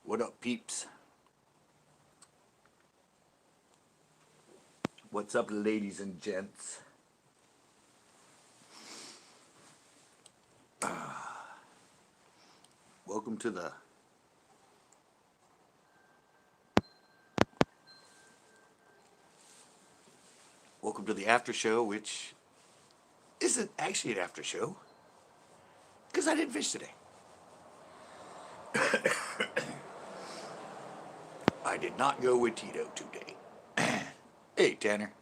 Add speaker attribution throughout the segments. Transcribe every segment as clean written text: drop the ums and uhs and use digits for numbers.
Speaker 1: What up, peeps? What's up, ladies and gents? Welcome to the after show, which isn't actually an after show because I didn't fish today. I did not go with Tito today. Hey, Tanner.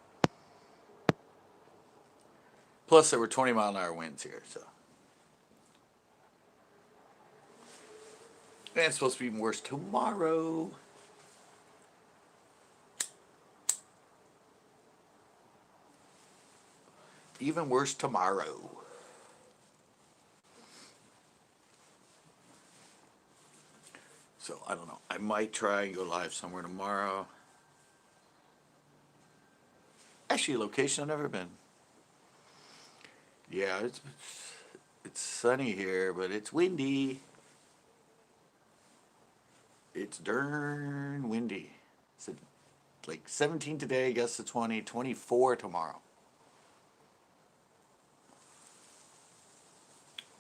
Speaker 1: Plus, there were 20-mile-an-hour winds here, so. And it's supposed to be even worse tomorrow. Even worse tomorrow. So, I don't know. I might try and go live somewhere tomorrow. Actually, a location I've never been. Yeah, it's sunny here, but it's windy. It's darn windy. It's like 17 today, gust to 20, 24 tomorrow.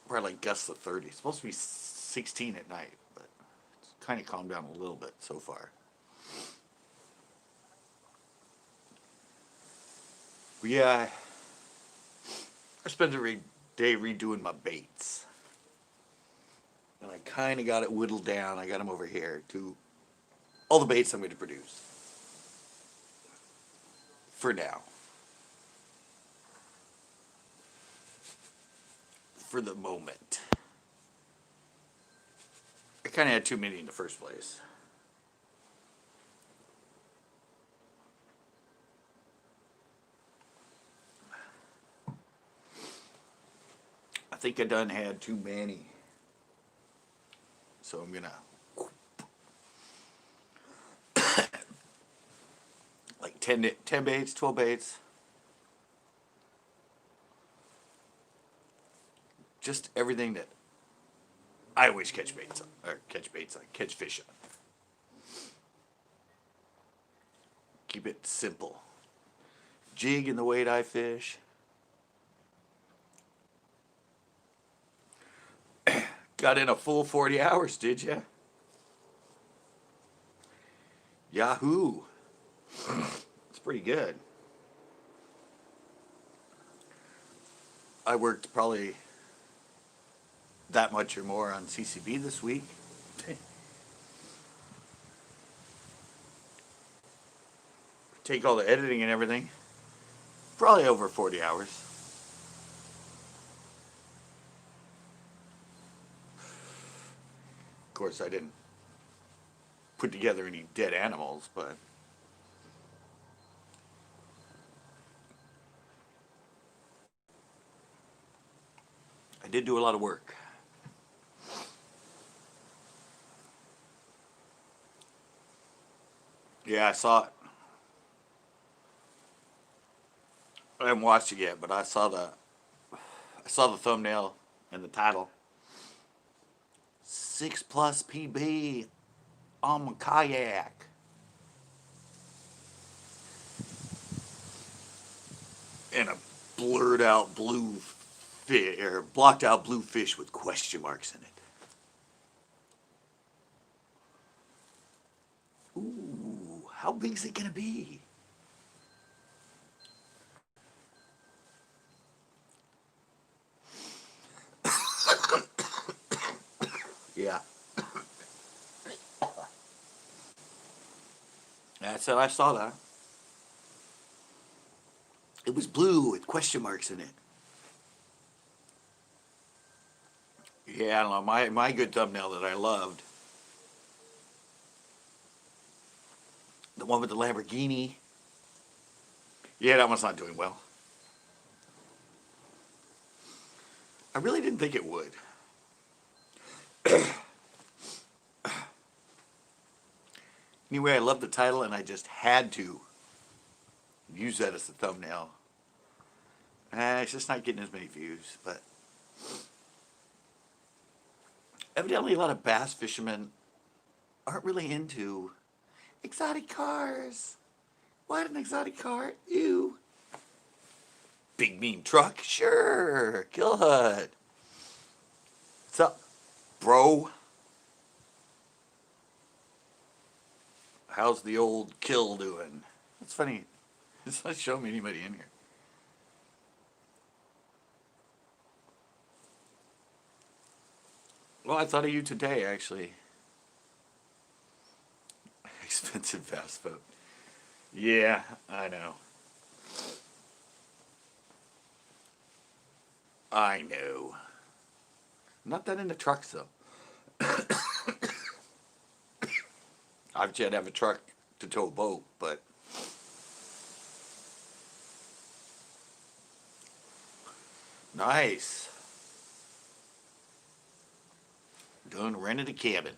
Speaker 1: Probably like gust to 30. It's supposed to be 16 at night, but it's kind of calmed down a little bit so far. But yeah, I spent every day redoing my baits. And I kind of got it whittled down. I got them over here to all the baits I'm going to produce. For now. For the moment. I kind of had too many in the first place. I think I done had too many. So I'm gonna like 10 baits, 12 baits. Just everything that I always catch baits on, or catch fish on. Keep it simple. Jig in the weight I fish. Got in a full 40 hours, did ya? Yahoo! It's pretty good. I worked probably that much or more on CCB this week. Take all the editing and everything. Probably over 40 hours. Of course, I didn't put together any dead animals, but I did do a lot of work. Yeah, I saw it. I haven't watched it yet, but I saw the thumbnail and the title. 6+ PB on my kayak. And a blurred out blue fish, or blocked out blue fish with question marks in it. Ooh, how big's it gonna be? Yeah. I said I saw that. It was blue with question marks in it. Yeah, I don't know. My good thumbnail that I loved. The one with the Lamborghini. Yeah, that one's not doing well. I really didn't think it would. Anyway, I love the title and I just had to use that as the thumbnail. It's just not getting as many views, but evidently a lot of bass fishermen aren't really into exotic cars. What, an exotic car? Ew. Big mean truck? Sure. Good. What's up, bro? How's the old kill doing? It's funny. It's not showing me anybody in here. Well, I thought of you today, actually. Expensive fast food. Yeah, I know. I know. Not that into trucks, though. Obviously, I'd have a truck to tow a boat, but nice. Done rented a cabin.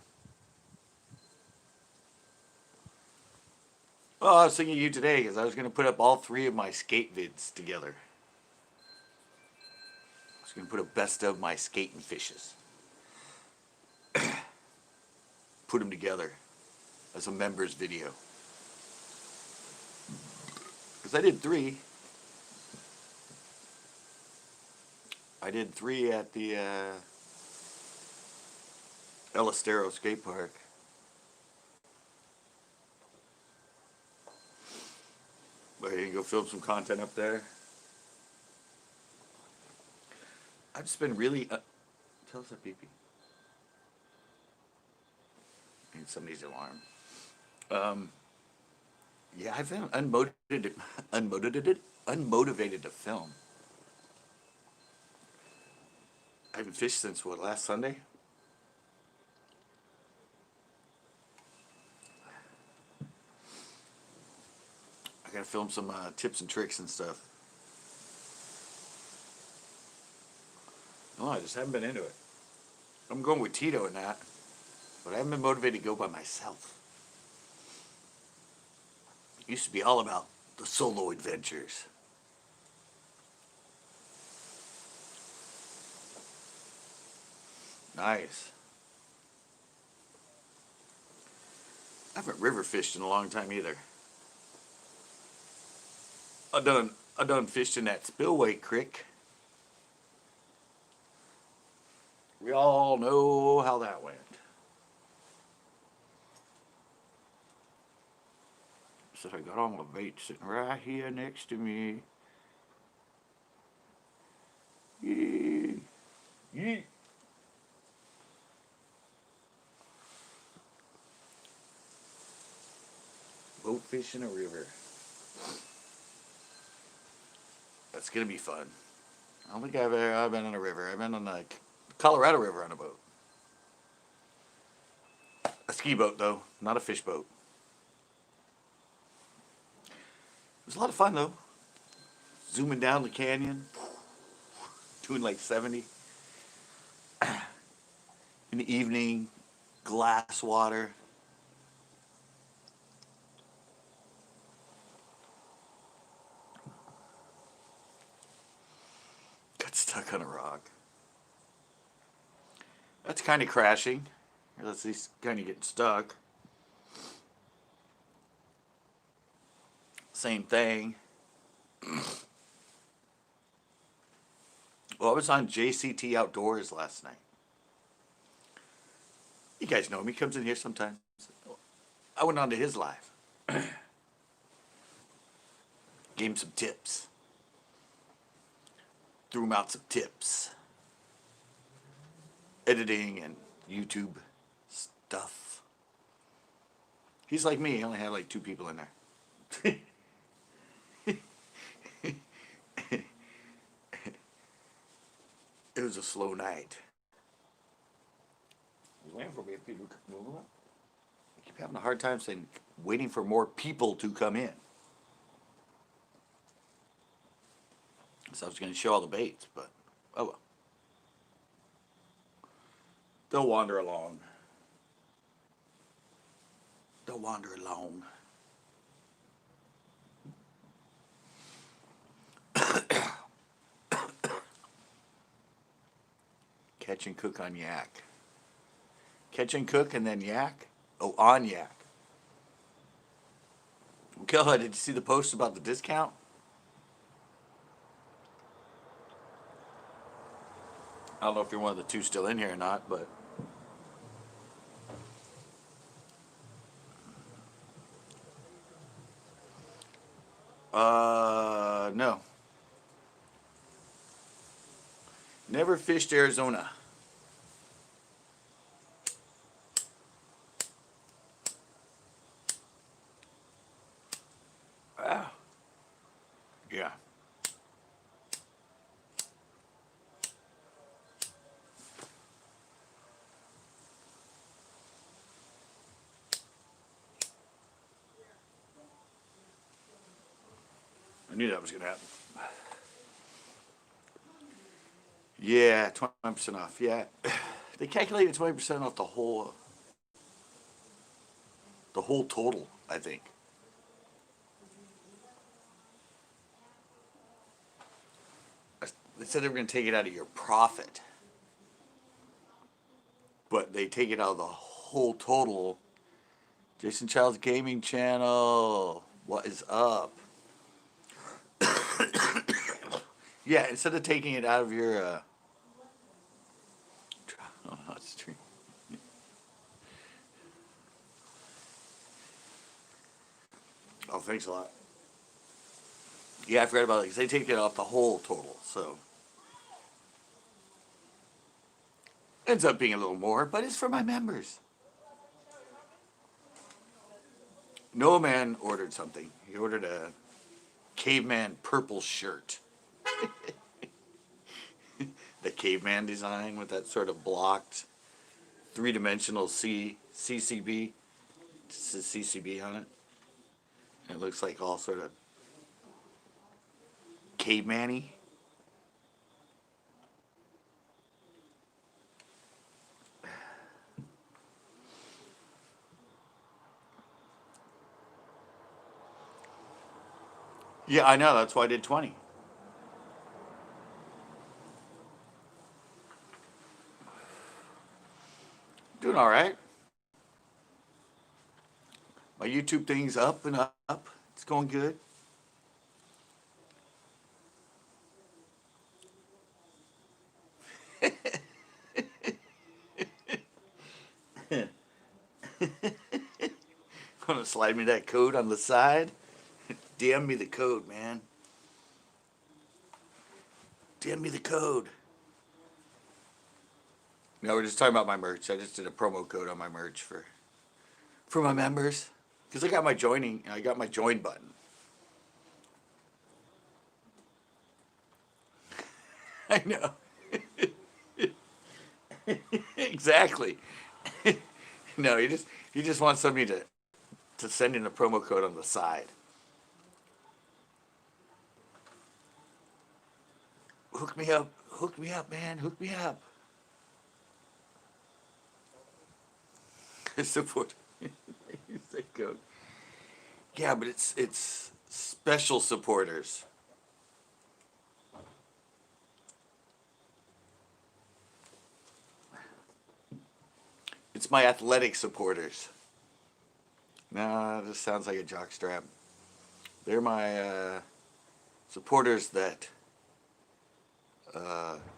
Speaker 1: Oh, I was thinking of you today because I was going to put up all three of my skate vids together. I was going to put a best of my skating fishes. Put them together as a members video. Because I did three. I did three at the El Estero skate park. But you can go film some content up there. I've just been really... tell us that pee-pee. Need somebody's alarm. Yeah, I've been unmotivated to film. I haven't fished since, what, last Sunday? I gotta film some tips and tricks and stuff. No, I just haven't been into it. I'm going with Tito and that, but I haven't been motivated to go by myself. It used to be all about the solo adventures. Nice. I haven't river fished in a long time either. I done fished in that spillway creek. We all know how that went. So I got all my bait sitting right here next to me. Yee. Yee. Boat fish in a river. That's gonna be fun. I don't think I've been on a river. I've been on the Colorado River on a boat. A ski boat though, not a fish boat. It was a lot of fun though. Zooming down the canyon, doing like 70. In the evening, glass water. Got stuck on a rock. That's kind of crashing. Or that's at least kind of getting stuck. Same thing. Well, I was on JCT Outdoors last night. You guys know him. He comes in here sometimes. I went on to his live. Gave him some tips. Threw him out some tips. Editing and YouTube stuff. He's like me. He only had like 2 people in there. It was a slow night. I was waiting for people to move up. I keep having a hard time saying waiting for more people to come in. So I was going to show all the baits, but oh well. They'll wander along. They'll wander along. Catch and cook on yak. Catch and cook and then yak? Oh, Oniak. Go ahead. Did you see the post about the discount? I don't know if you're one of the two still in here or not, but no. Never fished Arizona. Ah, yeah. I knew that was gonna happen. Yeah, 20% off. Yeah, they calculated 20% off the whole total. I think they said they were gonna take it out of your profit, but they take it out of the whole total. Jason Child's gaming channel. What is up? Yeah, instead of taking it out of your oh, no, it's true. Oh, thanks a lot. Yeah, I forgot about it because they take it off the whole total, so ends up being a little more, but it's for my members. Noah Man ordered something. He ordered a caveman purple shirt. The caveman design with that sort of blocked three-dimensional CCB CCB on it. It looks like all sort of caveman-y. Yeah, I know. That's why I did 20. Doing all right. My YouTube thing's up and up. It's going good. Want to slide me that code on the side? DM me the code, man. DM me the code. No, we're just talking about my merch. I just did a promo code on my merch for my members because I got my join button. I know. Exactly. No, you just want somebody to send in a promo code on the side. Hook me up, man, hook me up. Support. Code. Yeah, but it's special supporters. It's my athletic supporters. Nah, this sounds like a jockstrap. They're my supporters that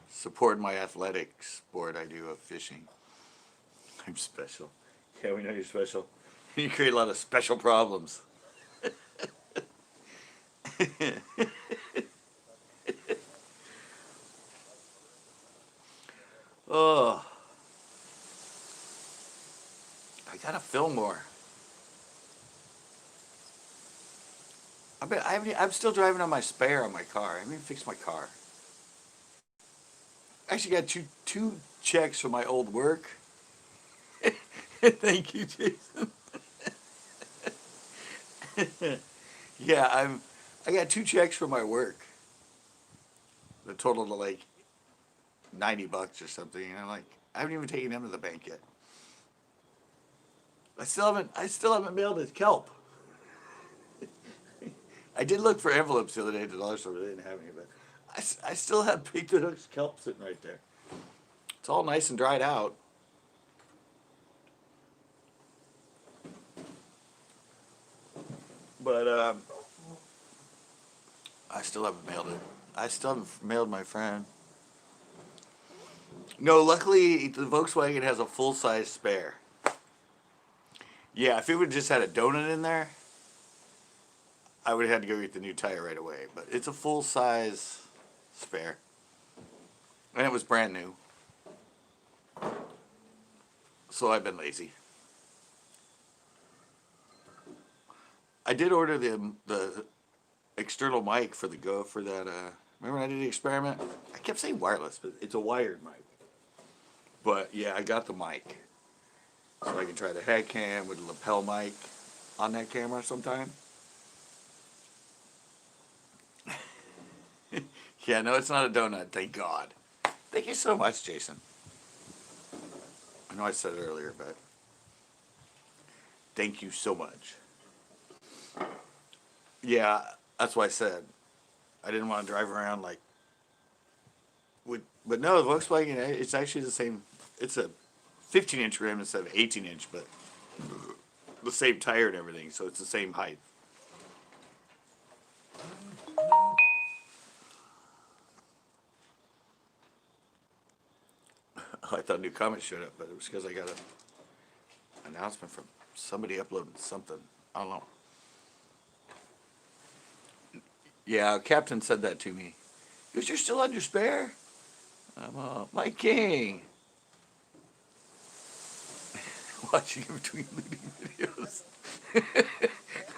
Speaker 1: support my athletic sport I do of fishing. I'm special. Yeah, we know you're special. You create a lot of special problems. Oh, I gotta film more. I'm still driving on my spare on my car. I haven't even fixed my car. I actually got two checks from my old work. Thank you, Jason. Yeah, I got two checks from my work. The total to like $90 or something. And I'm like, I haven't even taken them to the bank yet. I still haven't mailed his Kelp. I did look for envelopes the other day at the dollar store, but they didn't have any. But I still have Big the Hook's Kelp sitting right there. It's all nice and dried out. But I still haven't mailed it. I still haven't mailed my friend. No, luckily the Volkswagen has a full size spare. Yeah, if it would have just had a donut in there, I would have had to go get the new tire right away. But it's a full size spare. And it was brand new. So I've been lazy. I did order the external mic for the Go for that. Remember when I did the experiment? I kept saying wireless, but it's a wired mic. But yeah, I got the mic, so I can try the head cam with the lapel mic on that camera sometime. Yeah, no, it's not a donut. Thank God. Thank you so much, Jason. I know I said it earlier, but thank you so much. Yeah, that's why I said I didn't want to drive around like with. But no, the Volkswagen, it's actually the same. It's a 15-inch rim instead of 18-inch, but the same tire and everything, so it's the same height. Oh, I thought a new comment showed up, but it was because I got an announcement from somebody uploading something. I don't know. Yeah, Captain said that to me. Because you're still on your spare? I'm my king. Watching in between looting videos.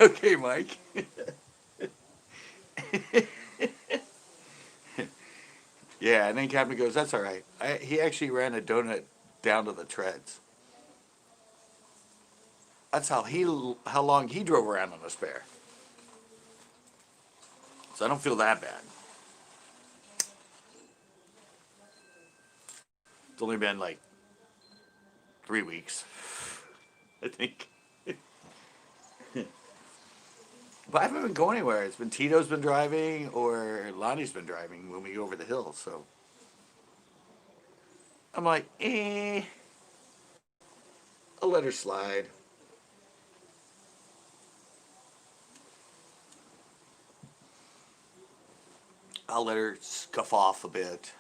Speaker 1: Okay, Mike. Yeah, and then Captain goes, that's all right. He actually ran a donut down to the treads. That's how long he drove around on a spare. So I don't feel that bad. It's only been like 3 weeks, I think. But I haven't been going anywhere. It's been Tito's been driving or Lonnie's been driving when we go over the hill. So I'm like, I'll let her slide. I'll let her scuff off a bit.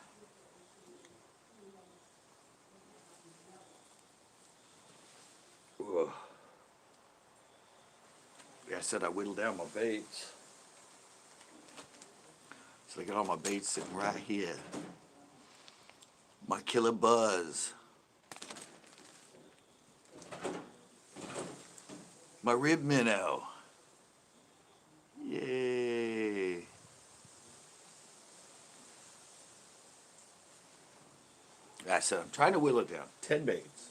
Speaker 1: Ugh. Yeah, I said I whittled down my baits. So I got all my baits sitting right here. My killer buzz. My rib minnow. Yay. I said I'm trying to whittle it down. 10 baits.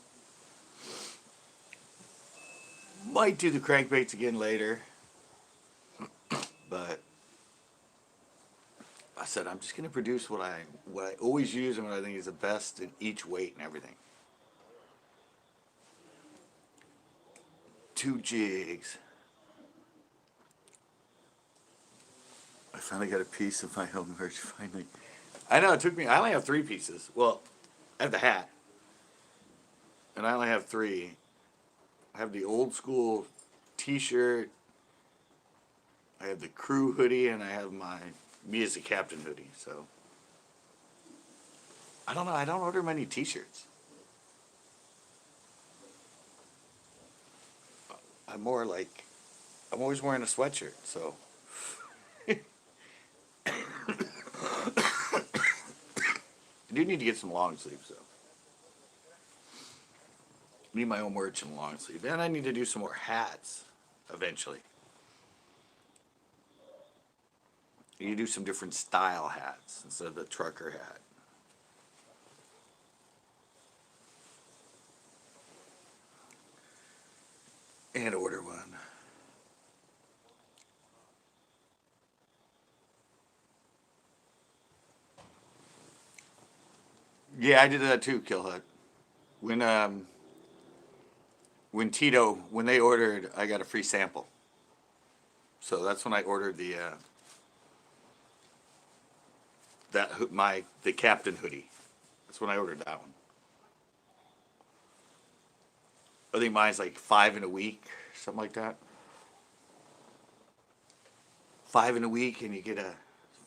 Speaker 1: Might do the crankbaits again later. But I said I'm just going to produce what I always use and what I think is the best in each weight and everything. 2 jigs. I finally got a piece of my own merch finally. I know it took me. I only have 3 pieces. Well, I have the hat, and I only have 3. I have the old school T-shirt. I have the crew hoodie, and I have my me as a captain hoodie. So I don't know. I don't order many T-shirts. I'm more like I'm always wearing a sweatshirt. So I do need to get some long sleeves though. Need my own merch and long sleeve, and I need to do some more hats eventually. You do some different style hats instead of the trucker hat. And order one. Yeah, I did that too, Kill Hut. When Tito when they ordered, I got a free sample. So that's when I ordered the captain hoodie. That's when I ordered that one. I think mine's like 5 in a week, something like that. 5 in a week and you get a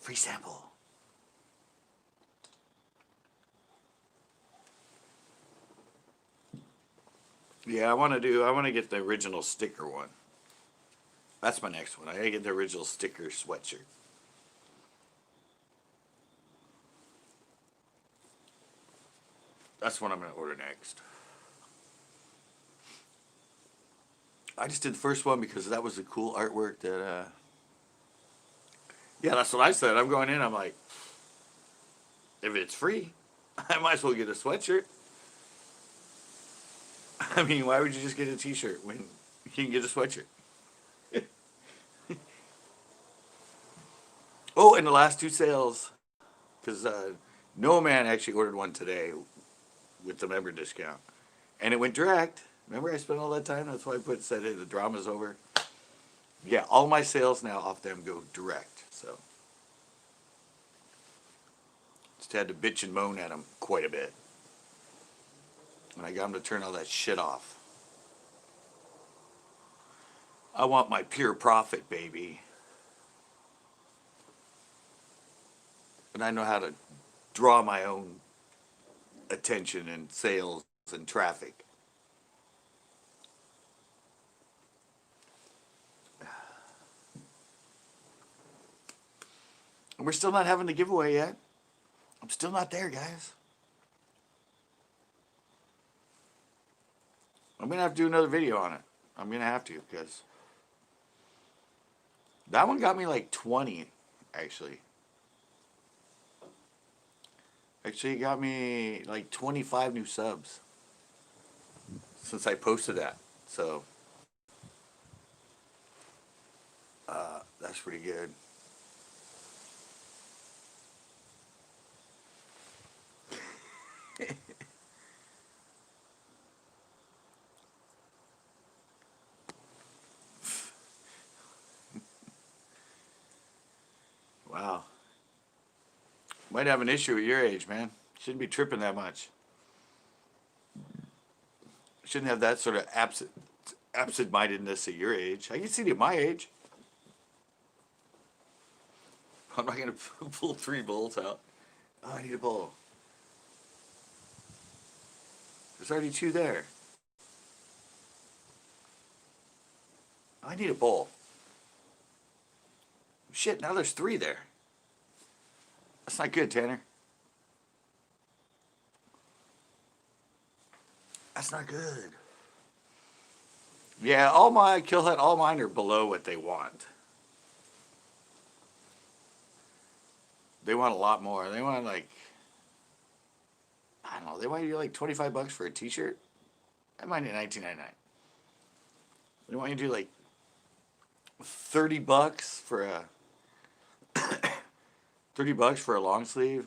Speaker 1: free sample. Yeah, I want to get the original sticker one. That's my next one. I gotta get the original sticker sweatshirt. That's what I'm gonna order next. I just did the first one because that was the cool artwork that, yeah, that's what I said. I'm going in, I'm like, if it's free, I might as well get a sweatshirt. I mean, why would you just get a t-shirt when you can get a sweatshirt? Oh, and the last 2 sales, because No Man actually ordered one today with the member discount. And it went direct. Remember I spent all that time? That's why I said, hey, the drama's over. Yeah, all my sales now off them go direct. So just had to bitch and moan at them quite a bit. And I got them to turn all that shit off. I want my pure profit, baby. And I know how to draw my own attention and sales and traffic. And we're still not having the giveaway yet. I'm still not there, guys. I'm going to have to do another video on it. I'm going to have to, because that one got me like 20, actually. Actually, it got me like 25 new subs since I posted that. So, that's pretty good. Wow. Might have an issue at your age, man. Shouldn't be tripping that much. Shouldn't have that sort of absent-mindedness at your age. I can see it at my age. I'm not going to pull 3 bolts out. Oh, I need a bowl. There's already 2 there. I need a bowl. Shit, now there's 3 there. That's not good, Tanner. That's not good. Yeah, all mine are below what they want. They want a lot more. They want like, I don't know, they want you to do like $25 for a t-shirt. I mind at $19.99. They want you to do like $30 for a $30 for a long sleeve.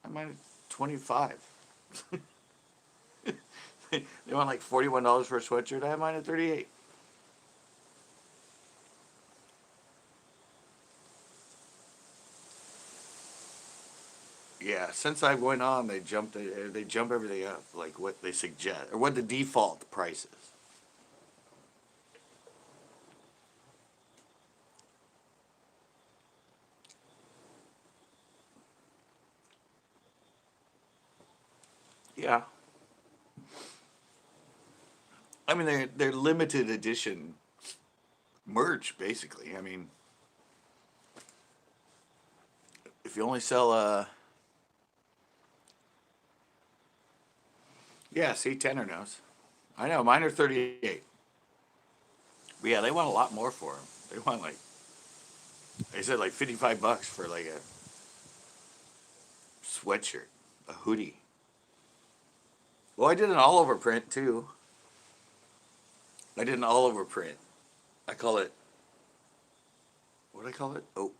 Speaker 1: I mind at 25. They want like $41 for a sweatshirt. I have mine at 38. Yeah, since I went on, they jump everything up, like what they suggest or what the default price is. Yeah. I mean, they're limited edition merch, basically. I mean, if you only sell yeah, see, Tanner knows. I know, mine are 38. But yeah, they want a lot more for them. They want like, they said like $55 for like a sweatshirt, a hoodie. Well, I did an all-over print too. I did an all-over print. I call it, what do I call it? Oh,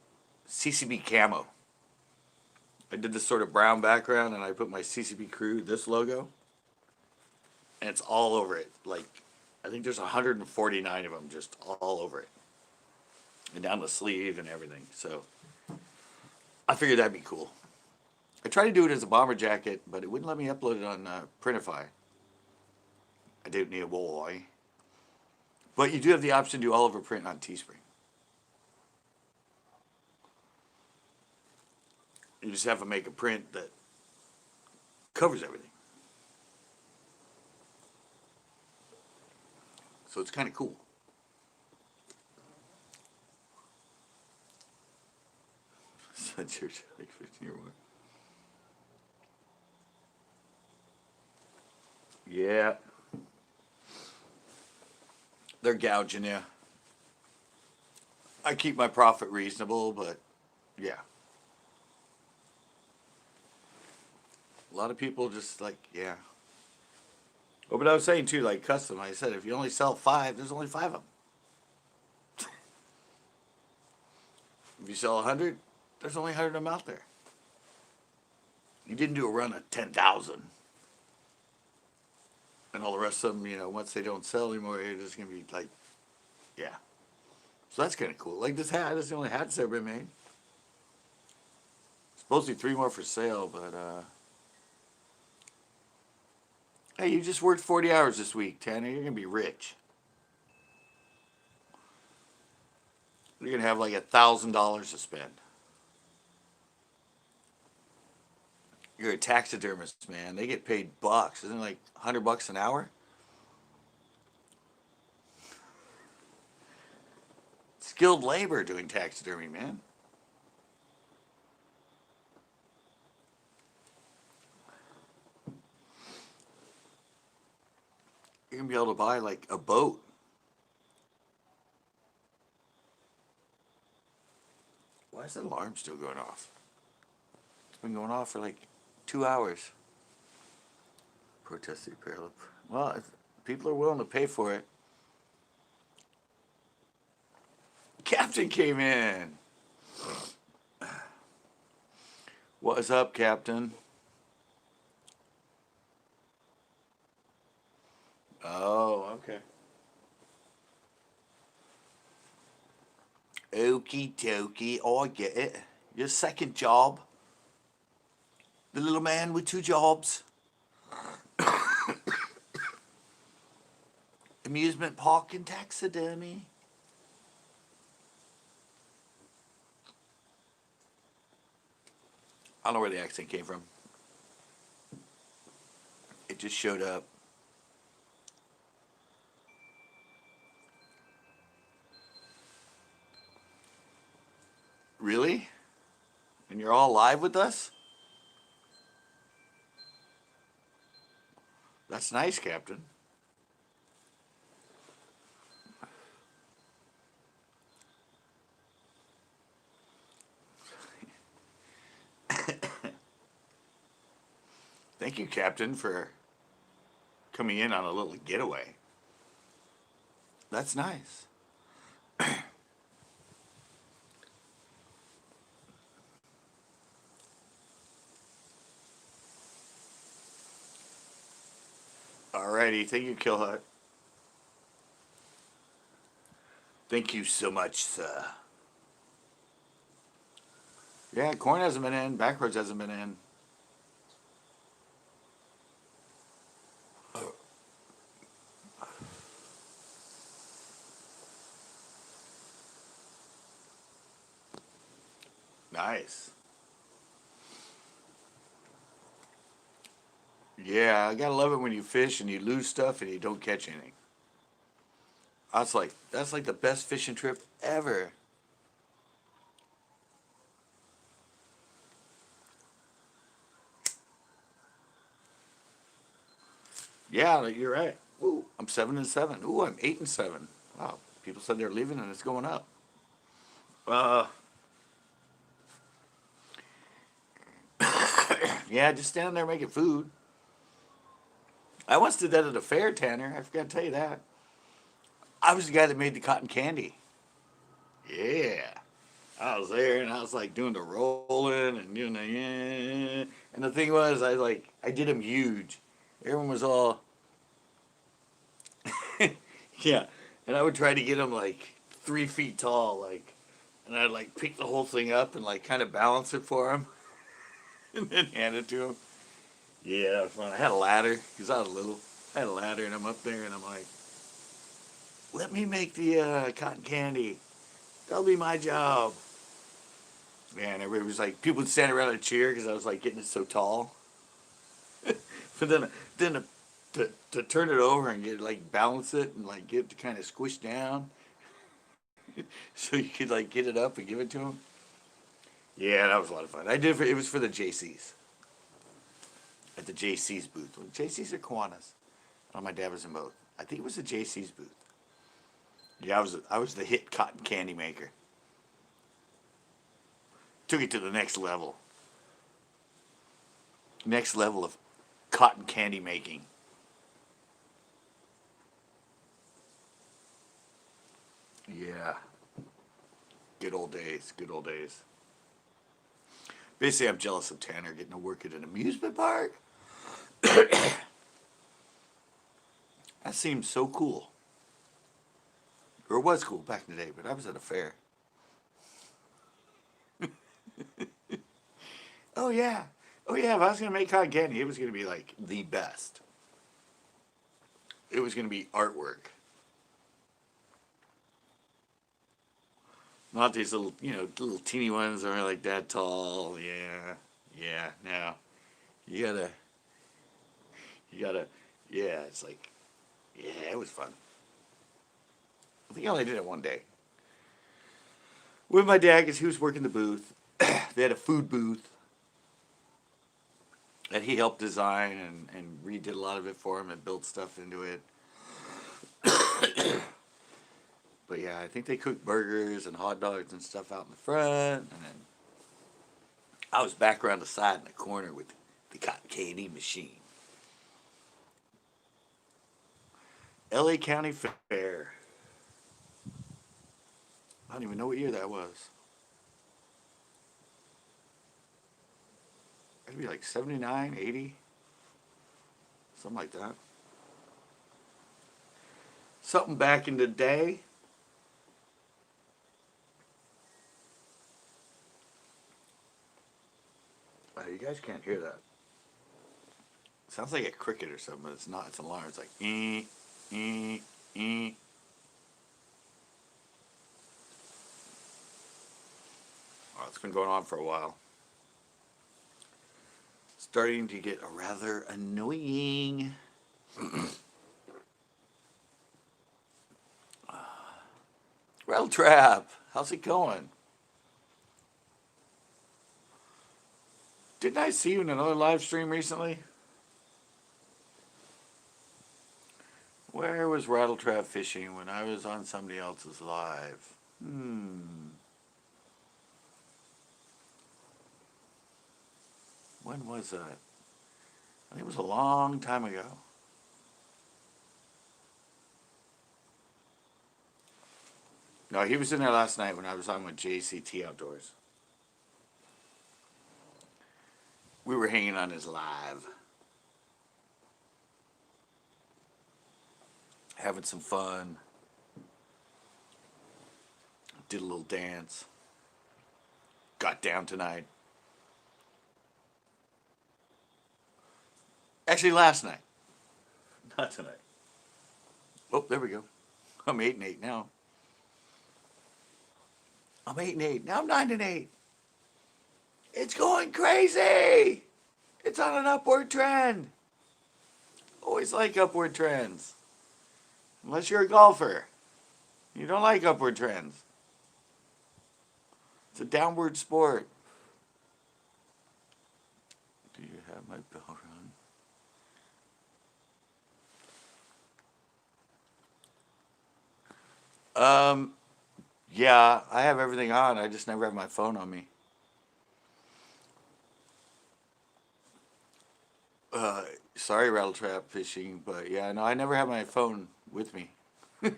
Speaker 1: CCB camo. I did this sort of brown background and I put my CCB crew, this logo. And it's all over it. Like, I think there's 149 of them just all over it. And down the sleeve and everything. So, I figured that'd be cool. I tried to do it as a bomber jacket, but it wouldn't let me upload it on Printify. I didn't need a boy. But you do have the option to do all over print on Teespring. You just have to make a print that covers everything. So it's kind of cool. Sweatshirt, like 15-year-old. Yeah. They're gouging you. I keep my profit reasonable, but yeah. A lot of people just like, yeah. Oh, but I was saying too, like custom, I said, if you only sell 5, there's only 5 of them. If you sell 100, there's only 100 of them out there. You didn't do a run of 10,000. And all the rest of them, you know, once they don't sell anymore, you're just going to be like, yeah. So that's kind of cool. Like this hat, that's the only hat that's ever been made. Supposedly 3 more for sale, but, hey, you just worked 40 hours this week, Tanner. You're going to be rich. You're going to have like $1,000 to spend. You're a taxidermist, man. They get paid bucks. Isn't it like $100 an hour? Skilled labor doing taxidermy, man. You're going to be able to buy like a boat. Why is that alarm still going off? It's been going off for like 2 hours. Protest the apparel. Well, if people are willing to pay for it. Captain came in. What is up, Captain? Oh, okay. Okie dokie, I get it. Your second job. The little man with 2 jobs. Amusement park and taxidermy. I don't know where the accent came from. It just showed up. Really? And you're all live with us? That's nice, Captain. Thank you, Captain, for coming in on a little getaway. That's nice. Alrighty, thank you, Killhut. Thank you so much, sir. Yeah, corn hasn't been in. Backwards hasn't been in. Nice. Yeah, I gotta love it when you fish and you lose stuff and you don't catch anything. That's like the best fishing trip ever. Yeah, you're right. Ooh, I'm 7-7. Ooh, I'm 8-7. Wow, people said they're leaving and it's going up. Uh, yeah, just standing there making food. I once did that at a fair, Tanner. I forgot to tell you that. I was the guy that made the cotton candy. Yeah. I was there and I was like doing the rolling and doing the yeah. And the thing was, I did them huge. Everyone was all yeah. And I would try to get them like 3 feet tall, like, and I'd like pick the whole thing up and like kind of balance it for him, and then hand it to him. Yeah, that was fun. I had a ladder because I was little. I had a ladder and I'm up there and I'm like, let me make the cotton candy. That'll be my job. Yeah, and everybody was like, people would stand around and cheer because I was like getting it so tall. But then to turn it over and get like balance it and like get it to kind of squish down, so you could like get it up and give it to him. Yeah, that was a lot of fun. I did. It was for the JCs at the JC's booth. JC's or Kiwanis. Oh, my dad was in both. I think it was the JC's booth. Yeah, I was the hit cotton candy maker. Took it to the next level. Next level of cotton candy making. Yeah. Good old days. Good old days. Basically, I'm jealous of Tanner getting to work at an amusement park. That seems so cool. Or it was cool back in the day, but I was at a fair. Oh, yeah. Oh, yeah, if I was going to make cotton candy, it was going to be like the best. It was going to be artwork. Not these little, little teeny ones that are like that tall. Yeah. Yeah, no. You gotta, yeah, it's like, yeah, it was fun. I think I only did it one day. With my dad, because he was working the booth. They had a food booth that he helped design and redid a lot of it for him and built stuff into it. But yeah, I think they cooked burgers and hot dogs and stuff out in the front. And then I was back around the side in the corner with the cotton candy machine. LA County Fair. I don't even know what year that was. It'd be like 79, 80. Something like that. Something back in the day. You guys can't hear that. It sounds like a cricket or something, but it's not. It's an alarm. It's like, eh. Oh, it's been going on for a while. Starting to get rather annoying. Rattle Trap, how's it going? Didn't I see you in another live stream recently? Where was Rattle Trap fishing when I was on somebody else's live? When was that? I think it was a long time ago. No, he was in there last night when I was on with JCT Outdoors. We were hanging on his live. Having some fun. Did a little dance. Got down tonight. Actually, last night. Not tonight. Oh, there we go. I'm 8-8 now. I'm 8-8. Now I'm 9-8. It's going crazy. It's on an upward trend. Always like upward trends. Unless you're a golfer. You don't like upward trends. It's a downward sport. Do you have my bell run? Yeah, I have everything on. I just never have my phone on me. Sorry, Rattle Trap Fishing, but yeah, no, I never have my phone with me. I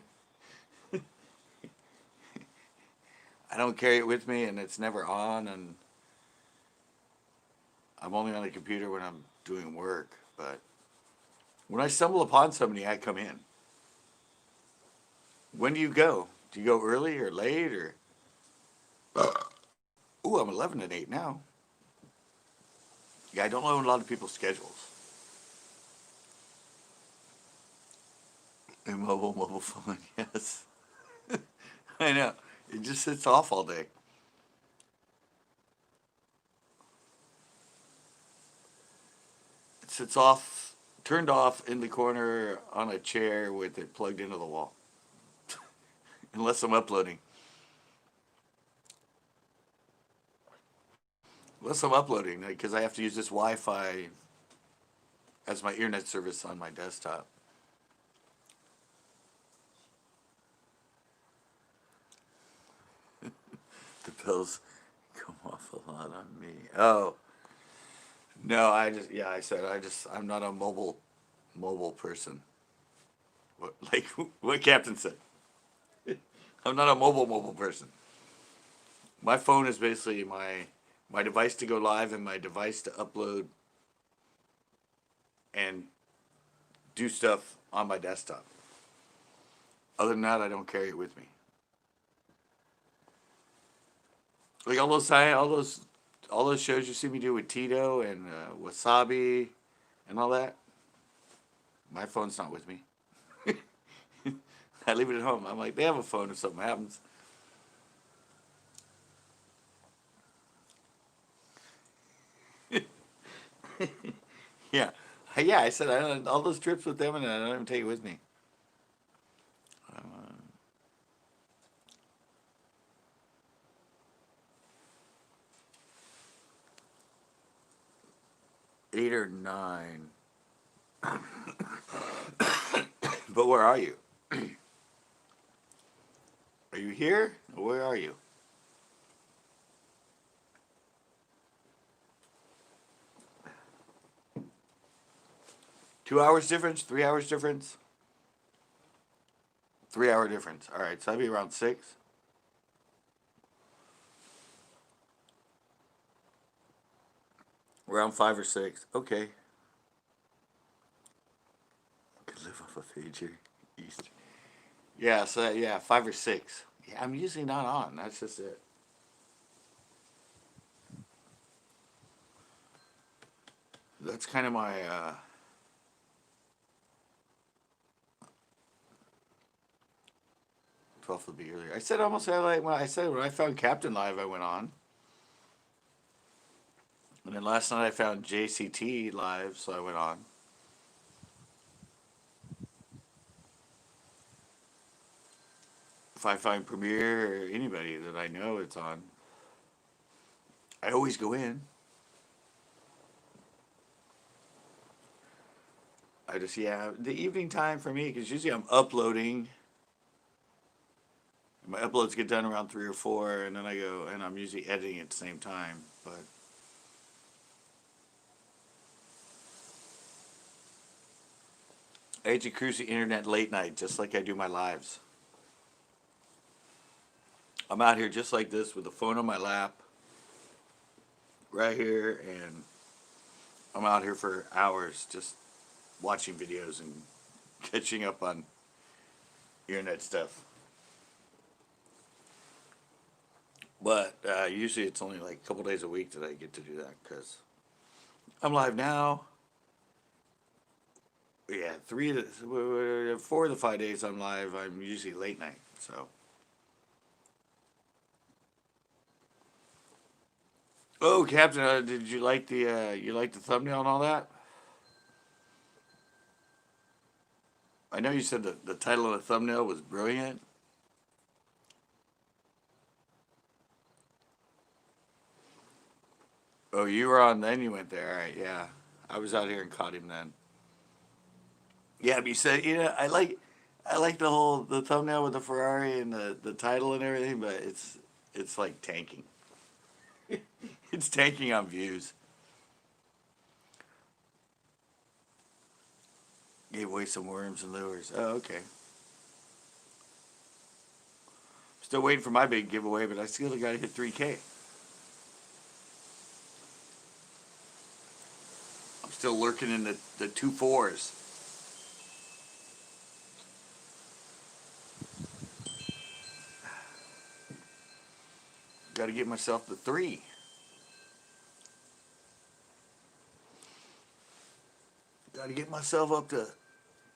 Speaker 1: don't carry it with me, and it's never on, and I'm only on the computer when I'm doing work. But when I stumble upon somebody, I come in. When do you go? Do you go early or late or? Ooh, I'm 11-8 now. Yeah, I don't know a lot of people's schedules. A mobile phone, yes. I know. It just sits off all day. sits off, turned off in the corner on a chair with it plugged into the wall. Unless I'm uploading. Unless I'm uploading, because I have to use this Wi-Fi as my internet service on my desktop. The bills come off a lot on me. Oh. No, I'm not a mobile person. Like what Captain said. I'm not a mobile person. My phone is basically my device to go live and my device to upload and do stuff on my desktop. Other than that, I don't carry it with me. Like all those shows you see me do with Tito and Wasabi and all that. My phone's not with me. I leave it at home. I'm like, they have a phone if something happens. Yeah. Yeah, I said all those trips with them and I don't even take it with me. 8 or 9. But where are you? Are you here? Or where are you? Two hours difference? 3 hours difference? 3 hour difference. All right, so that'd be around 6. Around 5 or 6. Okay. Could live off a pager. East. Yeah, so yeah, 5 or 6. Yeah, I'm usually not on. That's just it. That's kind of my 12th would be earlier. I said almost like when I found Captain Live, I went on. And then last night I found JCT Live, so I went on. If I find Premiere or anybody that I know it's on, I always go in. The evening time for me, because usually I'm uploading. My uploads get done around 3 or 4, and then I go, and I'm usually editing at the same time, but. I hate to cruise the internet late night, just like I do my lives. I'm out here just like this with the phone on my lap, right here, and I'm out here for hours just watching videos and catching up on internet stuff. But usually it's only like a couple days a week that I get to do that because I'm live now. Yeah, 4 of the 5 days I'm live, I'm usually late night. So. Oh, Captain, did you like the thumbnail and all that? I know you said the title of the thumbnail was brilliant. Oh, you were on then. You went there. All right, yeah. I was out here and caught him then. Yeah, but you said I like the thumbnail with the Ferrari and the title and everything, but it's like tanking. It's tanking on views. Gave away some worms and lures. Oh, okay. Still waiting for my big giveaway, but I still got to hit 3K. I'm still lurking in the 2 4s. Got to get myself to 3. Got to get myself up to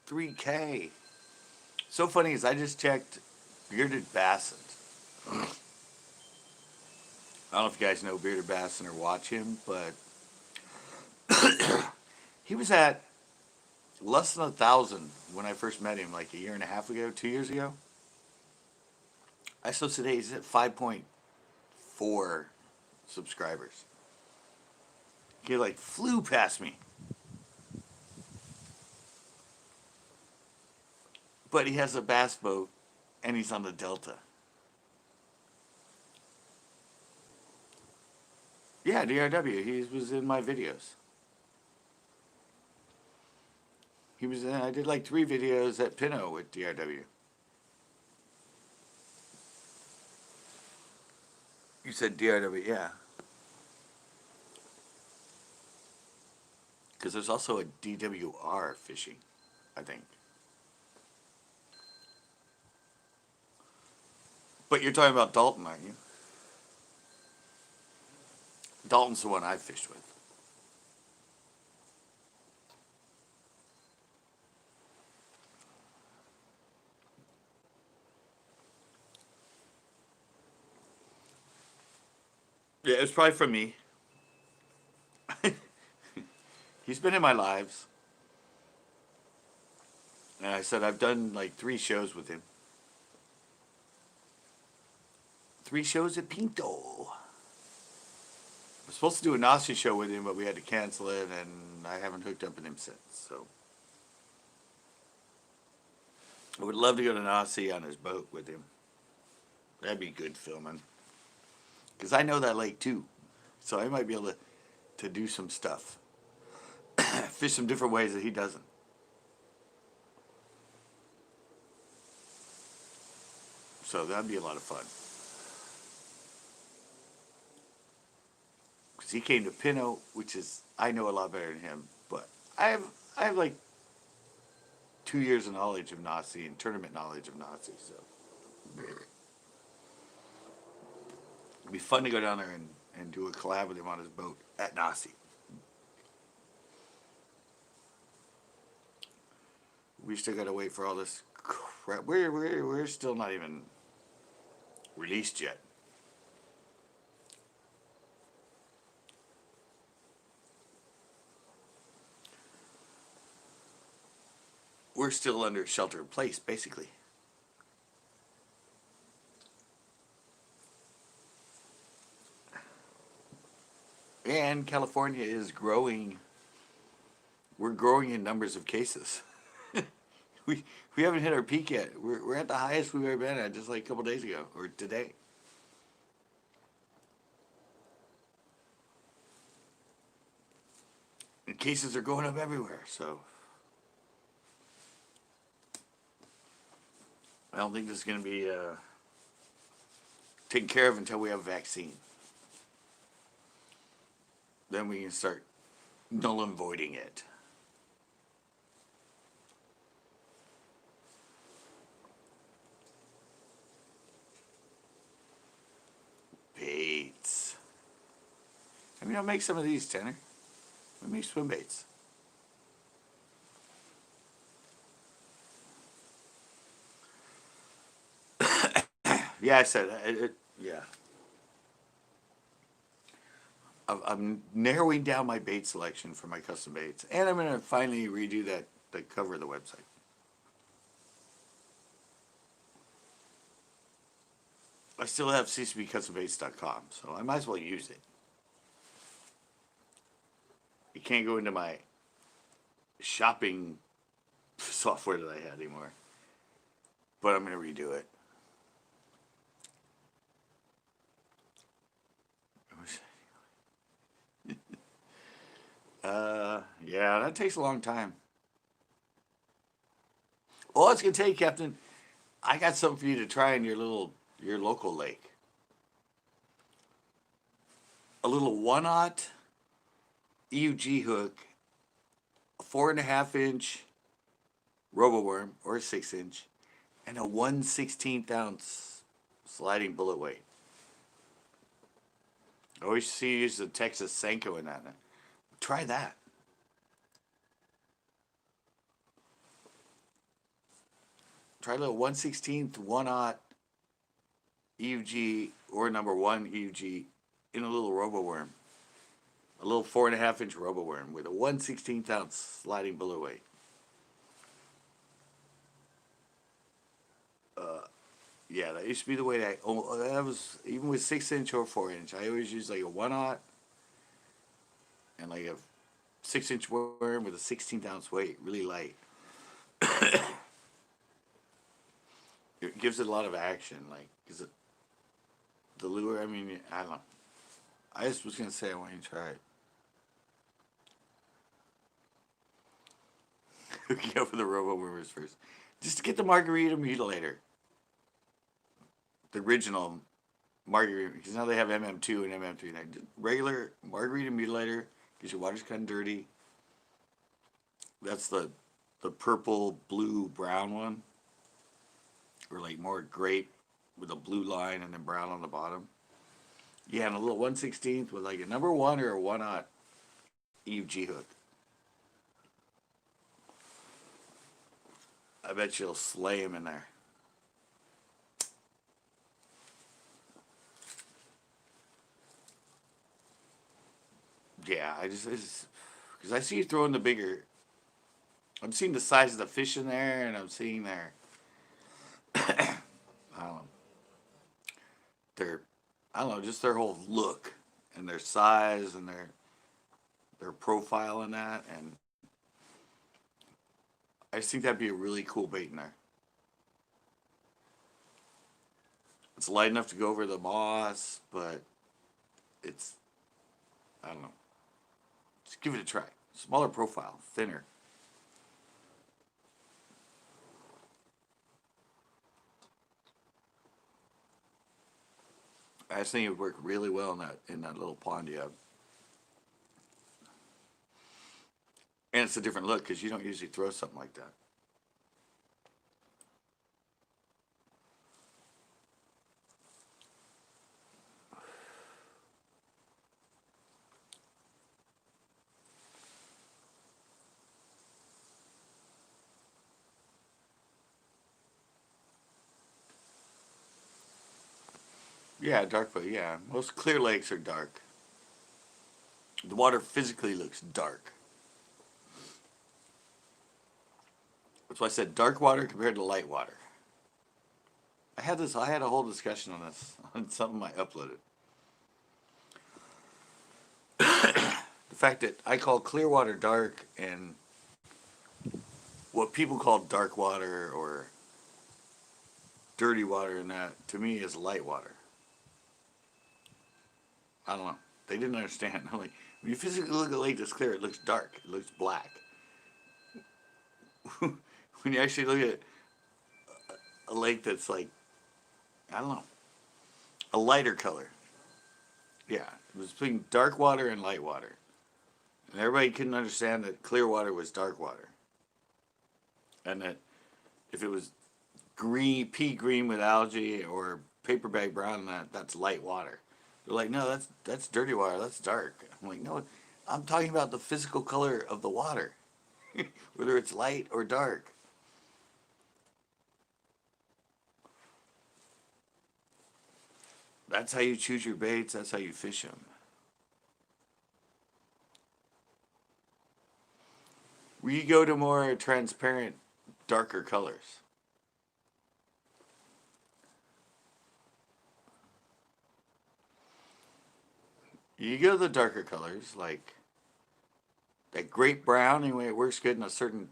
Speaker 1: 3K. So funny is I just checked Bearded Bassin. I don't know if you guys know Bearded Bassin or watch him, but he was at less than 1,000 when I first met him, like a year and a half ago, 2 years ago. I saw today he's at 5.4 subscribers. He like flew past me. But he has a bass boat and he's on the Delta. Yeah, DRW. He was in my videos. He was in, I did like 3 videos at Pinot with DRW. You said DRW, yeah. Because there's also a DWR fishing, I think. But you're talking about Dalton, aren't you? Dalton's the one I fished with. Yeah, it was probably from me. He's been in my lives. And I said I've done like 3 shows with him. 3 shows at Pinto. I was supposed to do a Nazi show with him, but we had to cancel it, and I haven't hooked up with him since. So I would love to go to Nazi on his boat with him. That'd be good filming. Because I know that lake too. So I might be able to do some stuff. Fish some different ways that he doesn't. So that'd be a lot of fun. Because he came to Pinot, which is, I know a lot better than him. But I have like 2 years of knowledge of Nazi and tournament knowledge of Nazi. So it'd be fun to go down there and do a collab with him on his boat at Nazi. We still gotta wait for all this crap. We're still not even released yet. We're still under shelter in place, basically. And California is growing. We're growing in numbers of cases. We haven't hit our peak yet. We're at the highest we've ever been at just like a couple days ago, or today. And cases are going up everywhere, so I don't think this is going to be taken care of until we have a vaccine. Then we can start null and voiding it. Baits. I mean, I'll make some of these, Tanner. We make swim baits. Yeah, I said it. Yeah. I'm narrowing down my bait selection for my custom baits, and I'm going to finally redo the cover of the website. I still have ccbcustombaits.com, so I might as well use it. You can't go into my shopping software that I had anymore, but I'm going to redo it. Yeah, that takes a long time. All it's going to take, Captain, I got something for you to try in your local lake. A little 1/0 EUG hook, a 4.5-inch RoboWorm, or a 6-inch, and a 1/16 ounce sliding bullet weight. I always see you use the Texas Senko in that. Try that. Try a little 1/16 1/0 EUG or number 1 EUG in a little RoboWorm. a little 4.5 inch robo worm with a 1/16 ounce sliding bullet weight. Yeah, that used to be the way that was, even with 6 inch or 4 inch. I always use like a 1/0 and like a 6 inch worm with a 16th ounce weight, really light. It gives it a lot of action, like, is it the lure? I mean, I don't know. I just was gonna say I want you to try it. Go for the robo wormers first, just to get the margarita mutilator, the original margarita, because now they have MM2 and MM3. Now, regular margarita mutilator, because your water's kind of dirty. That's the purple, blue, brown one, or like more grape with a blue line and then brown on the bottom. Yeah, and a little 1/16 with like a number 1 or a 1/0 Eve G hook. I bet you'll slay him in there. Yeah, I just because I see you throwing the bigger. I'm seeing the size of the fish in there, and I'm seeing their um, their I don't know, just their whole look and their size and their profile in that, and I just think that'd be a really cool bait in there. It's light enough to go over the moss, but it's, I don't know. Just give it a try. Smaller profile, thinner. I just think it would work really well in that little pond you have. And it's a different look because you don't usually throw something like that. Yeah, dark, but yeah, most clear lakes are dark. The water physically looks dark. That's why I said dark water compared to light water. I had a whole discussion on this on something I uploaded. The fact that I call clear water dark and what people call dark water or dirty water and that to me is light water. I don't know. They didn't understand. I'm like, when you physically look at a lake that's clear, it looks dark. It looks black. When you actually look at a lake that's like, I don't know, a lighter color. Yeah, it was between dark water and light water. And everybody couldn't understand that clear water was dark water. And that if it was green, pea green with algae or paper bag brown, that's light water. They're like, no, that's dirty water. That's dark. I'm like, no, I'm talking about the physical color of the water, whether it's light or dark. That's how you choose your baits. That's how you fish them. We go to more transparent, darker colors. You go to the darker colors, like that grape brown. Anyway, it works good in a certain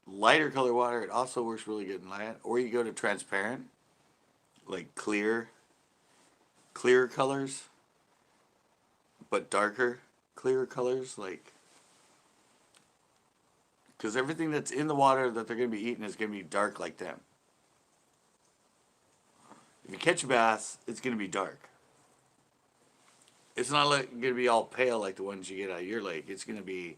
Speaker 1: lighter color water. It also works really good in that. Or you go to transparent, like clear colors, but darker, clear colors, like, because everything that's in the water that they're going to be eating is going to be dark like them. If you catch a bass, it's going to be dark. It's not like going to be all pale like the ones you get out of your lake. It's going to be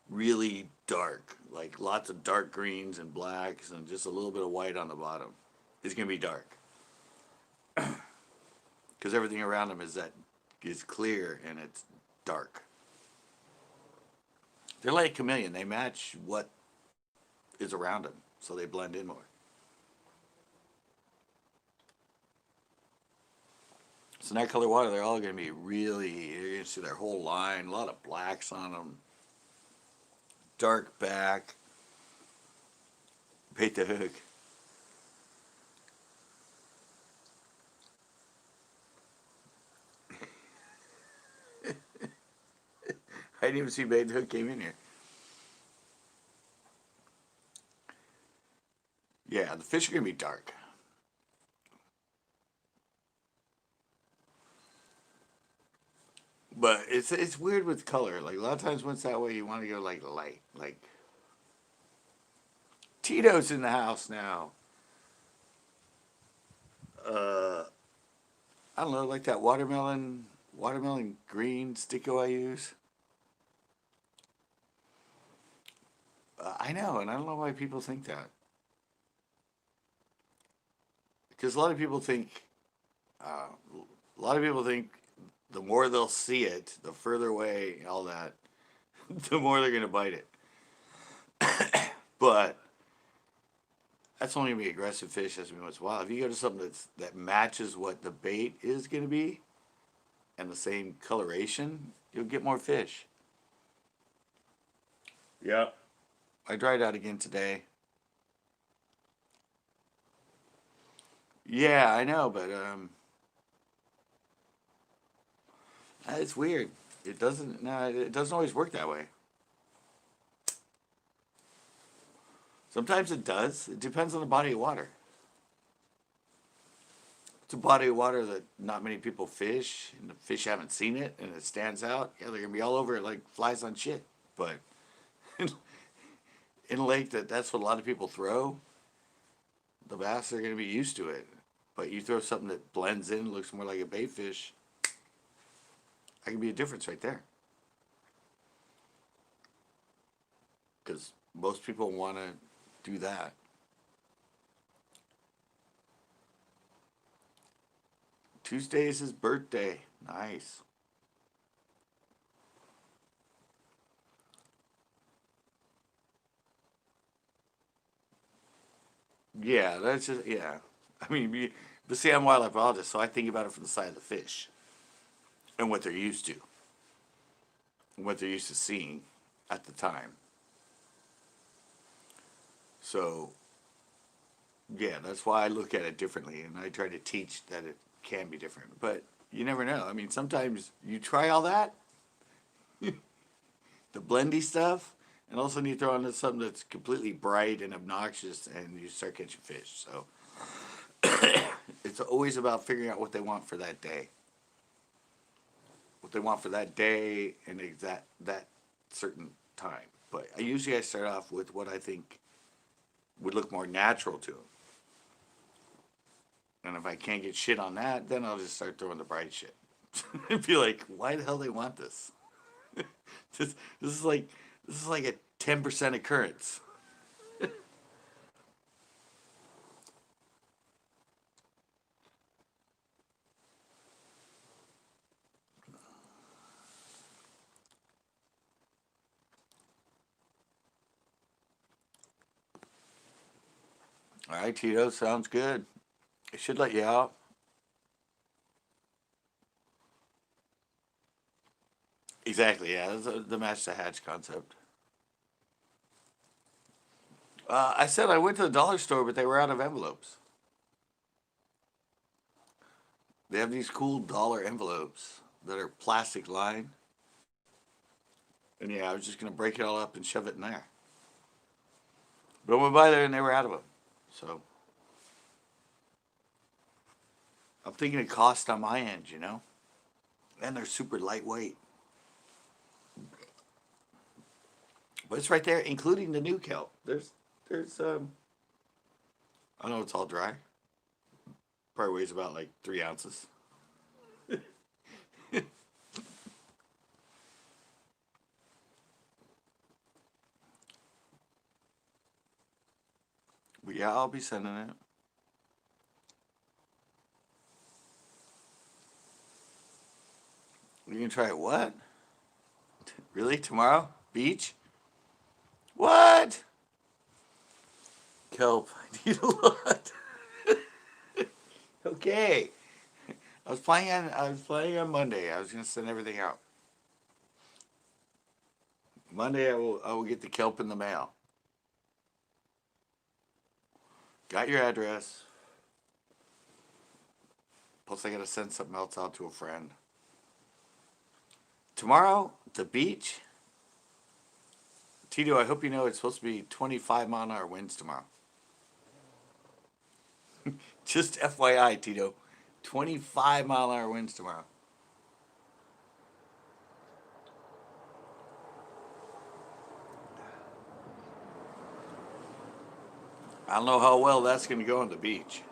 Speaker 1: really dark, like lots of dark greens and blacks and just a little bit of white on the bottom. It's going to be dark. Because everything around them is clear and it's dark. They're like a chameleon. They match what is around them, so they blend in more. So in that color water, they're all going to be really, you're going to see their whole line, a lot of blacks on them, dark back, bait the hook. I didn't even see bait the hook came in here. Yeah, the fish are going to be dark. But it's weird with color. Like a lot of times when it's that way, you want to go like light. Like Tito's in the house now. Uh, I don't know, like that watermelon green sticko I use. I know, and I don't know why people think that. Because a lot of people think the more they'll see it, the further away, all that, the more they're gonna bite it. But that's only gonna be aggressive fish as we once in a while. If you go to something that matches what the bait is gonna be, and the same coloration, you'll get more fish. Yep. I dried out again today. Yeah, I know, but it's weird. It doesn't. No, it doesn't always work that way. Sometimes it does. It depends on the body of water. It's a body of water that not many people fish, and the fish haven't seen it, and it stands out. Yeah, they're gonna be all over it like flies on shit. But in a lake that's what a lot of people throw, the bass are gonna be used to it. But you throw something that blends in, looks more like a bait fish, that can be a difference right there. Because most people want to do that. Tuesday is his birthday. Nice. Yeah, that's just, yeah. I mean, but see, I'm a wildlife biologist, so I think about it from the side of the fish and what they're used to, and what they're used to seeing at the time. So, yeah, that's why I look at it differently, and I try to teach that it can be different. But you never know. I mean, sometimes you try all that, the blendy stuff, and all of a sudden you throw into something that's completely bright and obnoxious, and you start catching fish. So it's always about figuring out what they want for that day. What they want for that day and that certain time. But I start off with what I think would look more natural to them. And if I can't get shit on that, then I'll just start throwing the bright shit. And be like, why the hell they want this? This is like a 10% occurrence. All right, Tito, sounds good. It should let you out. Exactly, yeah. That's the match to hatch concept. I said I went to the dollar store, but they were out of envelopes. They have these cool dollar envelopes that are plastic lined. And yeah, I was just going to break it all up and shove it in there. But I went by there and they were out of them. So I'm thinking of cost on my end, you know? And they're super lightweight. But it's right there, including the new kelp. There's I know it's all dry. Probably weighs about like 3 ounces. But yeah, I'll be sending it. You gonna try it what? Really? Tomorrow? Beach? What? Kelp. I need a lot. Okay. I was planning on Monday. I was gonna send everything out. Monday I will get the kelp in the mail. Got your address. Plus I gotta send something else out to a friend. Tomorrow, the beach. Tito, I hope you know it's supposed to be 25-mile-an-hour winds tomorrow. Just FYI, Tito. 25-mile-an-hour winds tomorrow. I don't know how well that's going to go on the beach.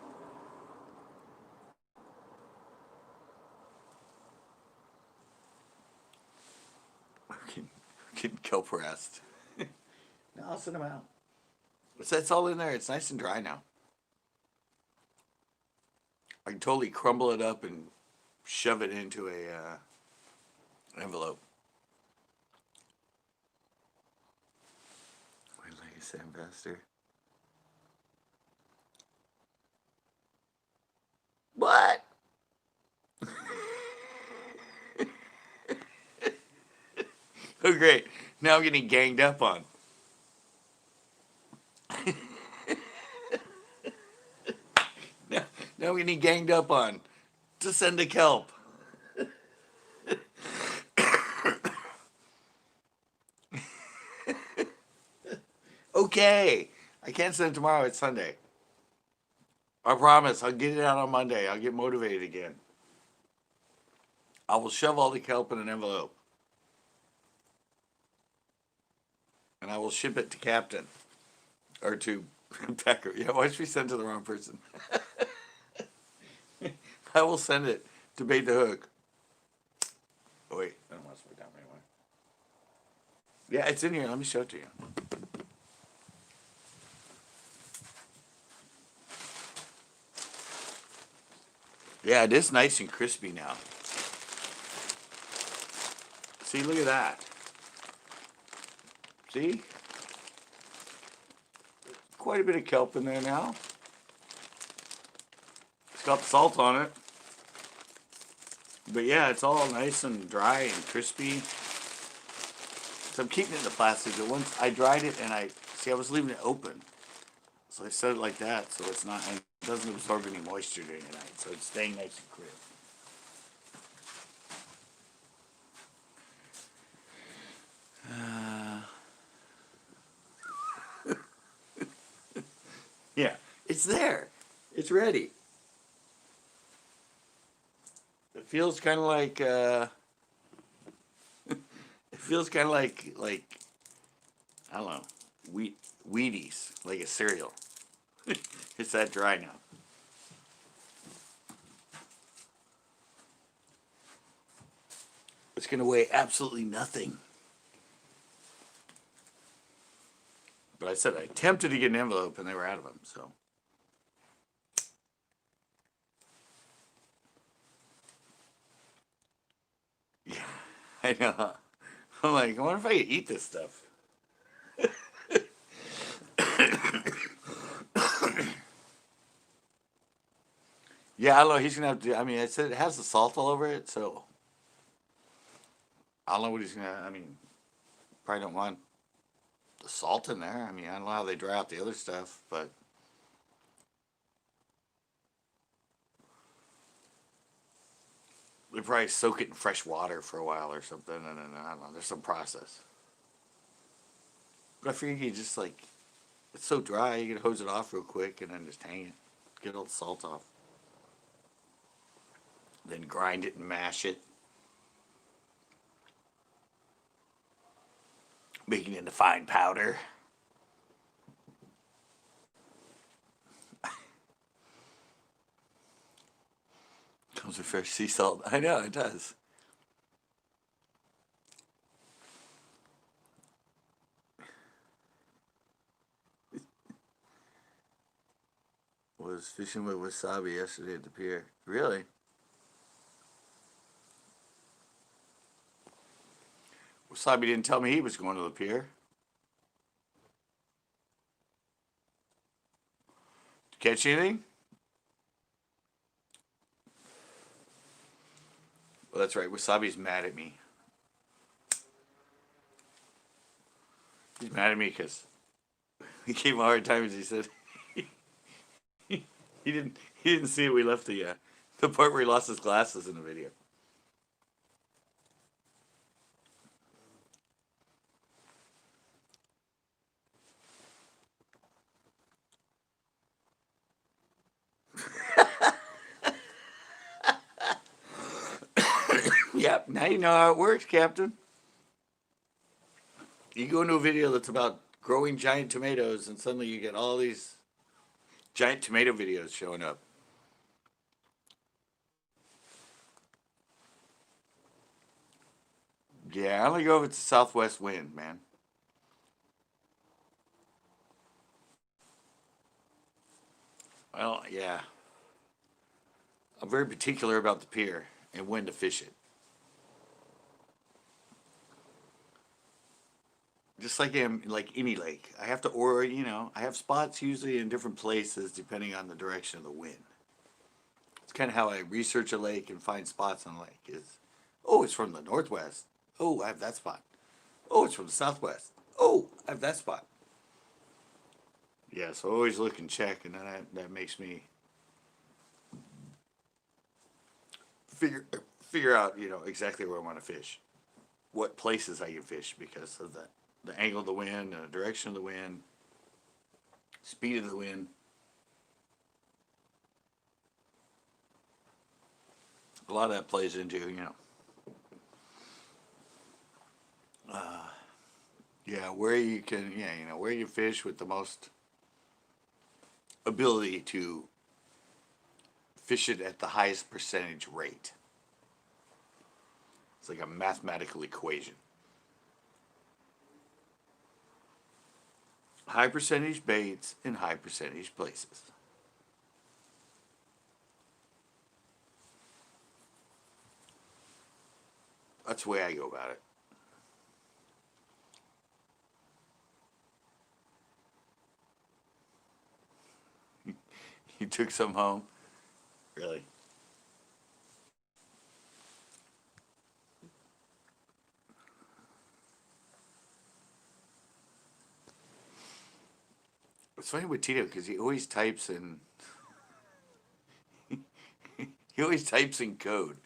Speaker 1: Getting kelp rest. No, I'll send them out. It's all in there. It's nice and dry now. I can totally crumble it up and shove it into a envelope. Wait, like I said, Ambassador. What? Oh, great. Now I'm getting ganged up on. Now I'm getting ganged up on to send a kelp. Okay. I can't send it tomorrow. It's Sunday. I promise. I'll get it out on Monday. I'll get motivated again. I will shove all the kelp in an envelope. And I will ship it to Captain. Or to Becker. Yeah, why should we send it to the wrong person? I will send it to Bait the Hook. Oh, wait. I don't want to put it down anyway. Yeah, it's in here. Let me show it to you. Yeah, it is nice and crispy now. See, look at that. See? Quite a bit of kelp in there now. It's got the salt on it. But yeah, it's all nice and dry and crispy. So I'm keeping it in the plastic. But once I dried it and I was leaving it open. So I set it like that so it's not, and it doesn't absorb any moisture during the night. So it's staying nice and crisp. Yeah, it's there. It's ready. It feels kind of like it feels kind of like I don't know, Wheaties, like a cereal. It's that dry now. It's gonna weigh absolutely nothing. But I said I attempted to get an envelope and they were out of them. So. Yeah, I know. I'm like, I wonder if I could eat this stuff. Yeah, I don't know. He's gonna have to. I mean, I said it has the salt all over it, so I don't know what he's gonna. I mean, probably don't want the salt in there. I mean, I don't know how they dry out the other stuff, but they probably soak it in fresh water for a while or something, and then I don't know. There's some process. But I figure you just like it's so dry, you can hose it off real quick and then just hang it, get all the salt off, then grind it and mash it, make it into fine powder. Comes with fresh sea salt. I know it does. Was fishing with wasabi yesterday at the pier. Really? Wasabi didn't tell me he was going to the pier. Catch anything? Oh, that's right. Wasabi's mad at me. He's mad at me because he gave him a hard time as he said he didn't see it. We left the part where he lost his glasses in the video. Yep, now you know how it works, Captain. You go into a video that's about growing giant tomatoes, and suddenly you get all these giant tomato videos showing up. Yeah, I only go if it's a southwest wind, man. Well, yeah. I'm very particular about the pier and when to fish it. Just like like any lake, I have to, or I have spots usually in different places depending on the direction of the wind. It's kind of how I research a lake and find spots on a lake. Oh, it's from the northwest. Oh, I have that spot. Oh, it's from the southwest. Oh, I have that spot. Yeah, so always look and check, and then that makes me figure figure out exactly where I want to fish, what places I can fish because of the angle of the wind, the direction of the wind, speed of the wind. A lot of that plays into yeah, where you can, where you fish with the most ability to fish it at the highest percentage rate. It's like a mathematical equation. High percentage baits in high percentage places. That's the way I go about it. You took some home? Really? It's funny with Tito because he always types in. He always types in code.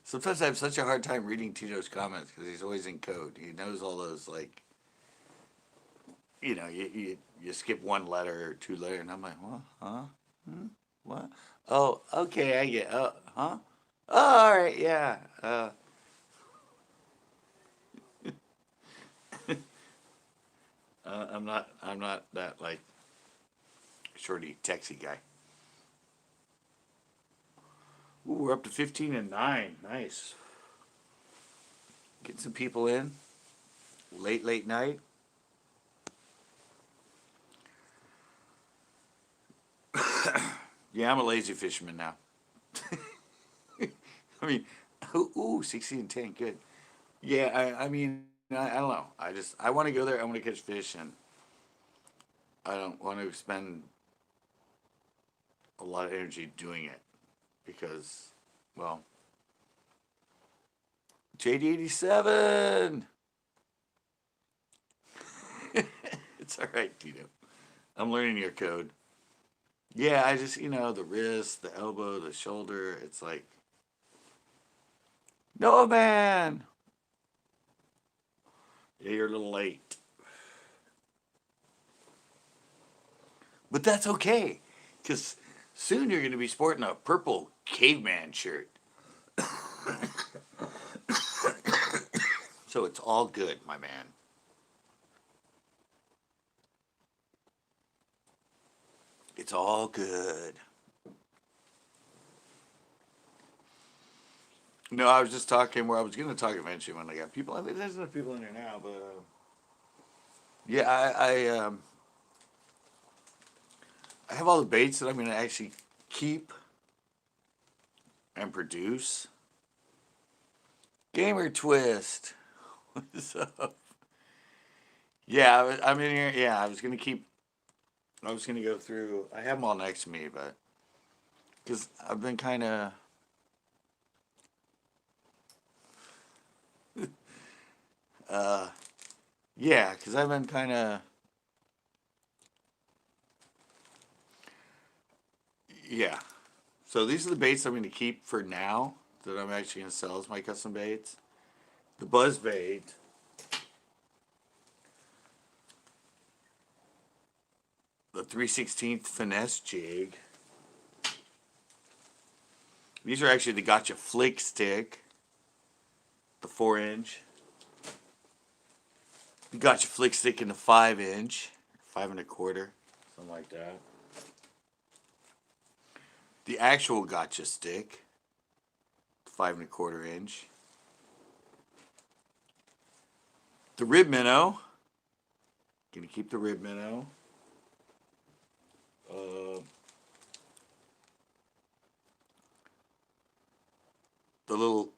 Speaker 1: Sometimes I have such a hard time reading Tito's comments because he's always in code. He knows all those you skip one letter or two letters, and I'm like, what? Huh? Hmm? What? Oh, okay, I get. Oh, huh? Oh, all right, yeah. I'm not that shorty texy guy. Ooh, we're up to 15-9. Nice. Get some people in. Late night. Yeah, I'm a lazy fisherman now. I mean, ooh, 16-10, good. Yeah, I mean, I don't know. I want to go there. I want to catch fish, and I don't want to spend a lot of energy doing it because, well, JD87. It's all right, Tito. I'm learning your code. Yeah, I just the wrist, the elbow, the shoulder. It's like, no man. Yeah, you're a little late, but that's okay, because soon you're going to be sporting a purple caveman shirt. So it's all good, my man. It's all good. No, I was just talking where I was going to talk eventually when I got people. I mean, there's enough people in there now, but yeah, I have all the baits that I'm going to actually keep and produce. Gamer Twist. What's up? Yeah, I'm in here. Yeah, I was going to keep I was gonna go through. I have them all next to me, but because I've been kind of. Yeah, because I've been kind of. Yeah. So these are the baits I'm going to keep for now that I'm actually going to sell as my custom baits. The buzz bait. The 3/16 finesse jig. These are actually the Gotcha Flick stick. The 4-inch. The Gotcha Flick stick in the 5-inch. 5 1/4. Something like that. The actual Gotcha stick. 5 1/4 inch. The rib minnow. Gonna keep the rib minnow. The little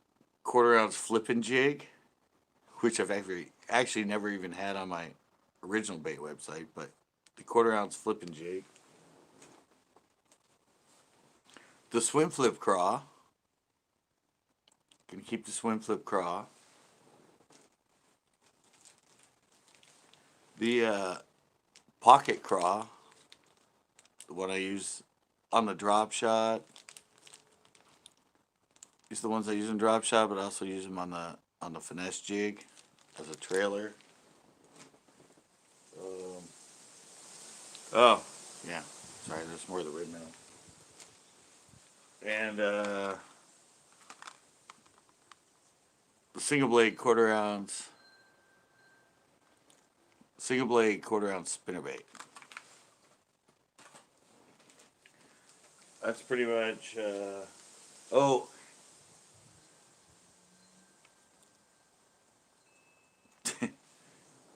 Speaker 1: 1/4 ounce flipping jig, which I've actually never even had on my original bait website, but the 1/4 ounce flipping jig. The swim flip craw. Gonna keep the swim flip craw. The pocket craw, the one I use on the drop shot. These are the ones I use in drop shot, but I also use them on the finesse jig as a trailer. Oh, yeah. Sorry, there's more of the rib minnow. And the single blade 1/4 ounce. Single blade 1/4 ounce spinnerbait. That's pretty much. Oh.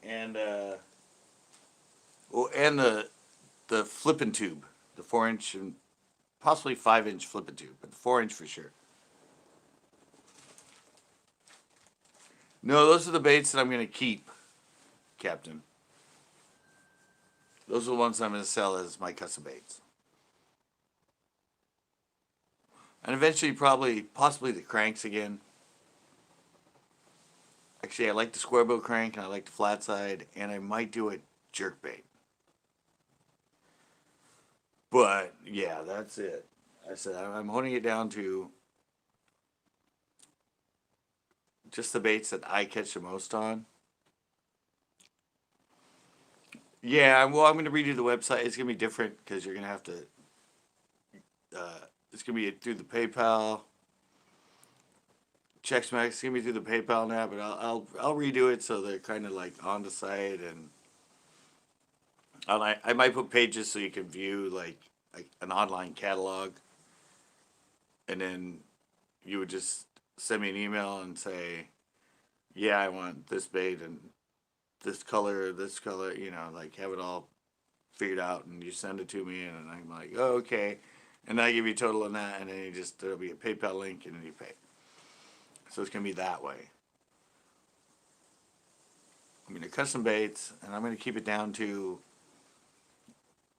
Speaker 1: And well, and the flipping tube, the 4-inch and possibly 5-inch flipping tube, but the 4-inch for sure. No, those are the baits that I'm going to keep, Captain. Those are the ones I'm going to sell as my custom baits. And eventually, possibly the cranks again. Actually, I like the square bill crank and I like the flat side, and I might do a jerk bait. But yeah, that's it. I said I'm honing it down to just the baits that I catch the most on. Yeah, well, I'm going to redo the website. It's going to be different because you're going to have to. It's going to be through the PayPal. Checks Max. It's going to be through the PayPal now, but I'll redo it so they're kind of like on the site, and I might put pages so you can view like an online catalog, and then you would just send me an email and say, yeah, I want this bait and this color, like have it all figured out, and you send it to me, and I'm like, oh, okay, and I give you a total on that, and then there'll be a PayPal link, and then you pay. So it's gonna be that way. I mean, the custom baits, and I'm gonna keep it down to,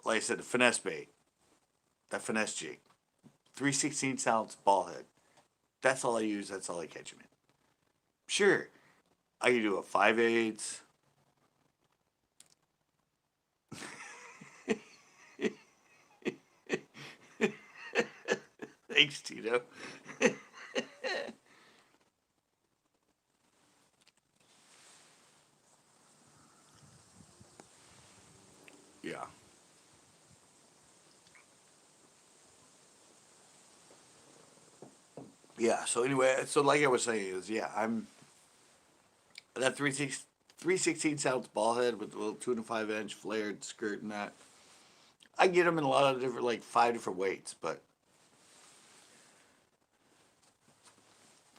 Speaker 1: like I said, the finesse bait, that finesse jig, 3/16 ounce ball head. That's all I use. That's all I catch them in. Sure, I can do a 5/8. Thanks, Tito. Yeah. Yeah. So anyway, so like I was saying is, yeah, I'm that 3/16 ounce ball head with the little 2 1/5 inch flared skirt and that. I get them in a lot of different, like 5 different weights, but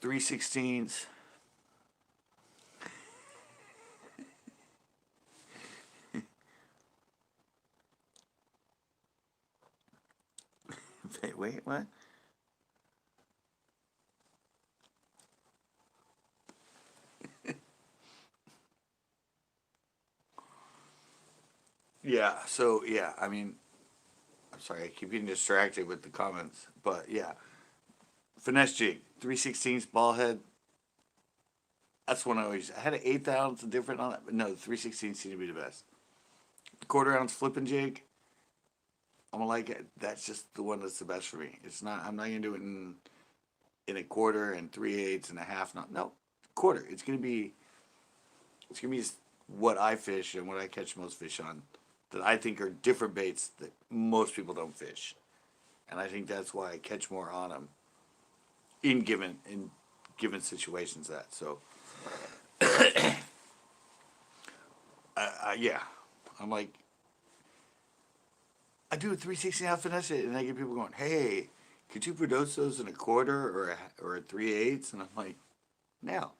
Speaker 1: 3/16. Wait, what? Yeah. So yeah, I mean, I'm sorry, I keep getting distracted with the comments, but yeah, finesse jig, 3/16 ball head. That's one I had an 1/8 ounce different on that, but no, the 3/16 seemed to be the best. Quarter ounce flipping jig. I'm gonna like it. That's just the one that's the best for me. It's not. I'm not gonna do it in a quarter and 3/8 and a half. Not no quarter. It's gonna be. It's gonna be what I fish and what I catch most fish on, that I think are different baits that most people don't fish, and I think that's why I catch more on them in given situations. That so. Yeah, I'm like, I do a 3/16 half finesse it, and I get people going, "Hey, could you produce those in a quarter or a 3/8?" And I'm like, "No,"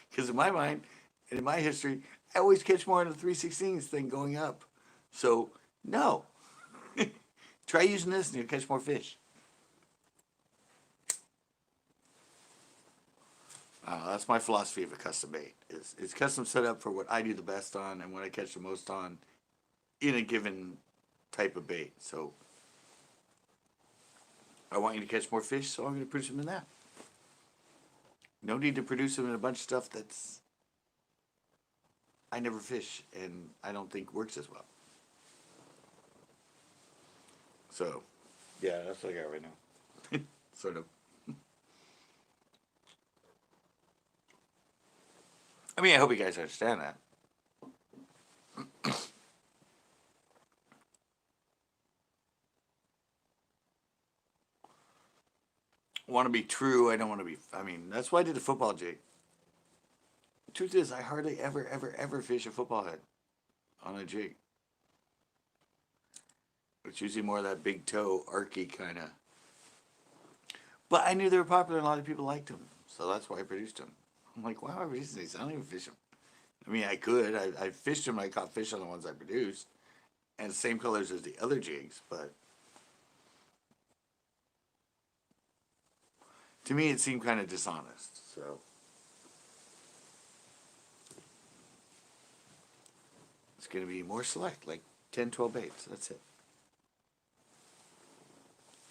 Speaker 1: because in my mind and in my history, I always catch more in the 3/16 than going up. So no, try using this and you'll catch more fish. That's my philosophy of a custom bait. It's custom set up for what I do the best on and what I catch the most on in a given type of bait. So I want you to catch more fish, so I'm going to produce them in that. No need to produce them in a bunch of stuff that's I never fish and I don't think works as well. So, yeah, that's what I got right now. Sort of. I mean, I hope you guys understand that. Want to be true. I don't want to be. I mean, that's why I did the football jig. The truth is, I hardly ever fish a football head on a jig. It's usually more of that big toe, archy kind of. But I knew they were popular and a lot of people liked them. So that's why I produced them. I'm like, why am I producing these? I don't even fish them. I mean, I could. I fished them. I caught fish on the ones I produced. And the same colors as the other jigs. But to me, it seemed kind of dishonest. So it's going to be more select, like 10, 12 baits. That's it.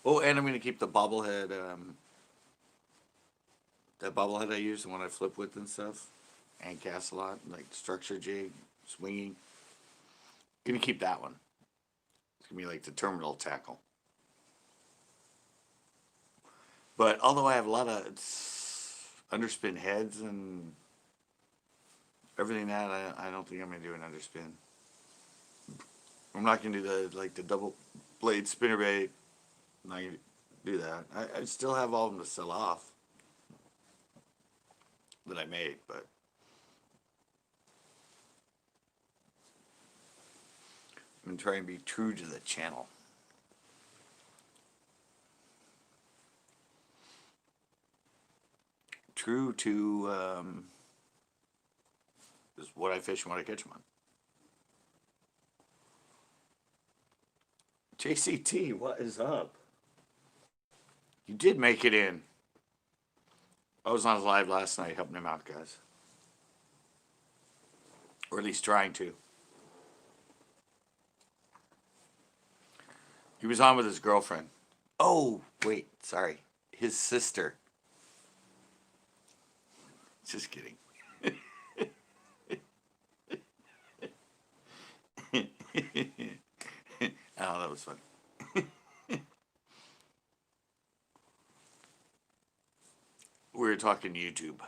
Speaker 1: Oh, and I'm going to keep the bobblehead, that bobblehead I use, the one I flip with and stuff, and cast a lot, like structure jig, swinging. Going to keep that one. It's going to be like the terminal tackle. But although I have a lot of underspin heads and everything that, I don't think I'm going to do an underspin. I'm not going to do the double blade spinnerbait. I'm not going to do that. I still have all of them to sell off that I made, but I'm going to try and be true to the channel. True to is what I fish and what I catch them on. JCT, what is up? You did make it in. I was on live last night helping him out, guys. Or at least trying to. He was on with his girlfriend. Oh, wait, sorry. His sister. Just kidding. Oh, that was fun. We were talking YouTube.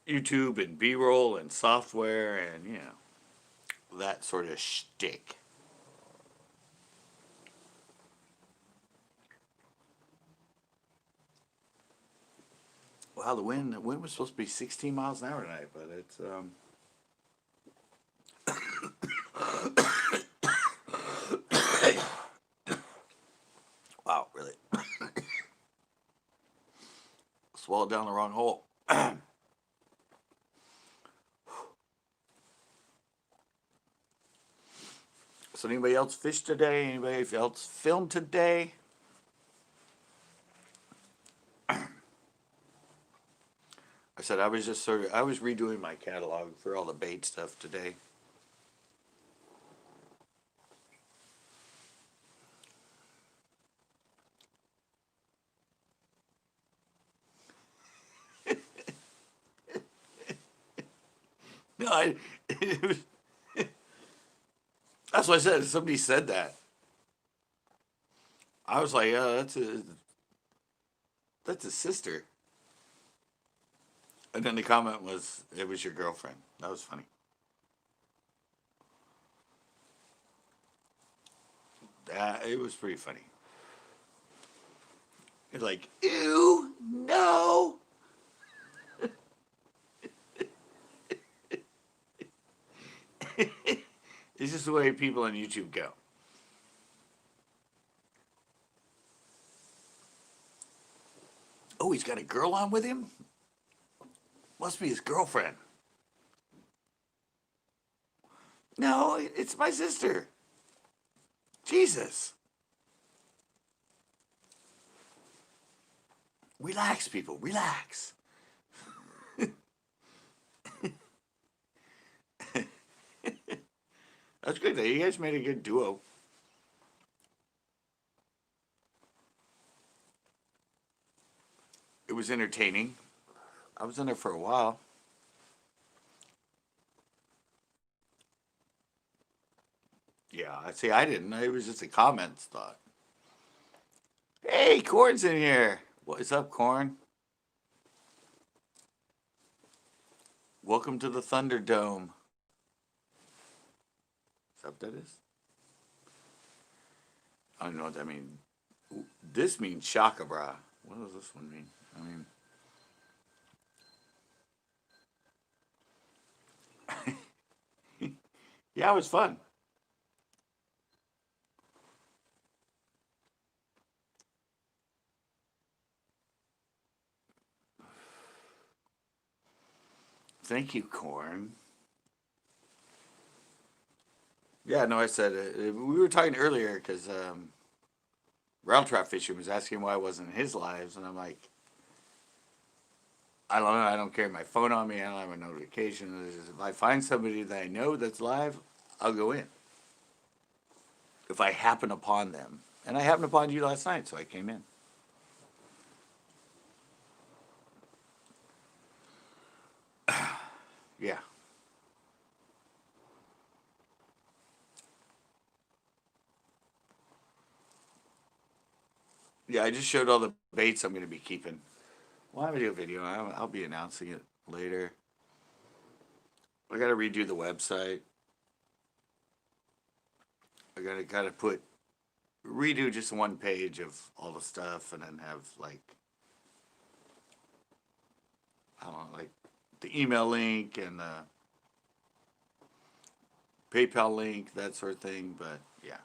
Speaker 1: YouTube and B-roll and software and, you know, that sort of shtick. Wow, the wind was supposed to be 16 miles an hour tonight, but it's wow, really. Swallowed down the wrong hole. So anybody else fish today? Anybody else film today? I said I was just I was redoing my catalog for all the bait stuff today. No, it was, that's what I said. Somebody said that. I was like, yeah, that's a sister. And then the comment was, it was your girlfriend. That was funny. It was pretty funny. It's like, ew, no. It's just the way people on YouTube go. Oh, he's got a girl on with him? Must be his girlfriend. No, it's my sister. Jesus. Relax, people. Relax. That's good. You guys made a good duo. It was entertaining. I was in there for a while. Yeah, I see. I didn't. It was just a comments thought. Hey, Corn's in here. What's up, Corn? Welcome to the Thunderdome. Is that what that is? I don't know what that means. This means shaka bra. What does this one mean? Yeah, it was fun. Thank you, Corn. Yeah, no, I said we were talking earlier because Rail Trap Fishing was asking why I wasn't in his lives, and I'm like, I don't know. I don't carry my phone on me. I don't have a notification. If I find somebody that I know that's live, I'll go in. If I happen upon them, and I happened upon you last night, so I came in. Yeah. Yeah, I just showed all the baits I'm going to be keeping. We'll have a video. I'll be announcing it later. I got to redo the website. I got to kind of redo just one page of all the stuff and then have like, I don't know, like the email link and the PayPal link, that sort of thing. But yeah.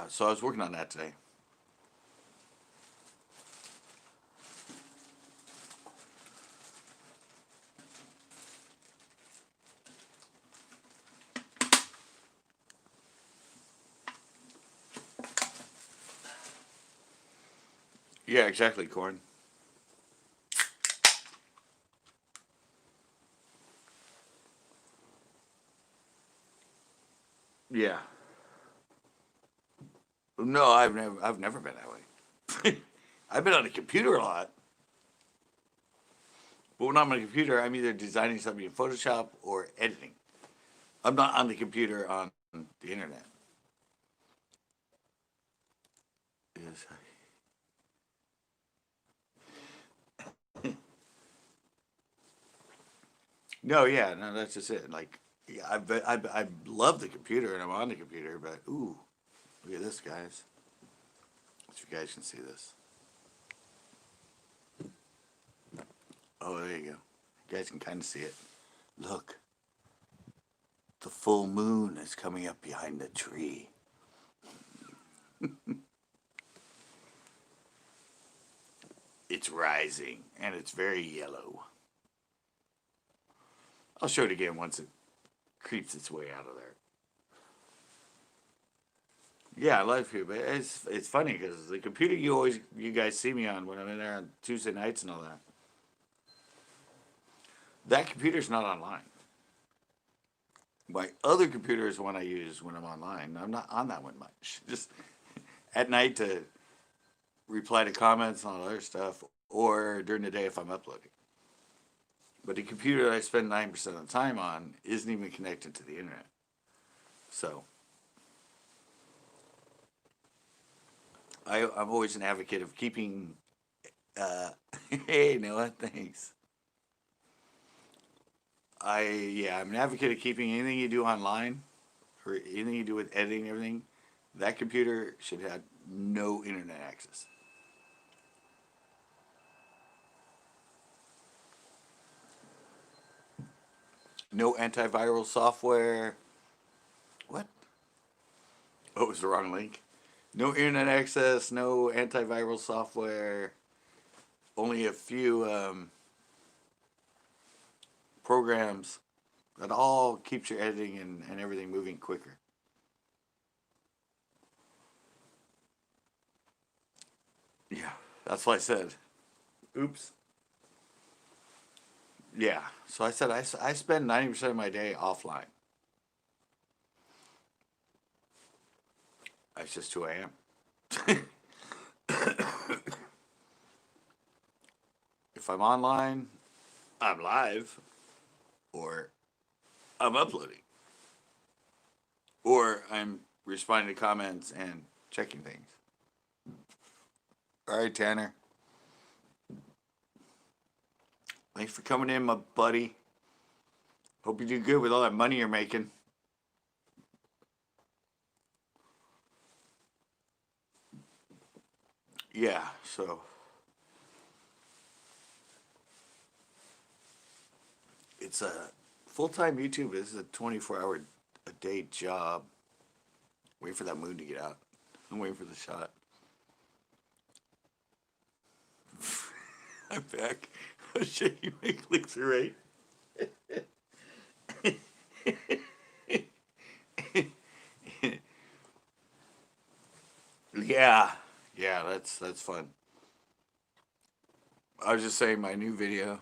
Speaker 1: So I was working on that today. Yeah, exactly, Corn. Yeah. No, I've never been that way. I've been on the computer a lot. But when I'm on a computer, I'm either designing something in Photoshop or editing. I'm not on the computer on the internet. Yes. No, yeah, no, that's just it. Like, yeah, I love the computer and I'm on the computer, but ooh, look at this, guys. If you guys can see this. Oh, there you go. You guys can kind of see it. Look, the full moon is coming up behind the tree. It's rising and it's very yellow. I'll show it again once it creeps its way out of there. Yeah, I love you, but it's funny because the computer you guys see me on when I'm in there on Tuesday nights and all that. That computer's not online. My other computer is the one I use when I'm online. I'm not on that one much. Just at night to reply to comments and all other stuff, or during the day if I'm uploading. But the computer that I spend 9% of the time on isn't even connected to the internet. So I'm always an advocate of keeping. Uh, hey Noah, thanks. I'm an advocate of keeping anything you do online or anything you do with editing and everything. That computer should have no internet access. No antiviral software. What? Oh, it was the wrong link. No internet access, no antiviral software. Only a few programs that all keeps your editing and everything moving quicker. Yeah, that's what I said. Oops. Yeah, so I said I spend 90% of my day offline. That's just who I am. If I'm online, I'm live, or I'm uploading, or I'm responding to comments and checking things. All right, Tanner. Thanks for coming in, my buddy. Hope you do good with all that money you're making. Yeah, so it's a full-time YouTube. This is a 24-hour a day job. Wait for that moon to get out. I'm waiting for the shot. I'm back. Oh shit, you make click-through rate. Yeah, yeah, that's fun. I was just saying my new video.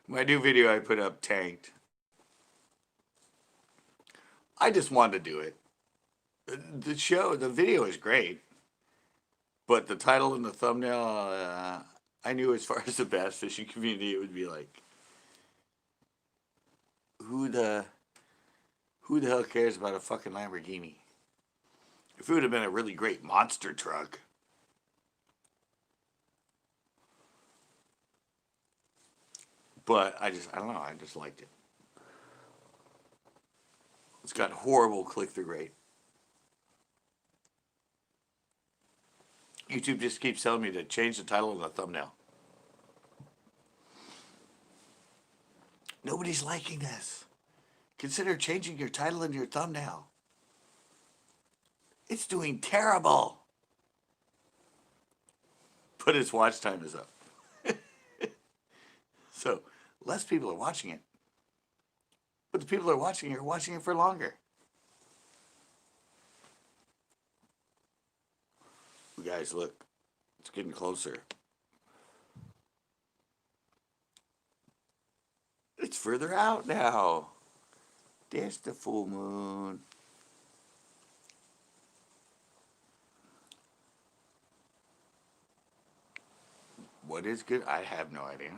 Speaker 1: my new video I put up tanked. I just wanted to do it. The video is great, but the title and the thumbnail, I knew as far as the bass fishing community, it would be like, who the who the hell cares about a fucking Lamborghini? If it would have been a really great monster truck. But I don't know, I just liked it. It's got horrible click-through rate. YouTube just keeps telling me to change the title and the thumbnail. Nobody's liking this. Consider changing your title and your thumbnail. It's doing terrible. But its watch time is up. So less people are watching it. But the people that are watching it for longer. You guys, look. It's getting closer. It's further out now. There's the full moon. What is good? I have no idea.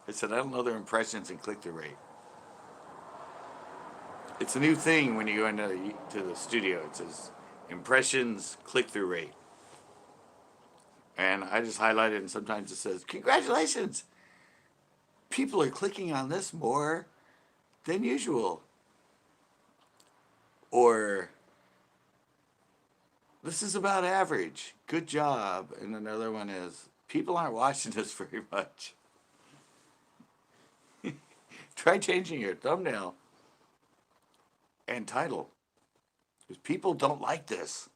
Speaker 1: I said, I don't know their impressions and click-through rate. It's a new thing when you go into the studio. It says impressions, click-through rate. And I just highlight it, and sometimes it says, congratulations! People are clicking on this more than usual. Or, this is about average. Good job. And another one is, people aren't watching this very much. Try changing your thumbnail and title. Because people don't like this.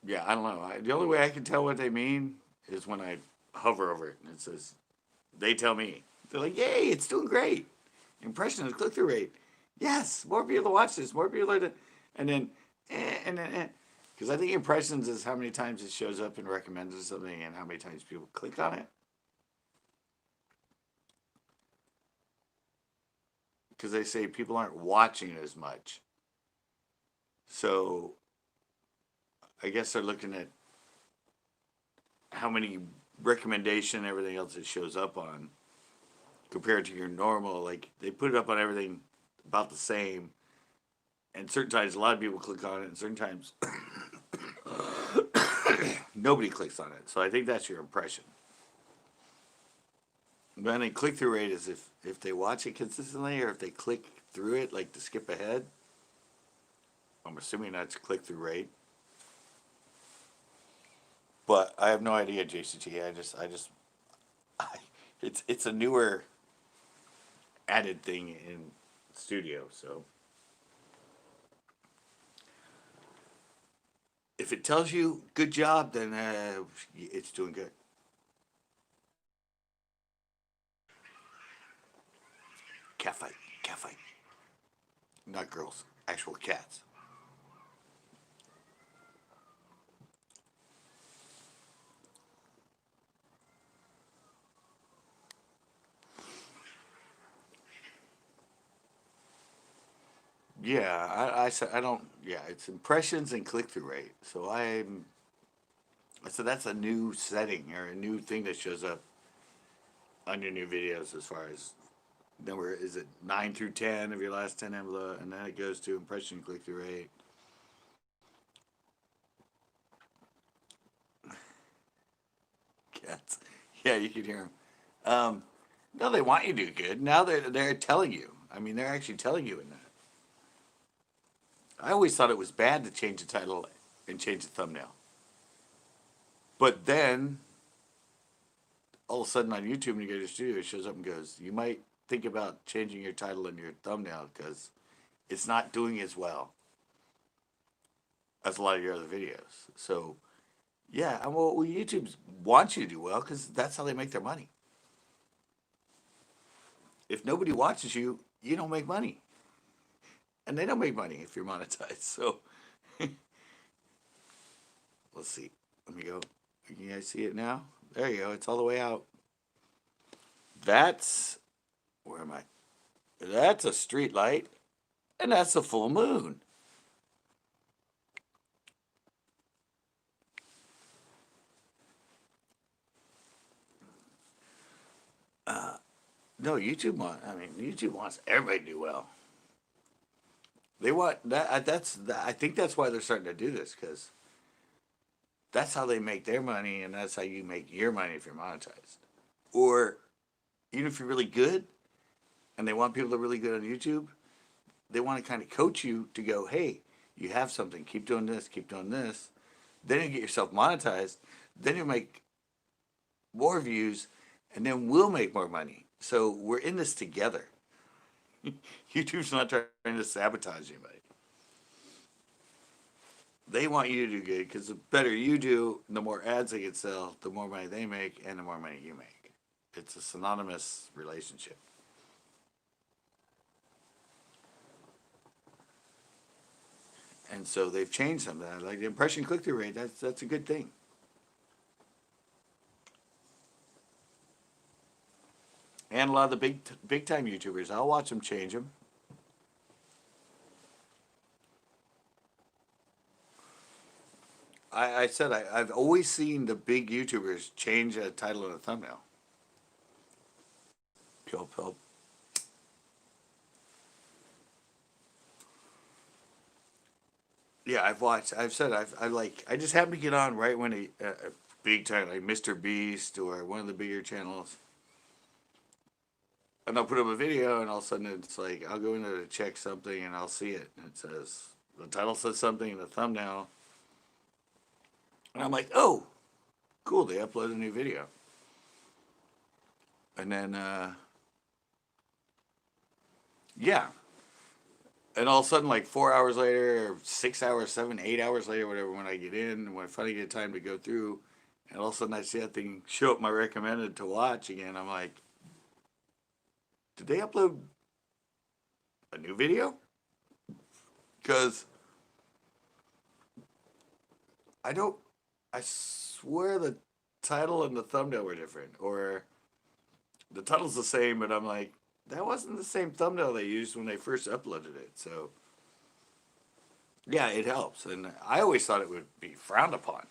Speaker 1: Yeah, I don't know. The only way I can tell what they mean is when I hover over it and it says, they tell me. They're like, yay, it's doing great. Impressions, click through rate. Yes, more people watch this. More people are, and then, and then, because I think impressions is how many times it shows up and recommended something, and how many times people click on it. Because they say people aren't watching it as much. So I guess they're looking at how many recommendation and everything else it shows up on compared to your normal. Like they put it up on everything about the same, and certain times a lot of people click on it, and certain times nobody clicks on it. So I think that's your impression. But then click through rate is if they watch it consistently or if they click through it, like to skip ahead. I'm assuming that's click through rate. But I have no idea, JCT. It's a newer added thing in studio. So if it tells you good job, then it's doing good. Cat fight, cat fight. Not girls, actual cats. Yeah, I said I don't. Yeah, it's impressions and click through rate. So I said that's a new setting or a new thing that shows up on your new videos as far as number is it 9 through 10 of your last 10 envelope, and then it goes to impression click through rate. Cats, yeah, you can hear them. No, they want you to do good. Now they're telling you. I mean, they're actually telling you in that. I always thought it was bad to change the title and change the thumbnail. But then all of a sudden on YouTube, when you go to your studio, it shows up and goes, you might think about changing your title and your thumbnail because it's not doing as well as a lot of your other videos. So, yeah, well, YouTube wants you to do well because that's how they make their money. If nobody watches you, you don't make money. And they don't make money if you're monetized. So, let's see. Let me go. Can you guys see it now? There you go. It's all the way out. That's, where am I? That's a street light, and that's a full moon. No, YouTube wants everybody to do well. They want that. I think that's why they're starting to do this because that's how they make their money, and that's how you make your money if you're monetized. Or even if you're really good, and they want people that are really good on YouTube, they want to kind of coach you to go, hey, you have something, keep doing this, keep doing this. Then you get yourself monetized. Then you make more views, and then we'll make more money. So we're in this together. YouTube's not trying to sabotage anybody. They want you to do good because the better you do, the more ads they can sell, the more money they make, and the more money you make. It's a synonymous relationship. And so they've changed some of that. Like the impression click through rate, that's a good thing. And a lot of the big time YouTubers, I'll watch them change them. I said I've always seen the big YouTubers change a title and a thumbnail. Kelp. Yeah, I just happen to get on right when a big time like Mr. Beast or one of the bigger channels, and I'll put up a video, and all of a sudden it's like I'll go in there to check something, and I'll see it, and it says the title says something in the thumbnail, and I'm like, oh, cool, they uploaded a new video, and then yeah, and all of a sudden like 4 hours later, or 6 hours, 7, 8 hours later, whatever, when I get in, when I finally get time to go through, and all of a sudden I see that thing show up my recommended to watch again, I'm like, Did they upload a new video? Because I don't. I swear the title and the thumbnail were different, or the title's the same, but I'm like, that wasn't the same thumbnail they used when they first uploaded it. So yeah, it helps, and I always thought it would be frowned upon.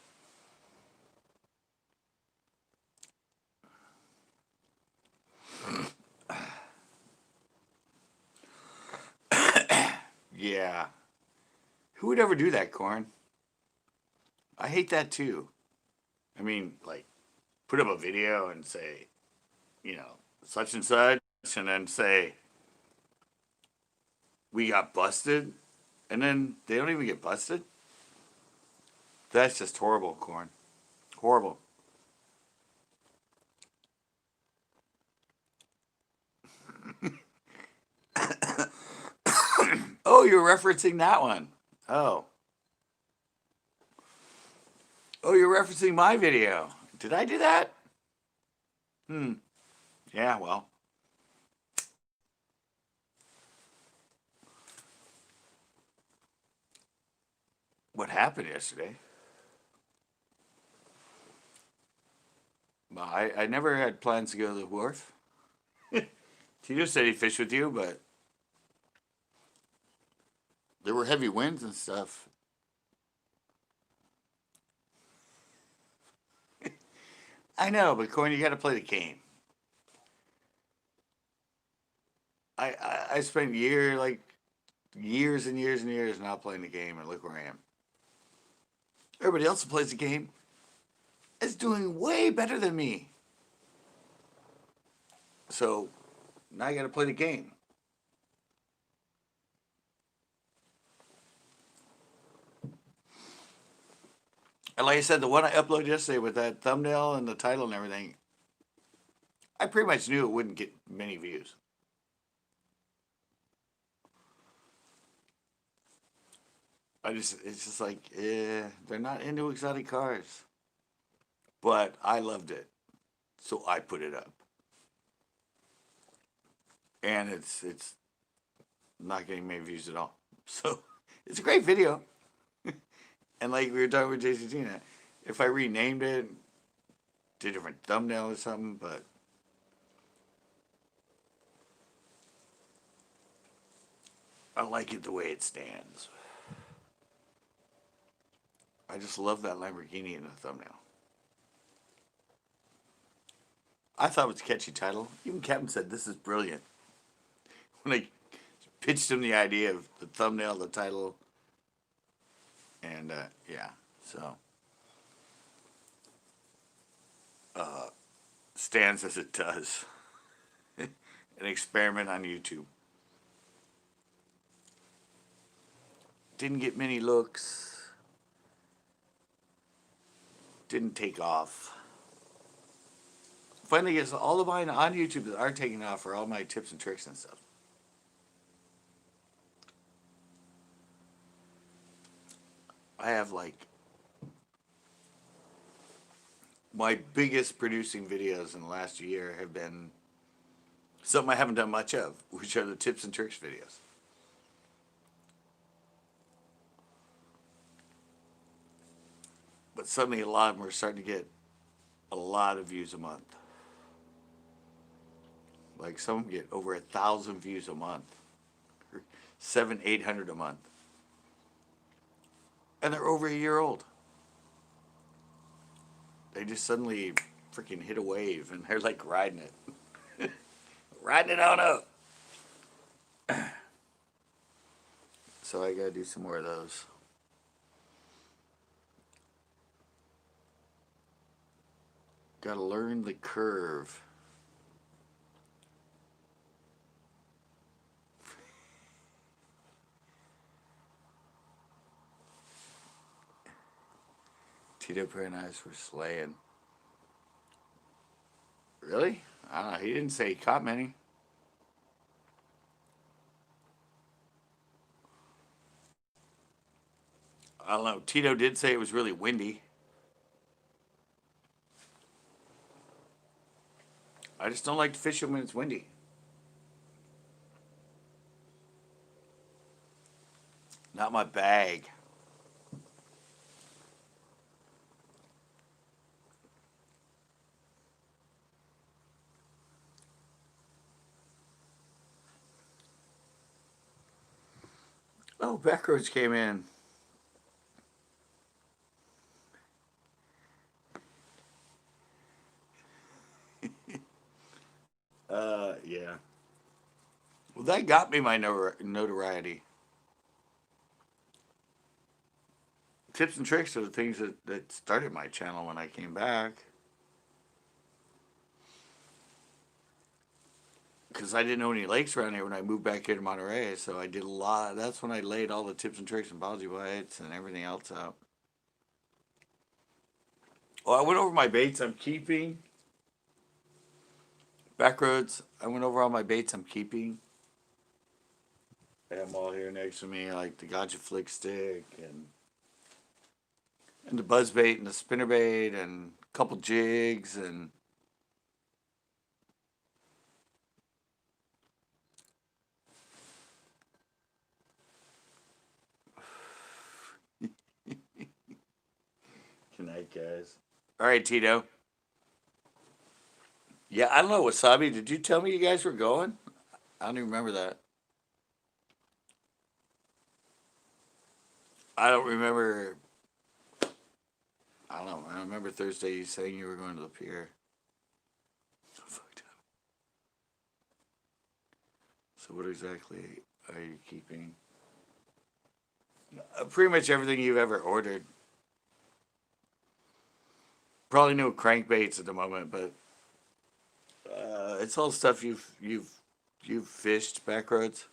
Speaker 1: Yeah, who would ever do that, Corn? I hate that too. I mean, like, put up a video and say, such and such, and then say, we got busted, and then they don't even get busted? That's just horrible, Corn. Horrible. Oh, you're referencing that one. Oh. Oh, you're referencing my video. Did I do that? Yeah, well. What happened yesterday? Well, I never had plans to go to the wharf. Tito said he fished with you, but there were heavy winds and stuff. I know, but Corn, you got to play the game. I spent years and years and years not playing the game, and look where I am. Everybody else who plays the game is doing way better than me. So now I got to play the game. And like I said, the one I uploaded yesterday with that thumbnail and the title and everything, I pretty much knew it wouldn't get many views. It's just like, they're not into exotic cars. But I loved it. So I put it up. And it's not getting many views at all. So it's a great video. And like we were talking with JCT, if I renamed it, did a different thumbnail or something, but I like it the way it stands. I just love that Lamborghini in the thumbnail. I thought it was a catchy title. Even Captain said, this is brilliant. When I pitched him the idea of the thumbnail, the title, and yeah, so stands as it does. An experiment on YouTube. Didn't get many looks. Didn't take off. Funny is, all of mine on YouTube that are taking off are all my tips and tricks and stuff. I have like my biggest producing videos in the last year have been something I haven't done much of, which are the tips and tricks videos. But suddenly a lot of them are starting to get a lot of views a month. Like some of them get over 1,000 views a month. 700-800 a month. And they're over a year old. They just suddenly freaking hit a wave and they're like riding it. Riding it on up. So I gotta do some more of those. Gotta learn the curve. Tito Perry and I were slaying. Really? I don't know. He didn't say he caught many. I don't know. Tito did say it was really windy. I just don't like to fish when it's windy. Not my bag. Oh, Backroads came in. Yeah. Well, that got me my notoriety. Tips and tricks are the things that started my channel when I came back. Because I didn't know any lakes around here when I moved back here to Monterey, so I did a lot. That's when I laid all the tips and tricks and bungee bites and everything else out. Well, I went over my baits I'm keeping. Backroads, I went over all my baits I'm keeping. I have them all here next to me, like the gotcha flick stick and the buzz bait and the spinner bait and a couple jigs and good night, guys. All right, Tito. Yeah, I don't know, Wasabi. Did you tell me you guys were going? I don't even remember that. I don't remember. I don't know. I remember Thursday you saying you were going to the pier. So fucked up. So what exactly are you keeping? Pretty much everything you've ever ordered. Probably no crankbaits at the moment, but it's all stuff you've fished back roads.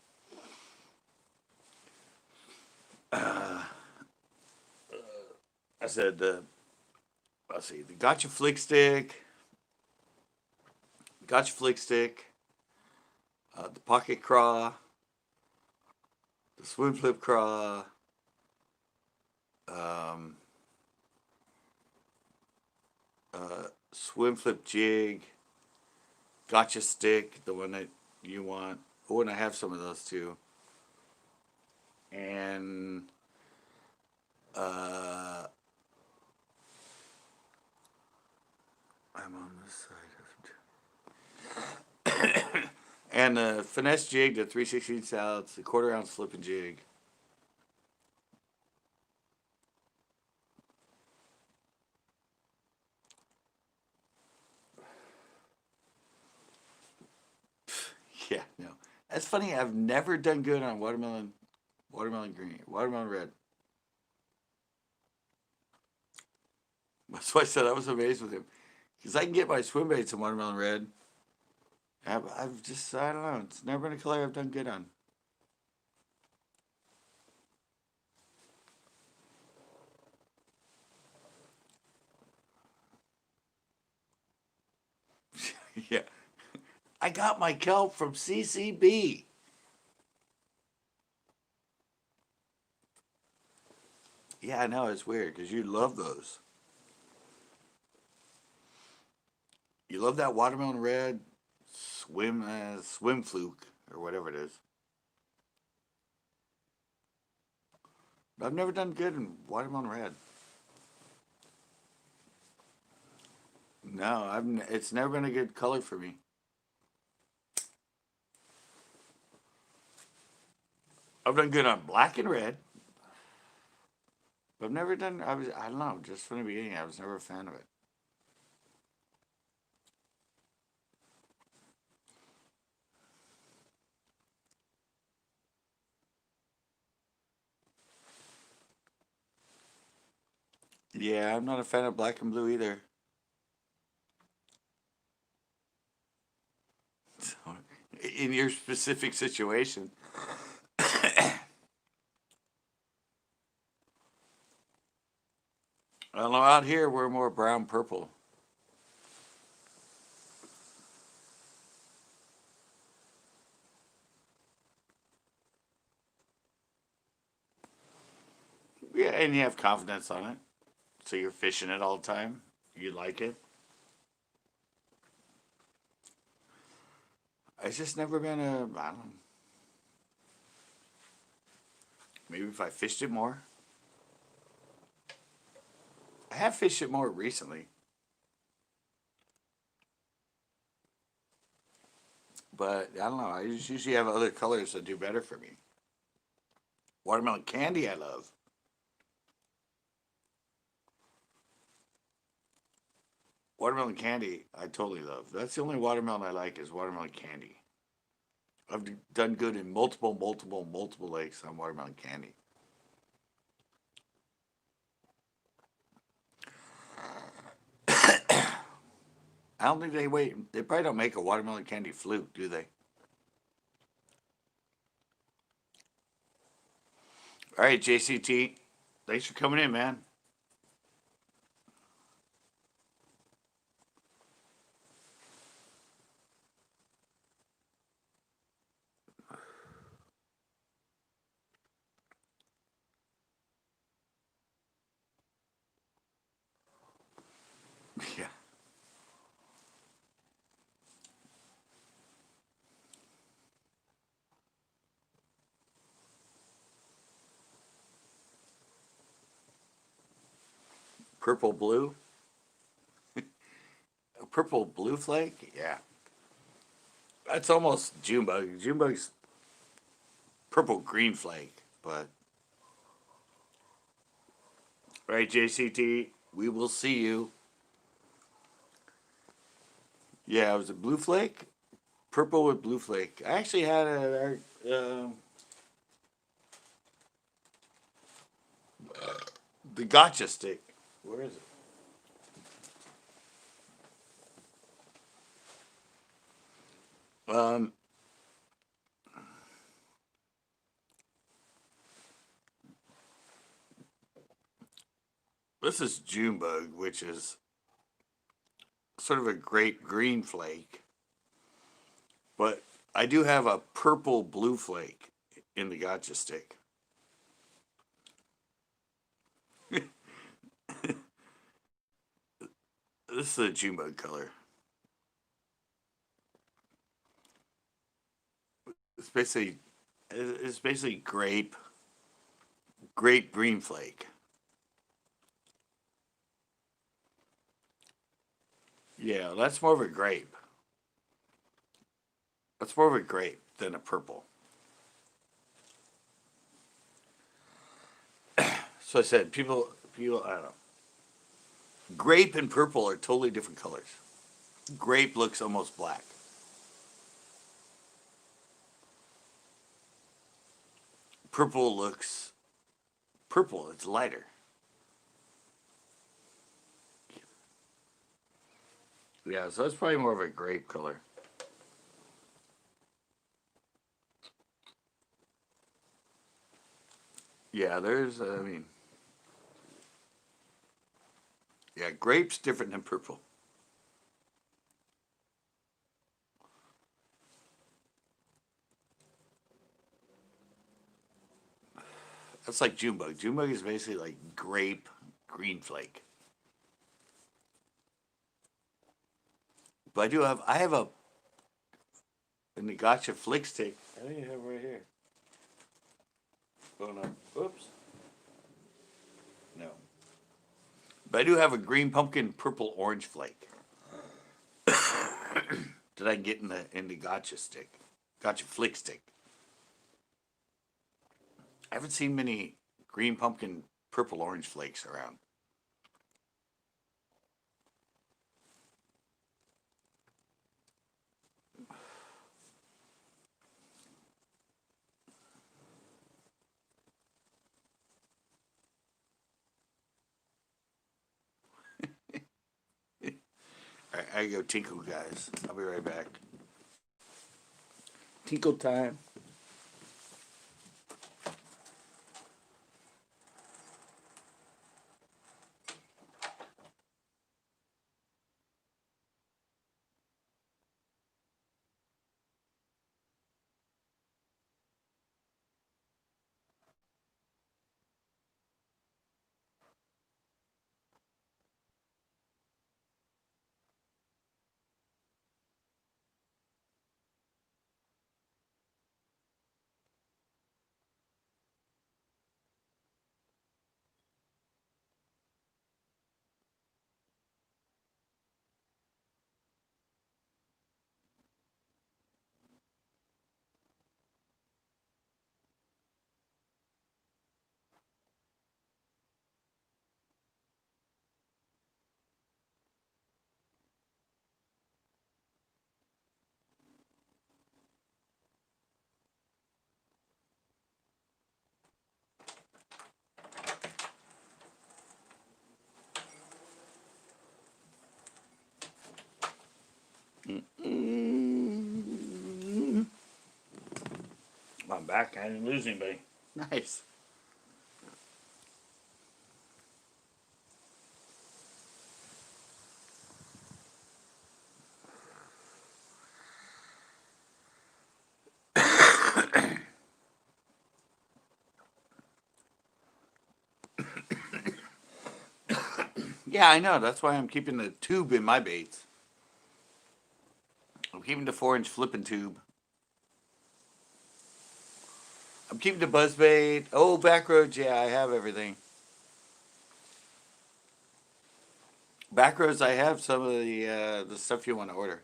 Speaker 1: I said let's see, the gotcha flick stick, the pocket craw, the swim flip craw, um, swim flip jig, gotcha stick, the one that you want. Oh, and I have some of those too. And uh, I'm on this side of it. And the finesse jig, the 3/16 outs, the quarter ounce flipping jig. Yeah, no. That's funny. I've never done good on watermelon green, watermelon red. That's why I said I was amazed with him. Because I can get my swim baits in watermelon red. I've just, I don't know. It's never been a color I've done good on. Yeah. I got my kelp from CCB. Yeah, I know. It's weird because you love those. You love that watermelon red swim fluke or whatever it is. But I've never done good in watermelon red. No, it's never been a good color for me. I've done good on black and red. But I've never done, I don't know, just from the beginning, I was never a fan of it. Yeah, I'm not a fan of black and blue either. So, in your specific situation. I don't know, out here we're more brown purple. Yeah, and you have confidence on it. So you're fishing it all the time. You like it. It's just never been a, I don't know. Maybe if I fished it more. I have fished it more recently. But I don't know. I just usually have other colors that do better for me. Watermelon candy, I love. Watermelon candy, I totally love. That's the only watermelon I like is watermelon candy. I've done good in multiple lakes on watermelon candy. I don't think they wait. They probably don't make a watermelon candy flute, do they? All right, JCT. Thanks for coming in, man. Yeah. Purple blue. A purple blue flake? Yeah. That's almost Junebug. Junebug's purple green flake, but all right, JCT, we will see you. Yeah, it was a blue flake, purple with blue flake. I actually had the gotcha stick. Where is it? Um, this is Junebug, which is sort of a grape green flake, but I do have a purple blue flake in the gotcha stick. This is a Junebug color. It's basically it's basically grape green flake. Yeah, that's more of a grape. That's more of a grape than a purple. So I said, people, I don't know. Grape and purple are totally different colors. Grape looks almost black. Purple looks purple. It's lighter. Yeah, so it's probably more of a grape color. Yeah, I mean, yeah, grape's different than purple. That's like Junebug. Junebug is basically like grape green flake. But I have a, in the gotcha flick stick. I think I have it right here. Going up. Oops. No. But I do have a green pumpkin purple orange flake that I get in the gotcha stick. Gotcha flick stick. I haven't seen many green pumpkin purple orange flakes around. I go tinkle, guys. I'll be right back. Tinkle time.
Speaker 2: I'm back. I didn't lose anybody.
Speaker 1: Nice. Yeah, I know. That's why I'm keeping the tube in my baits. I'm keeping the 4-inch flipping tube. I'm keeping the buzz bait. Oh, back roads. Yeah, I have everything. Back roads. I have some of the stuff you want to order.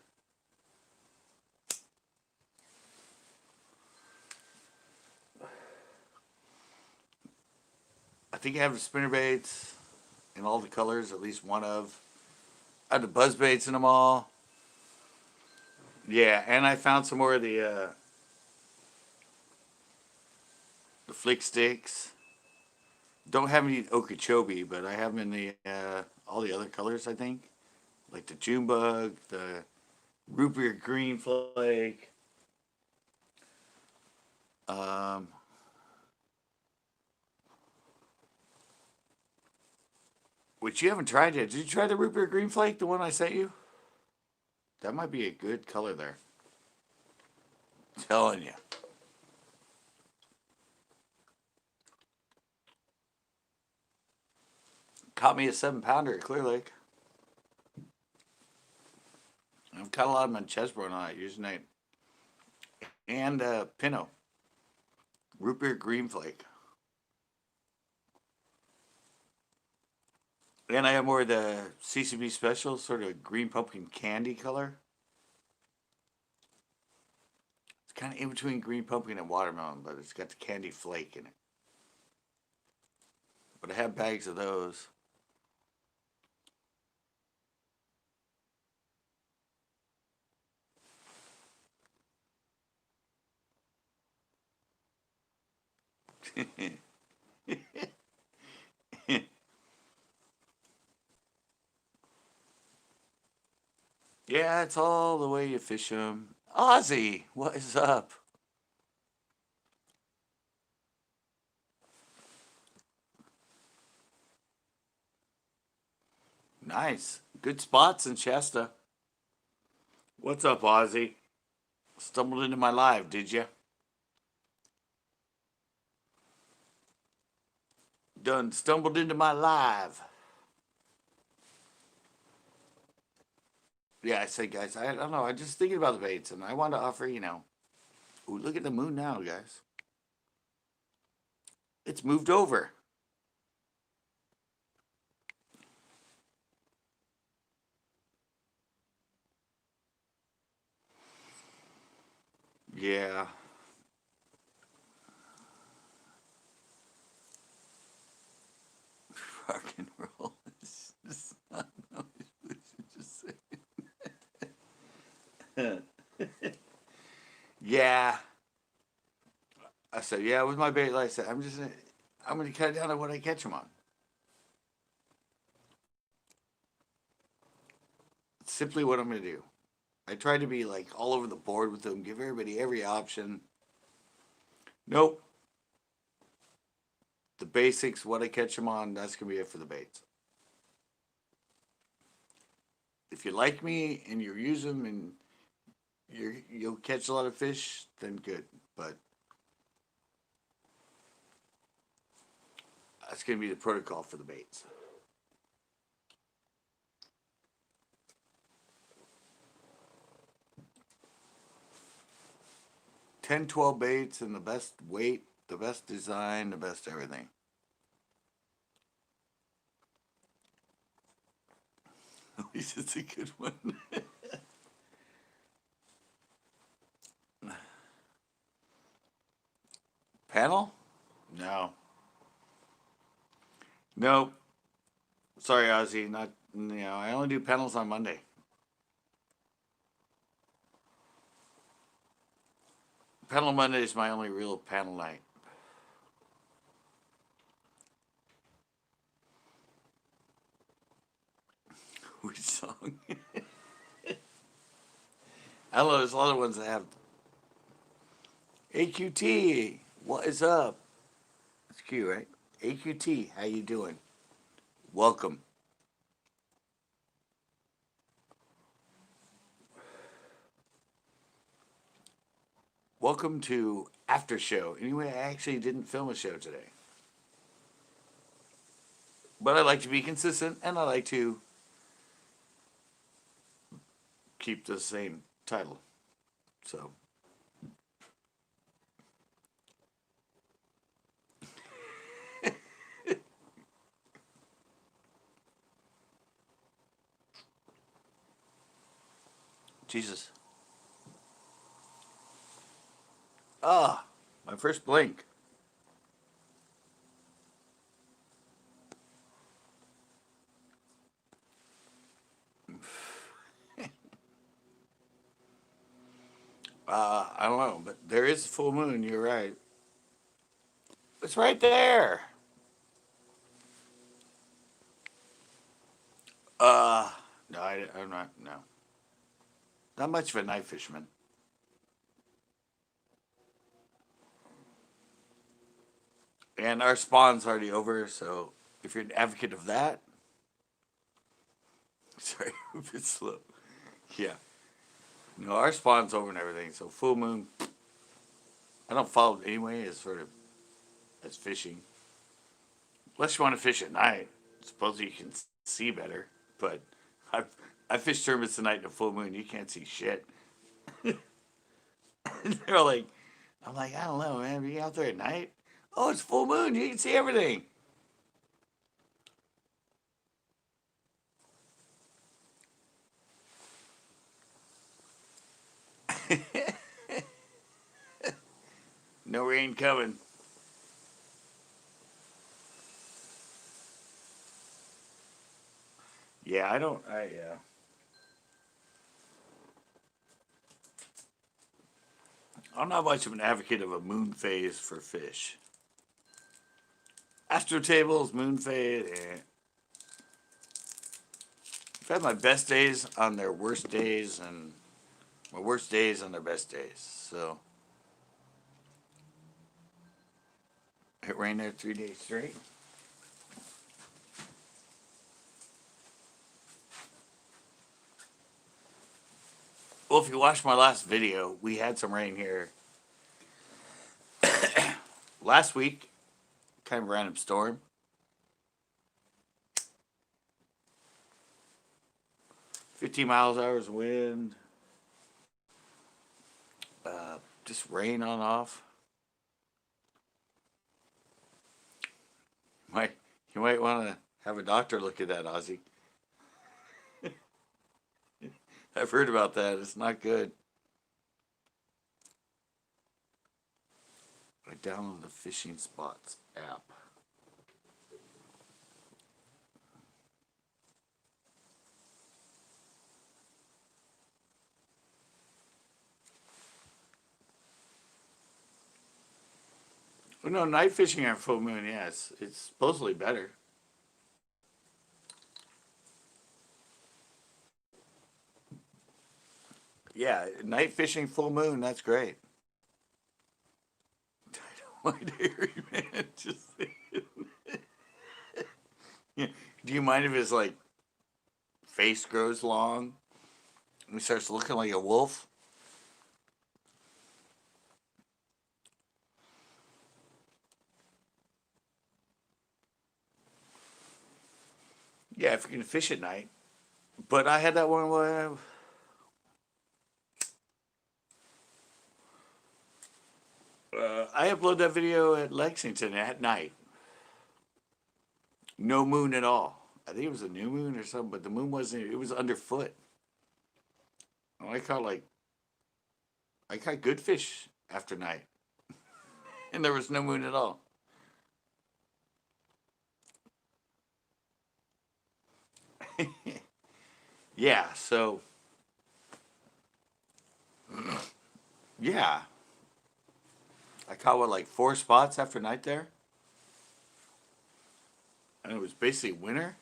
Speaker 1: I think I have the spinner baits in all the colors, at least one of. I have the buzz baits in them all. Yeah, and I found some more of the flick sticks. Don't have any Okeechobee, but I have them in the all the other colors. I think, like the June bug, the root beer green flake. Um, which you haven't tried yet. Did you try the root beer green flake, the one I sent you? That might be a good color there. I'm telling you. Caught me a 7-pounder at Clear Lake. I've caught a lot of them on Chesbro on it using it. And Pinot. Root beer green flake. And I have more of the CCB special, sort of green pumpkin candy color. It's kind of in between green pumpkin and watermelon, but it's got the candy flake in it. But I have bags of those. Yeah, it's all the way you fish them. Ozzy, what is up? Nice. Good spots in Shasta. What's up, Ozzy? Stumbled into my live, did you? Done stumbled into my live. Yeah, I say, guys, I don't know. I'm just thinking about the baits, and I want to offer, Ooh, look at the moon now, guys. It's moved over. Yeah. Rock and roll. It's just not what you just say. Yeah. I said, yeah, with my bait, like I said, I'm gonna cut down on what I catch them on. It's simply what I'm gonna do. I try to be like all over the board with them, give everybody every option. Nope. The basics, what I catch them on, that's gonna be it for the baits. If you like me and you use them and you'll catch a lot of fish, then good. But that's gonna be the protocol for the baits. 10, 12 baits and the best weight, the best design, the best everything. At least it's a good one. Panel? No. No. Sorry, Ozzy. Not. I only do panels on Monday. Panel Monday is my only real panel night. Which song? I don't know. There's a lot of ones that have. AQT, what is up? That's cute, right? AQT, how you doing? Welcome. Welcome to After Show. Anyway, I actually didn't film a show today. But I like to be consistent and I like to keep the same title. So, Jesus. Ah, my first blink. I don't know, but there is a full moon. You're right. It's right there. Uh, no, I'm not. No, not much of a night fisherman. And our spawn's already over, so if you're an advocate of that, sorry, a bit slow. Yeah, no, our spawn's over and everything. So full moon, I don't follow it anyway as sort of as fishing. Unless you want to fish at night, supposedly you can see better. But I've I fished tournaments tonight in a full moon. You can't see shit. They're like, I'm like, I don't know, man. Are you out there at night? Oh, it's full moon. You can see everything. No rain coming. Yeah, I don't. I'm not much of an advocate of a moon phase for fish. Astro tables, moon phase. I've had my best days on their worst days, and my worst days on their best days. So it rained there 3 days straight. Well, if you watched my last video, we had some rain here last week. Kind of random storm. 15 miles an hour wind. Just rain on off. Might you might want to have a doctor look at that, Ozzy. I've heard about that. It's not good. I downloaded the Fishing Spots app. Oh, no, night fishing on full moon, yes. It's supposedly better. Yeah, night fishing full moon, that's great. I don't mind hairy man. Just yeah. Do you mind if his like face grows long and he starts looking like a wolf? Yeah, if you can fish at night. But I had that one where I uploaded that video at Lexington at night. No moon at all. I think it was a new moon or something, but the moon wasn't. It was underfoot. Oh, I caught good fish after night, and there was no moon at all. Yeah, so yeah, I caught what like 4 spots after night there, and it was basically winter.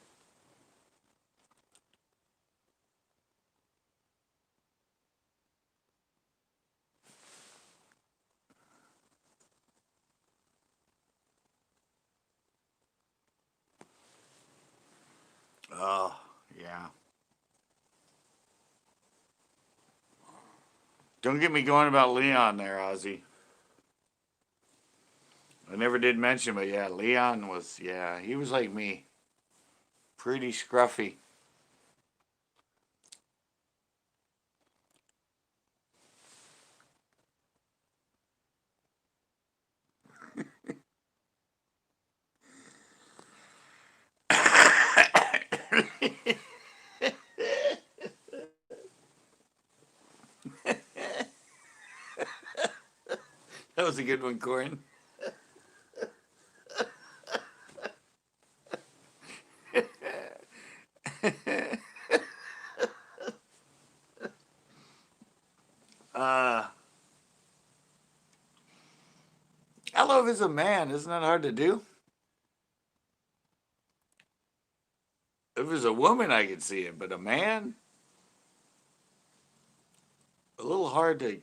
Speaker 1: Don't get me going about Leon there, Ozzy. I never did mention, but yeah, Leon was, yeah, he was like me. Pretty scruffy. That was a good one, Corin. Uh, I love as a man. Isn't that hard to do? If it was a woman, I could see it, but a man, a little hard to.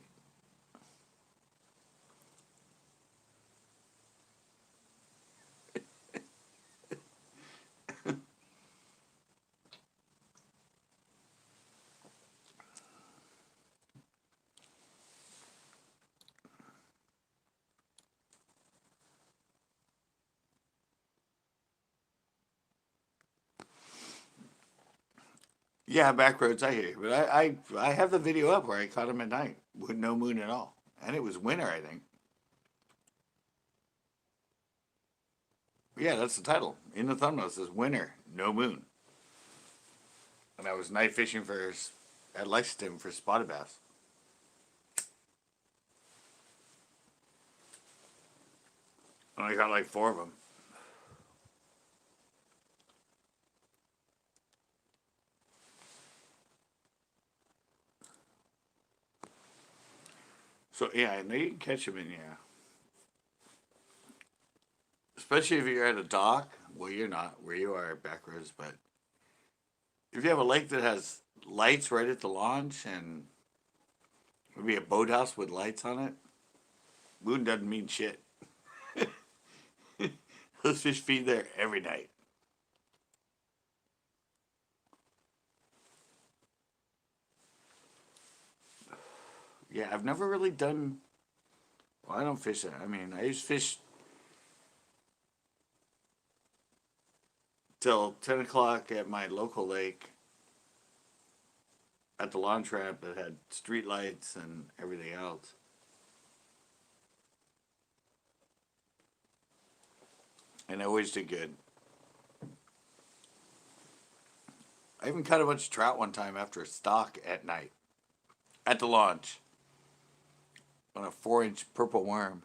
Speaker 1: Yeah, back roads, I hear you. But I have the video up where I caught him at night with no moon at all. And it was winter, I think. Yeah, that's the title. In the thumbnail it says winter, no moon. And I was night fishing at Lexington for spotted bass. And I got like 4 of them. So yeah, and you can catch them in, yeah. Especially if you're at a dock. Well, you're not where you are at Backroads, but if you have a lake that has lights right at the launch and maybe a boathouse with lights on it, moon doesn't mean shit. Those fish feed there every night. Yeah, I've never really done. Well, I don't fish it. I mean, I used to fish till 10 o'clock at my local lake at the launch ramp that had street lights and everything else. And I always did good. I even caught a bunch of trout one time after a stock at night at the launch on a 4-inch purple worm.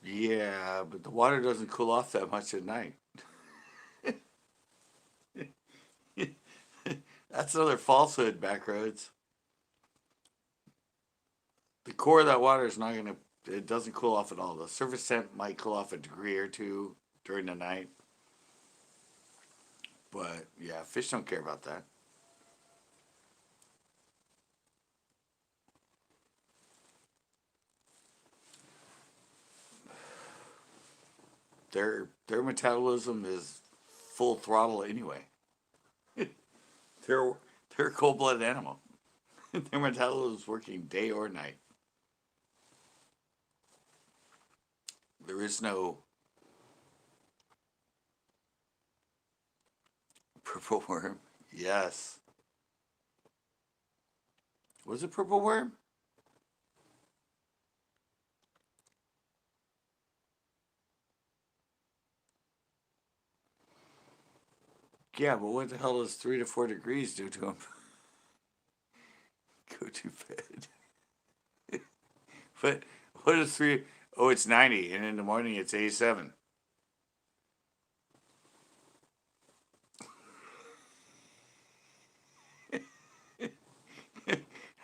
Speaker 1: Yeah, but the water doesn't cool off that much at night. That's another falsehood, Backroads. The core of that water is not going to, it doesn't cool off at all. The surface temp might cool off a degree or two during the night. But yeah, fish don't care about that. Their metabolism is full throttle anyway. they're they're a cold blooded animal. Their metabolism is working day or night. There is no purple worm. Yes. Was it purple worm? Yeah, but what the hell does 3 to 4 degrees do to him? Go to bed. But what is three? Oh, it's 90, and in the morning it's 87.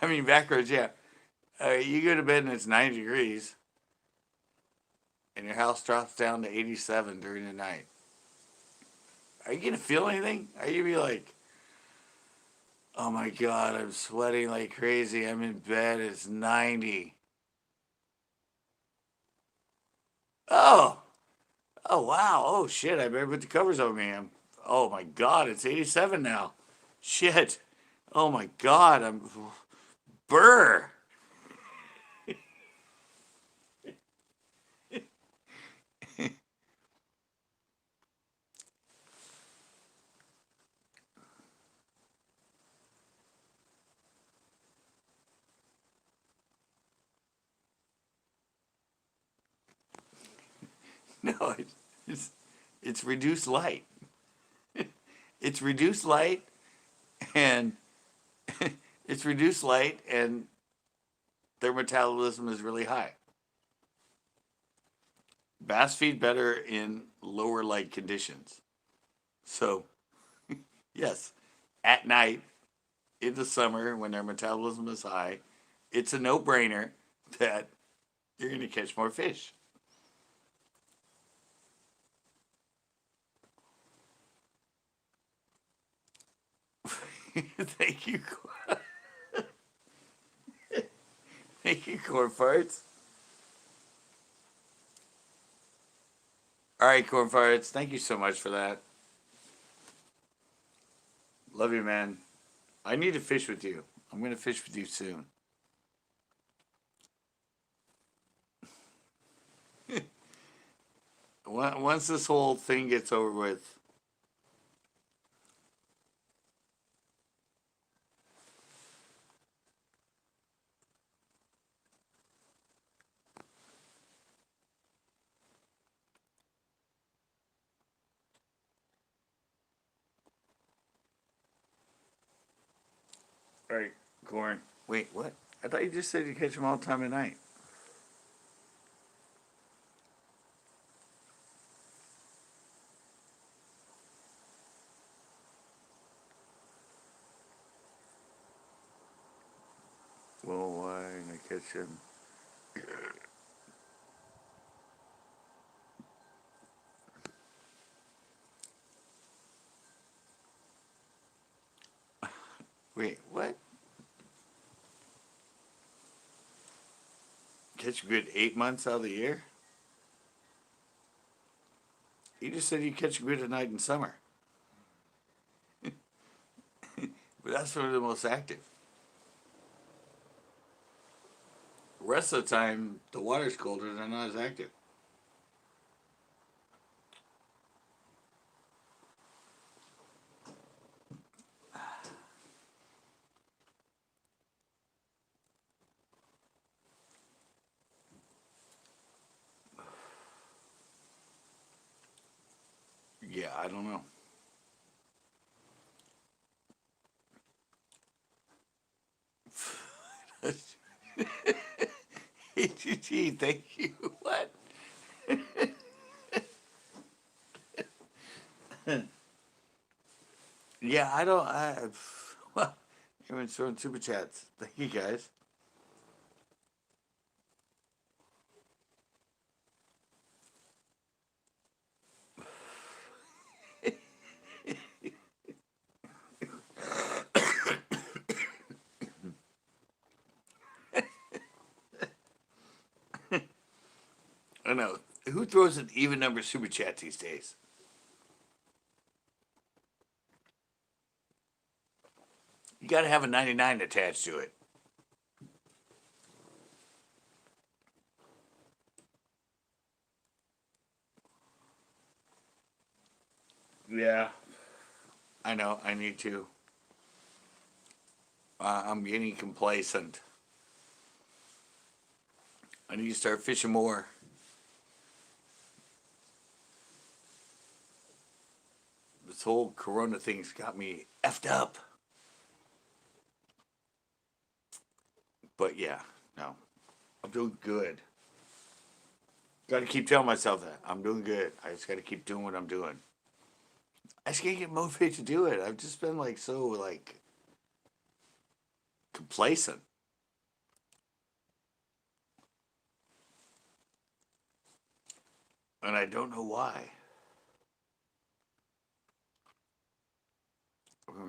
Speaker 1: I mean, backwards, yeah. You go to bed and it's 90 degrees, and your house drops down to 87 during the night. Are you gonna feel anything? Are you gonna be like, oh my god, I'm sweating like crazy. I'm in bed. It's 90. Oh, oh wow. Oh shit. I better put the covers over me. Oh my god. It's 87 now. Shit. Oh my god. I'm burr. No, it's it's reduced light. It's reduced light and it's reduced light and their metabolism is really high. Bass feed better in lower light conditions. So, yes, at night in the summer when their metabolism is high, it's a no-brainer that you're going to catch more fish. Thank you. Thank you, corn farts. All right, corn farts. Thank you so much for that. Love you, man. I need to fish with you. I'm going to fish with you soon. Once this whole thing gets over with, all right, corn. Wait, what? I thought you just said you catch them all the time at night. Well, why I catch them? Wait, what? Catch a good 8 months out of the year? You just said you catch a good at night in summer. But that's when they're the most active. The rest of the time, the water's colder, they're not as active. Yeah, I don't know. HGG, thank you. What? Yeah, I don't. Well, everyone's throwing super chats. Thank you guys. I know. Who throws an even number super chat these days? You got to have a 99 attached to it. Yeah. I know. I need to. I'm getting complacent. I need to start fishing more. This whole Corona thing's got me effed up. But yeah, no, I'm doing good. Got to keep telling myself that I'm doing good. I just got to keep doing what I'm doing. I just can't get motivated to do it. I've just been like so like complacent, and I don't know why.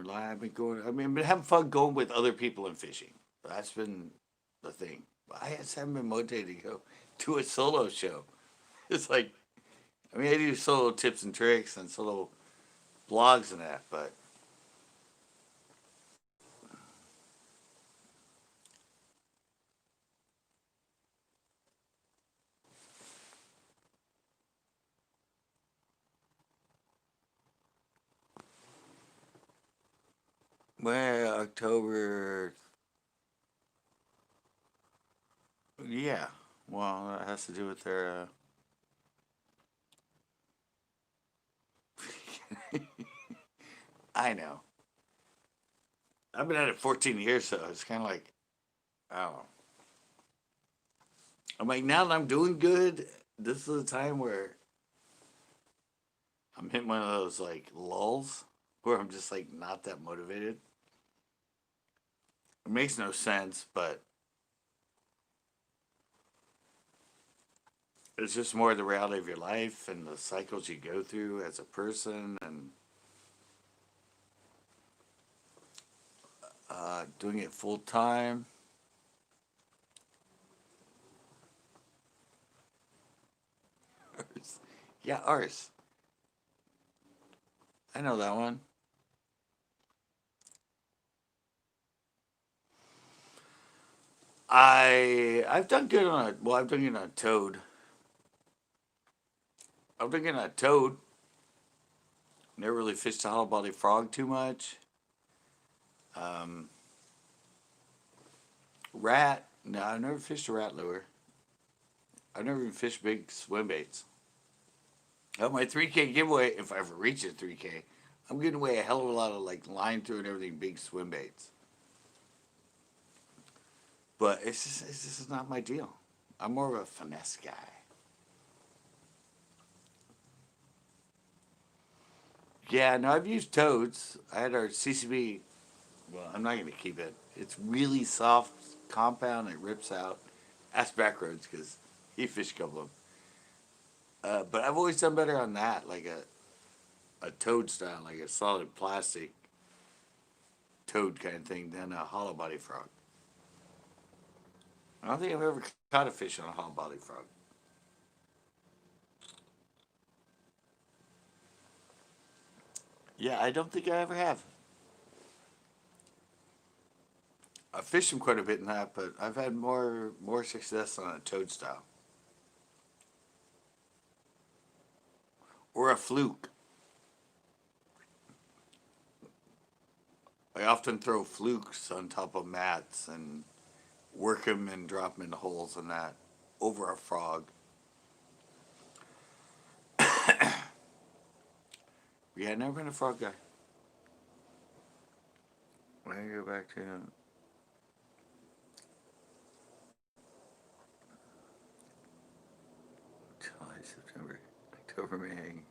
Speaker 1: I've been going. I mean, I've been having fun going with other people and fishing. That's been the thing. But I just haven't been motivated to go to a solo show. It's like, I mean, I do solo tips and tricks and solo blogs and that, but well, October, yeah. Well, that has to do with their. I know. I've been at it 14 years, so it's kind of like, I don't know. I'm like, now that I'm doing good, this is the time where I'm hitting one of those like lulls where I'm just like not that motivated. It makes no sense, but it's just more the reality of your life and the cycles you go through as a person and doing it full time. Yeah, ours. I know that one. I've done good on a well. I've done good on a toad. I've done good on a toad. Never really fished a hollow body frog too much. Um, rat. No, I've never fished a rat lure. I've never even fished big swim baits. Oh, my 3K giveaway, if I ever reach a 3K, I'm giving away a hell of a lot of like line through and everything, big swim baits. But it's just not my deal. I'm more of a finesse guy. Yeah, no, I've used toads. I had our CCB. Well, I'm not going to keep it. It's really soft compound. It rips out. Ask Backroads because he fished a couple of them. But I've always done better on that, like a toad style, like a solid plastic toad kind of thing, than a hollow body frog. I don't think I've ever caught a fish on a hollow body frog. Yeah, I don't think I ever have. I've fished them quite a bit in that, but I've had more success on a toad style or a fluke. I often throw flukes on top of mats and work them and drop them into holes and that over a frog. Yeah, never been a frog guy. When I go back to July, September, October, May.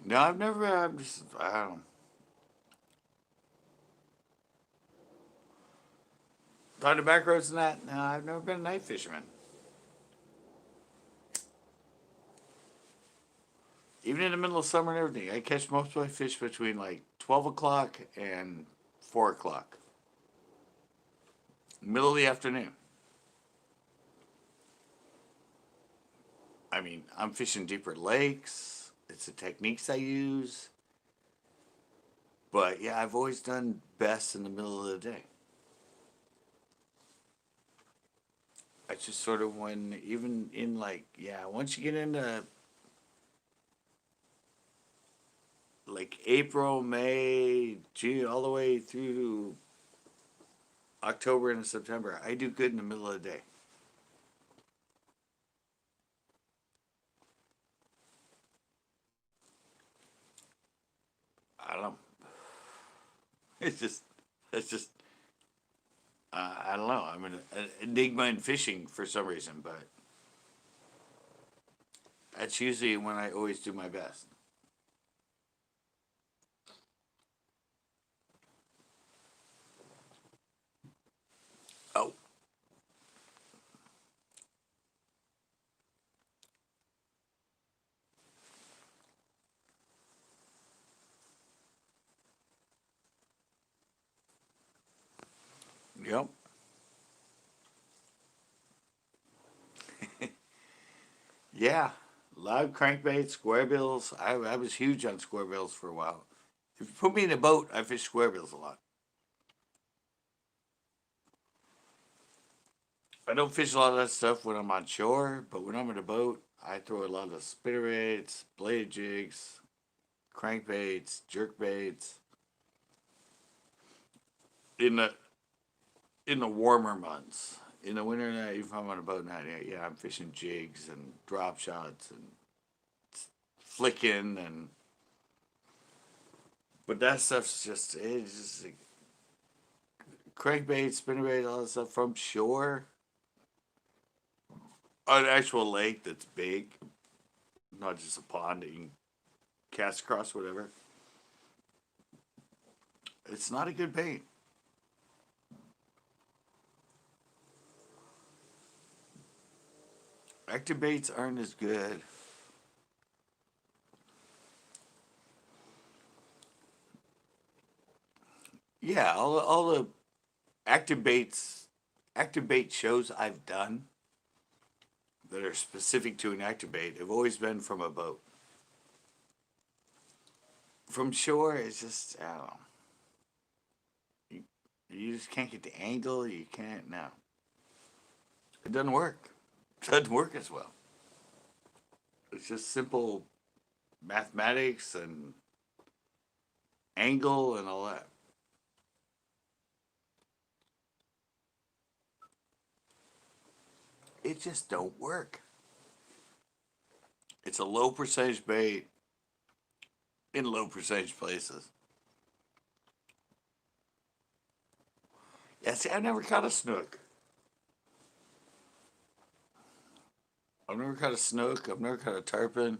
Speaker 1: No, I've never. I'm just. I don't know. Thought the back roads and that. No, I've never been a night fisherman. Even in the middle of summer and everything, I catch most of my fish between like 12 o'clock and 4 o'clock, middle of the afternoon. I mean, I'm fishing deeper lakes. It's the techniques I use. But yeah, I've always done best in the middle of the day. I just sort of when even in like yeah, once you get into like April, May, June, all the way through October and September, I do good in the middle of the day. I don't know. It's just I don't know. I'm an enigma in fishing for some reason, but that's usually when I always do my best. Oh, Yep. Yeah. Live crankbaits, square bills. I was huge on square bills for a while. If you put me in a boat, I fish square bills a lot. I don't fish a lot of that stuff when I'm on shore, but when I'm in a boat, I throw a lot of spinnerbaits, bladed jigs, crankbaits, jerkbaits. In the warmer months, in the winter, if I'm on a boat night, yeah, I'm fishing jigs and drop shots and flicking and. But that stuff's it's just like crankbait, spinnerbait, all that stuff from shore, an actual lake that's big, not just a pond that you can cast across, whatever. It's not a good bait. Active baits aren't as good. Yeah, all the active baits, active bait shows I've done that are specific to an active bait have always been from a boat. From shore, it's just, I don't know. You, you just can't get the angle. You can't, no. It doesn't work. It doesn't work as well. It's just simple mathematics and angle and all that. It just don't work. It's a low percentage bait in low percentage places. Yeah, see, I've never caught a snook. I've never caught a snook. I've never caught a tarpon.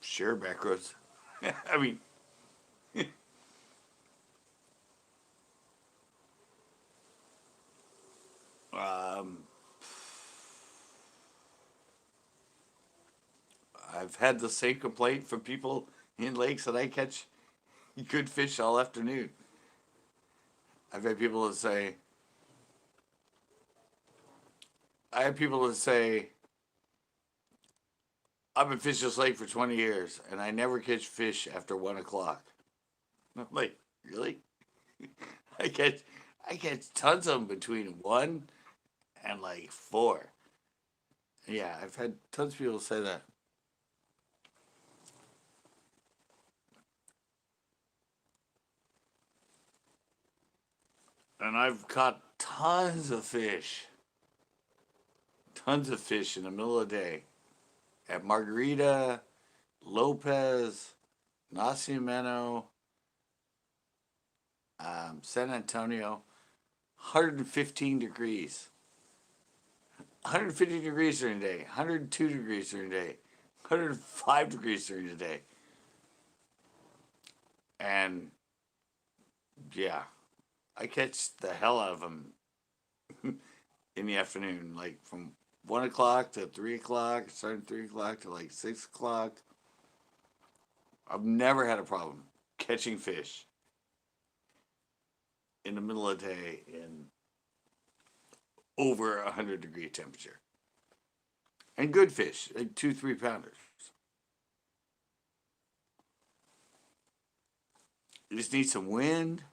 Speaker 1: Sure, backroads. I mean, um, I've had the same complaint from people in lakes that I catch good fish all afternoon. I've had people that say, I have people that say, I've been fishing this lake for 20 years and I never catch fish after 1 o'clock. I'm like, really? I catch, I catch tons of them between 1 and like 4. Yeah, I've had tons of people say that. And I've caught tons of fish in the middle of the day at Margarita, Lopez, Nacimiento, San Antonio, 115 degrees. 150 degrees during the day, 102 degrees during the day, 105 degrees during the day. And yeah, I catch the hell out of them in the afternoon, like from 1 o'clock to 3 o'clock, starting 3 o'clock to like 6 o'clock. I've never had a problem catching fish in the middle of the day in over 100-degree temperature. And good fish, like 2 3 pounders. You just need some wind.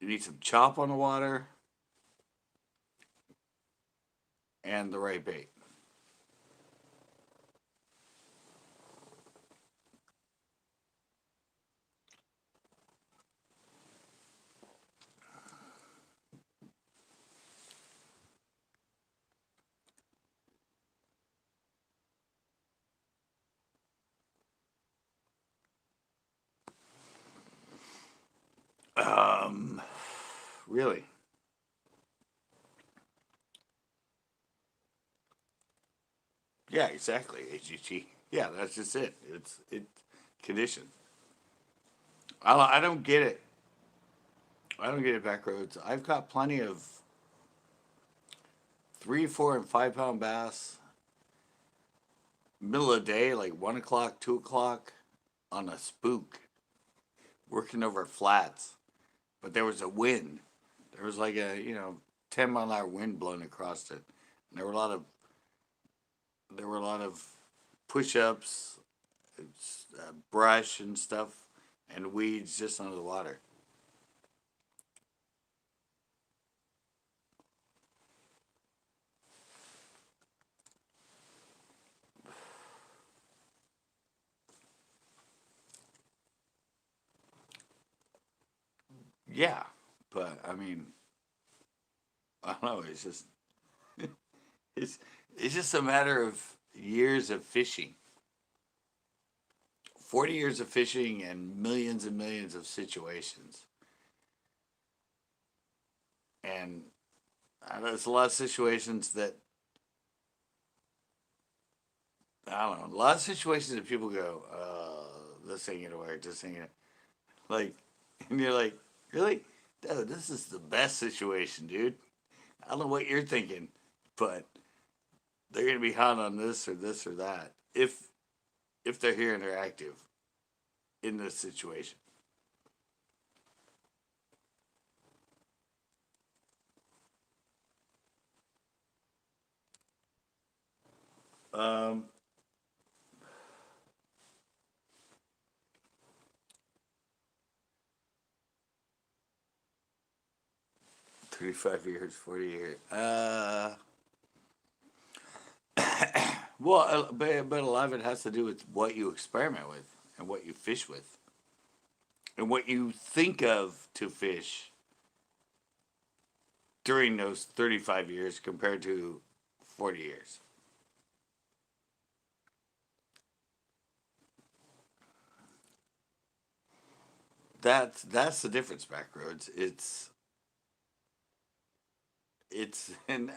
Speaker 1: You need some chop on the water and the right bait. Um, really. Yeah, exactly. AGT. Yeah, that's just it. It's condition. I don't get it. I don't get it, back roads. I've got plenty of 3, 4, and 5 pound bass, middle of the day, like 1 o'clock, 2 o'clock, on a spook, working over flats. But there was a wind. There was like a 10-mile-an-hour wind blowing across it. And there were a lot of push-ups, brush and stuff, and weeds just under the water. Yeah, but I mean, I don't know. It's it's just a matter of years of fishing. 40 years of fishing and millions of situations. And there's a lot of situations that, I don't know, a lot of situations that people go, this ain't gonna work, this ain't gonna, like, and you're like, really? Dude, this is the best situation, dude. I don't know what you're thinking, but they're gonna be hot on this or that if they're here and they're active in this situation. Um, 35 years, 40 years. Well, but a lot of it has to do with what you experiment with and what you fish with and what you think of to fish during those 35 years compared to 40 years. That's the difference, backroads. It's and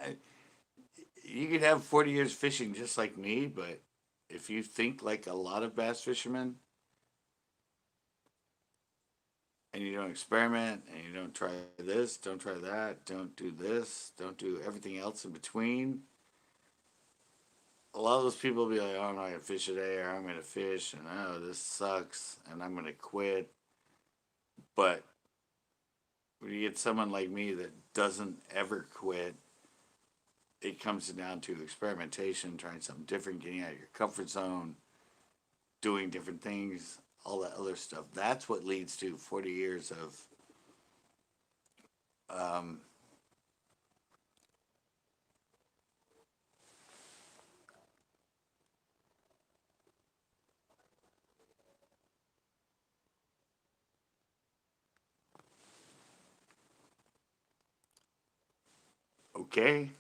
Speaker 1: you could have 40 years fishing just like me, but if you think like a lot of bass fishermen and you don't experiment and you don't try this, don't try that, don't do this, don't do everything else in between, a lot of those people will be like, oh, I'm not gonna fish today, or I'm gonna fish, and oh, this sucks, and I'm gonna quit. But when you get someone like me that doesn't ever quit, it comes down to experimentation, trying something different, getting out of your comfort zone, doing different things, all that other stuff. That's what leads to 40 years of um, okay,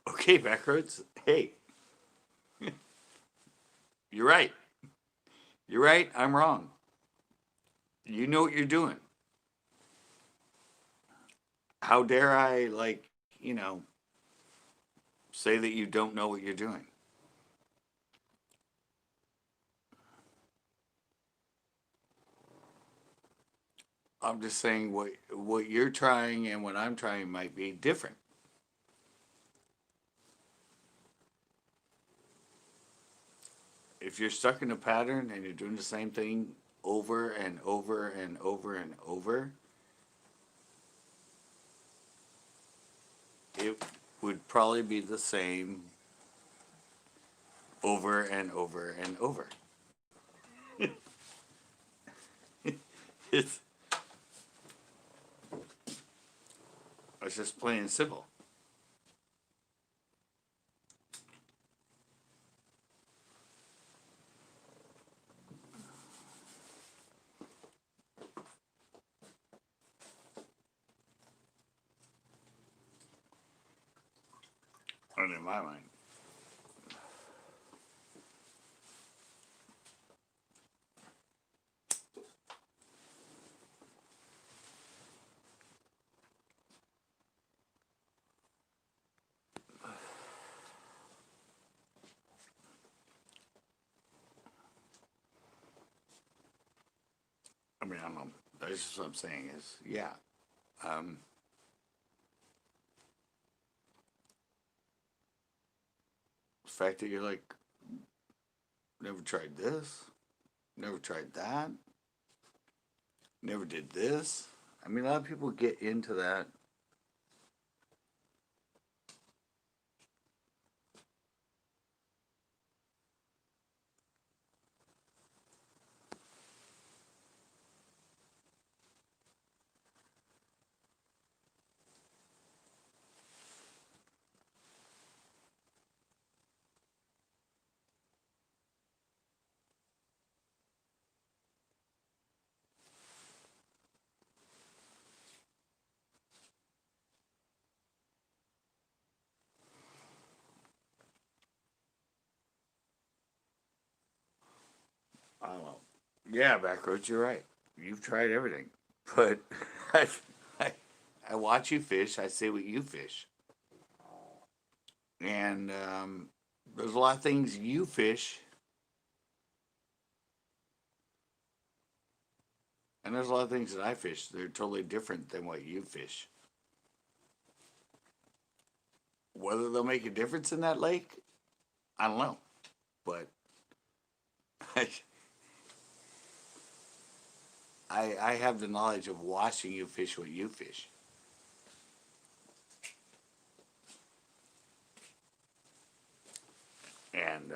Speaker 1: okay, backroads. Hey, you're right. You're right. I'm wrong. You know what you're doing. How dare I, like, you know, say that you don't know what you're doing? I'm just saying what you're trying and what I'm trying might be different. If you're stuck in a pattern and you're doing the same thing over and over and over and over, it would probably be the same over and over and over. It's it's just plain and simple. In my mind. I mean, I don't know. That's just what I'm saying is, yeah. Um, the fact that you're like, never tried this, never tried that, never did this. I mean, a lot of people get into that. I don't know. Yeah, Backroads, you're right. You've tried everything. But I, I, I watch you fish. I say what you fish. And there's a lot of things you fish, and there's a lot of things that I fish. They're totally different than what you fish. Whether they'll make a difference in that lake, I don't know. But I, I have the knowledge of watching you fish what you fish. And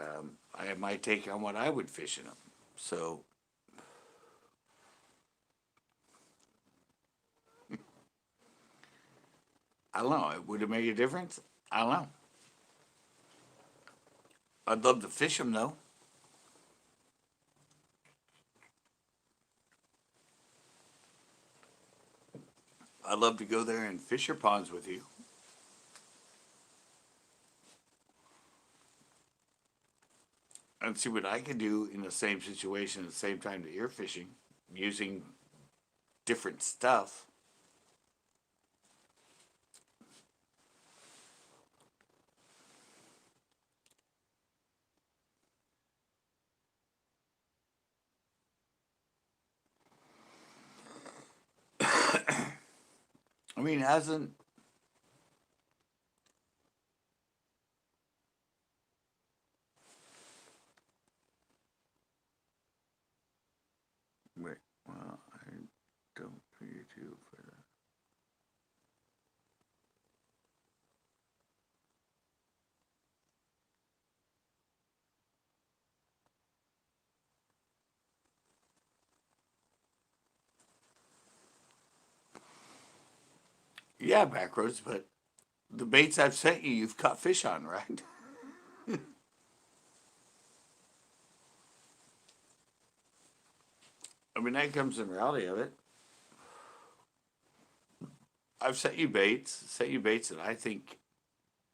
Speaker 1: I have my take on what I would fish in them. So I don't know. Would it make a difference? I don't know. I'd love to fish them though. I'd love to go there and fish your ponds with you and see what I can do in the same situation at the same time that you're fishing using different stuff. I mean, hasn't wait, well, I don't figure you for that. Yeah, Backroads, but the baits I've sent you, you've caught fish on, right? I mean, that comes in reality of it. I've sent you baits that I think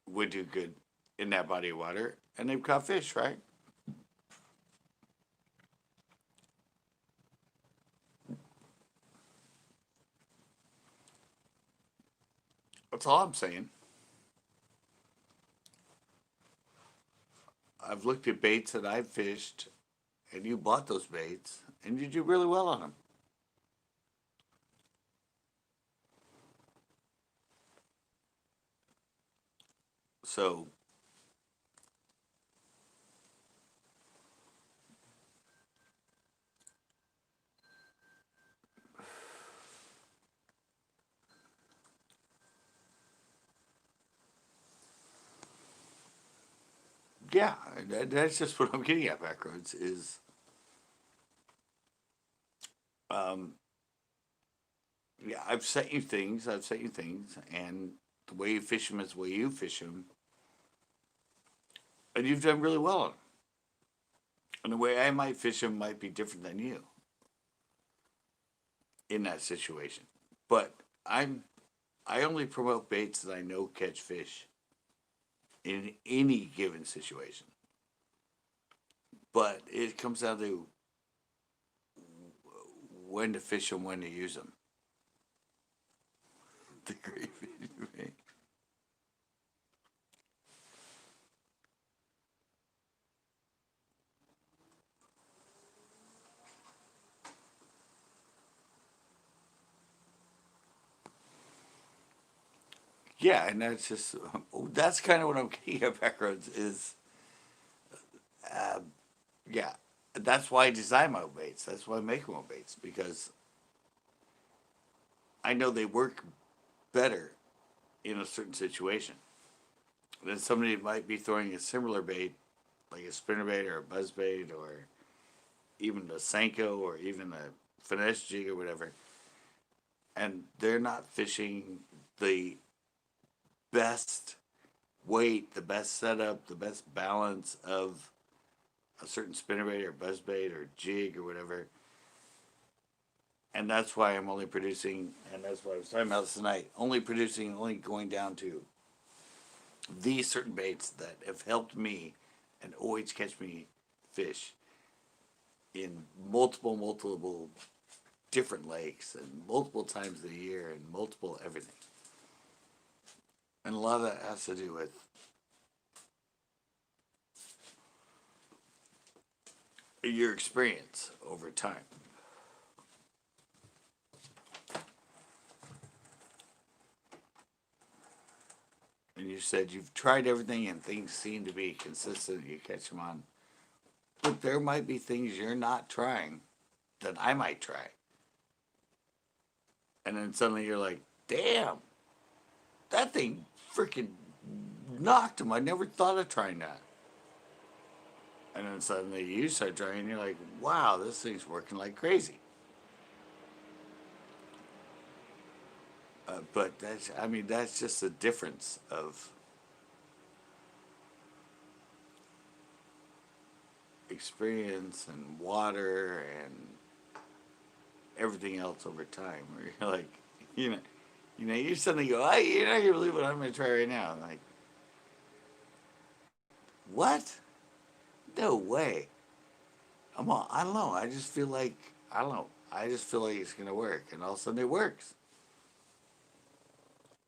Speaker 1: would do good in that body of water, and they've caught fish, right? That's all I'm saying. I've looked at baits that I've fished, and you bought those baits, and you do really well on them. So, yeah, that's just what I'm getting at, Backroads, is um, yeah, I've sent you things, and the way you fish them is the way you fish them, and you've done really well on them. And the way I might fish them might be different than you in that situation. But I only promote baits that I know catch fish in any given situation. But it comes down to when to fish them, when to use them. The great fish you make. Yeah, and that's just that's kind of what I'm getting at backwards is yeah. That's why I design my own baits. That's why I make my own baits because I know they work better in a certain situation. Then somebody might be throwing a similar bait, like a spinnerbait or a buzzbait or even a Senko or even a finesse jig or whatever, and they're not fishing the best weight, the best setup, the best balance of a certain spinnerbait or buzzbait or jig or whatever. And that's why I'm only producing, and that's what I was talking about tonight, only going down to these certain baits that have helped me and always catch me fish in multiple different lakes and multiple times a year and multiple everything. And a lot of that has to do with your experience over time. And you said you've tried everything and things seem to be consistent, you catch them on. But there might be things you're not trying that I might try. And then suddenly you're like, damn, that thing freaking knocked him. I never thought of trying that. And then suddenly you start trying and you're like, wow, this thing's working like crazy. But that's, I mean, that's just the difference of experience and water and everything else over time. Where you're like, you suddenly go, you're not gonna believe what I'm gonna try right now. I'm like, what? No way. I don't know. I just feel like I don't know. I just feel like it's gonna work, and all of a sudden it works.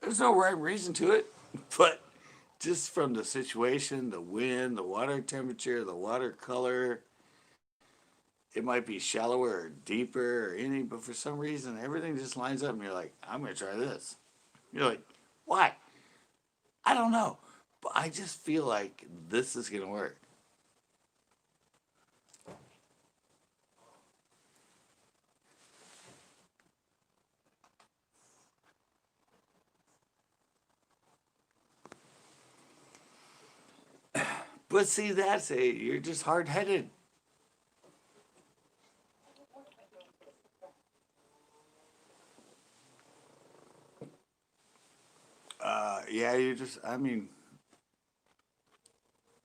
Speaker 1: There's no rhyme reason to it, but just from the situation, the wind, the water temperature, the water color, it might be shallower or deeper or anything, but for some reason everything just lines up, and you're like, I'm gonna try this. You're like, why? I don't know, but I just feel like this is gonna work. But see, that's it. You're just hard headed. Yeah, you just, I mean,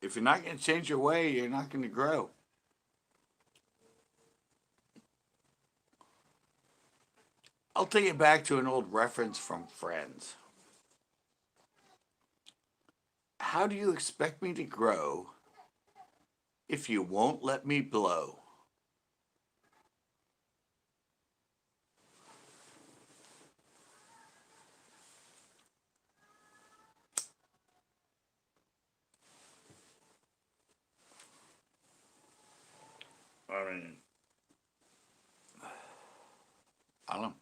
Speaker 1: if you're not going to change your way, you're not going to grow. I'll take it back to an old reference from Friends. How do you expect me to grow if you won't let me blow? I mean, I don't know.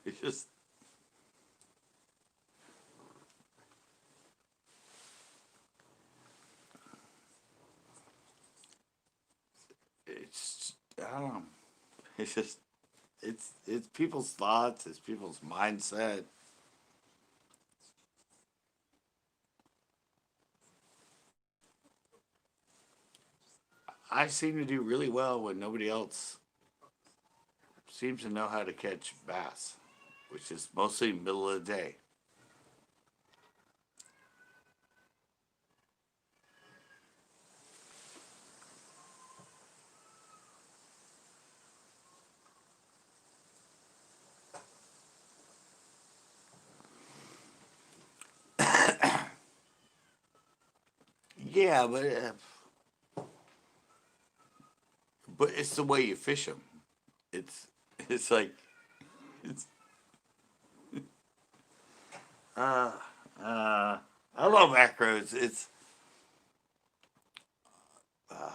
Speaker 1: It's just, I don't know. It's just, it's people's thoughts, it's people's mindset. I seem to do really well when nobody else seems to know how to catch bass, which is mostly middle of the day. Yeah, but it's the way you fish them. It's it's like it's uh uh I love macros. It's I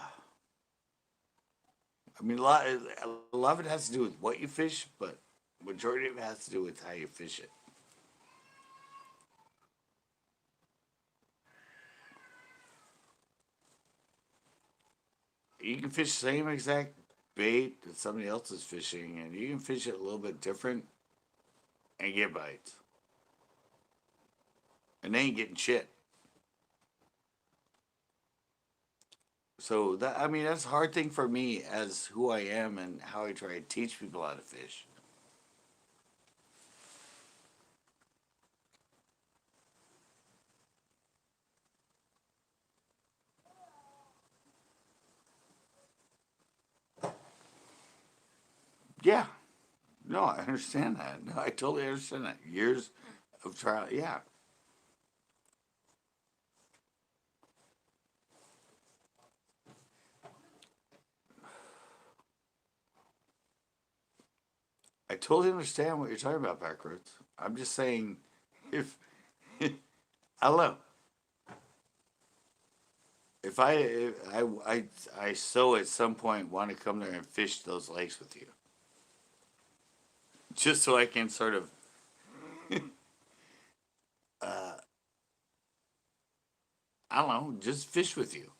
Speaker 1: mean a lot of it has to do with what you fish, but majority of it has to do with how you fish it. You can fish the same exact bait that somebody else is fishing, and you can fish it a little bit different and get bites. And they ain't getting shit. So that, I mean, that's a hard thing for me as who I am and how I try to teach people how to fish. Yeah, no, I understand that. No, I totally understand that. Years of trial, yeah. I totally understand what you're talking about, backwards. I'm just saying, if I don't know, if I so at some point want to come there and fish those lakes with you, just so I can sort of, uh, I don't know, just fish with you.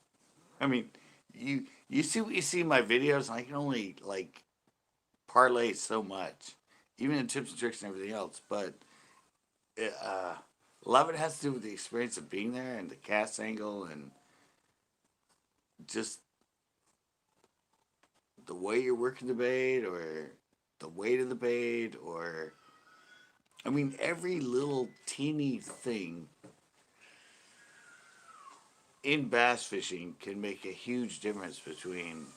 Speaker 1: I mean, you see what you see in my videos, and I can only like parlay so much, even in tips and tricks and everything else. But a lot of it has to do with the experience of being there and the cast angle and just the way you're working the bait or the weight of the bait or I mean every little teeny thing in bass fishing can make a huge difference between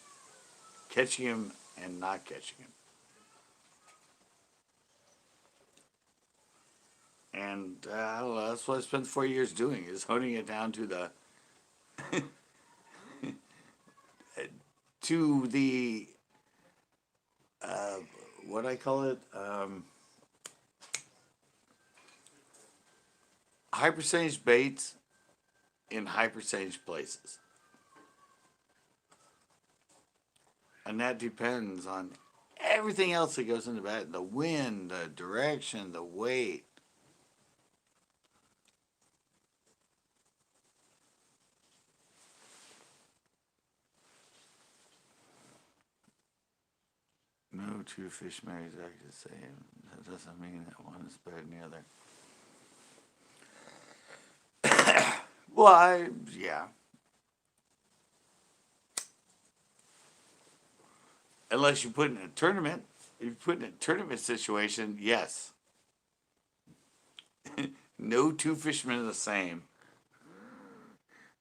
Speaker 1: catching him and not catching him. And I don't know, that's what I spent 4 years doing is honing it down to the uh, what I call it high percentage baits in high percentage places, and that depends on everything else that goes into that: the wind, the direction, the weight. No two fish marry exactly the same. That doesn't mean that one is better than the other. Well, yeah. Unless you put it in a tournament. If you put it in a tournament situation, yes. No two fishermen are the same.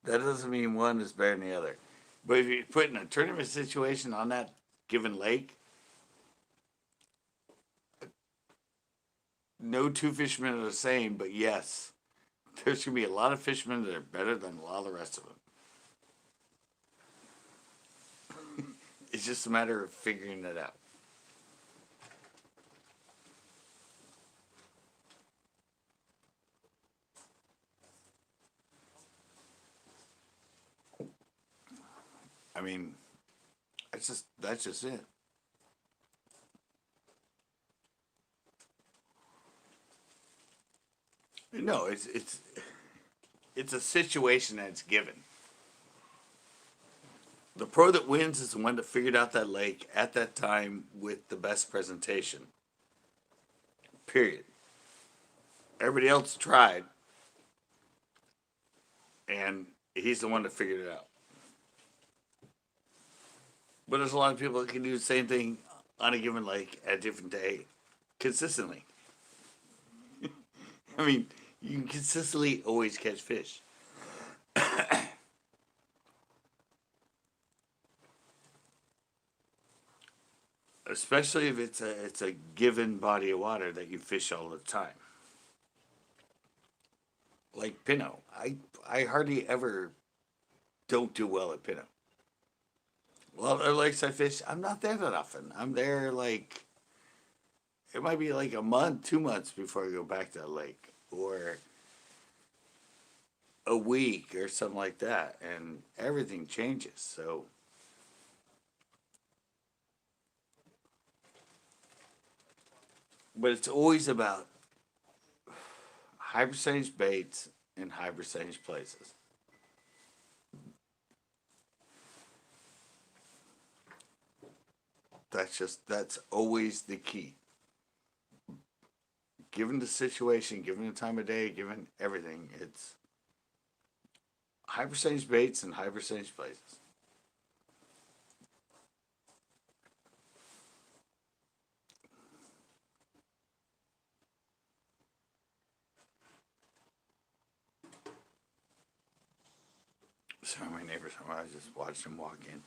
Speaker 1: That doesn't mean one is better than the other. But if you put it in a tournament situation on that given lake, no two fishermen are the same, but yes, there's going to be a lot of fishermen that are better than a lot of the rest of them. It's just a matter of figuring it out. I mean, that's just it. No, it's a situation that's given. The pro that wins is the one that figured out that lake at that time with the best presentation. Period. Everybody else tried, and he's the one that figured it out. But there's a lot of people that can do the same thing on a given lake at a different day consistently. I mean, you can consistently always catch fish. Especially if it's a given body of water that you fish all the time. Like Pinot. I hardly ever don't do well at Pinot. Well, other lakes I fish, I'm not there that often. I'm there like it might be like a month, 2 months before I go back to the lake, or a week or something like that, and everything changes. So, but it's always about high percentage baits in high percentage places. That's always the key. Given the situation, given the time of day, given everything, it's high percentage baits and high percentage places. Sorry, my neighbors. I was just watching them walk in.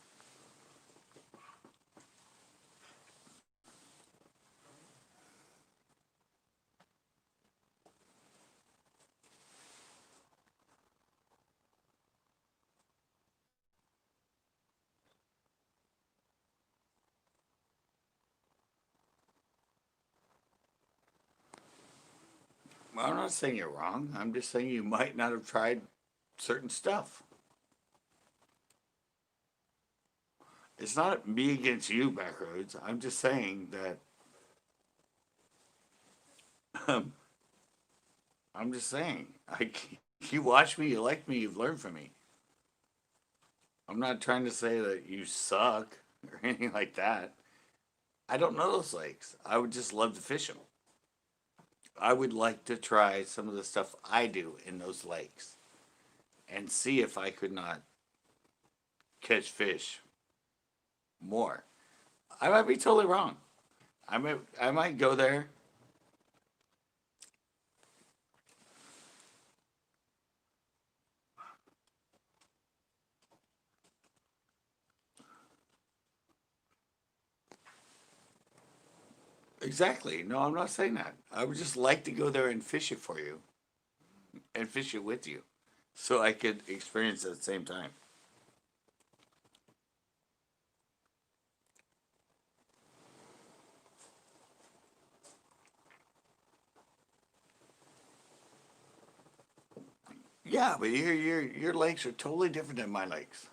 Speaker 1: Well, I'm not saying you're wrong. I'm just saying you might not have tried certain stuff. It's not me against you, Backroads. I'm just saying that. Um, I'm just saying. You watch me, you like me, you've learned from me. I'm not trying to say that you suck or anything like that. I don't know those lakes. I would just love to fish them. I would like to try some of the stuff I do in those lakes and see if I could not catch fish more. I might be totally wrong. I might go there. Exactly. No, I'm not saying that. I would just like to go there and fish it for you and fish it with you so I could experience it at the same time. Yeah, but your lakes are totally different than my lakes.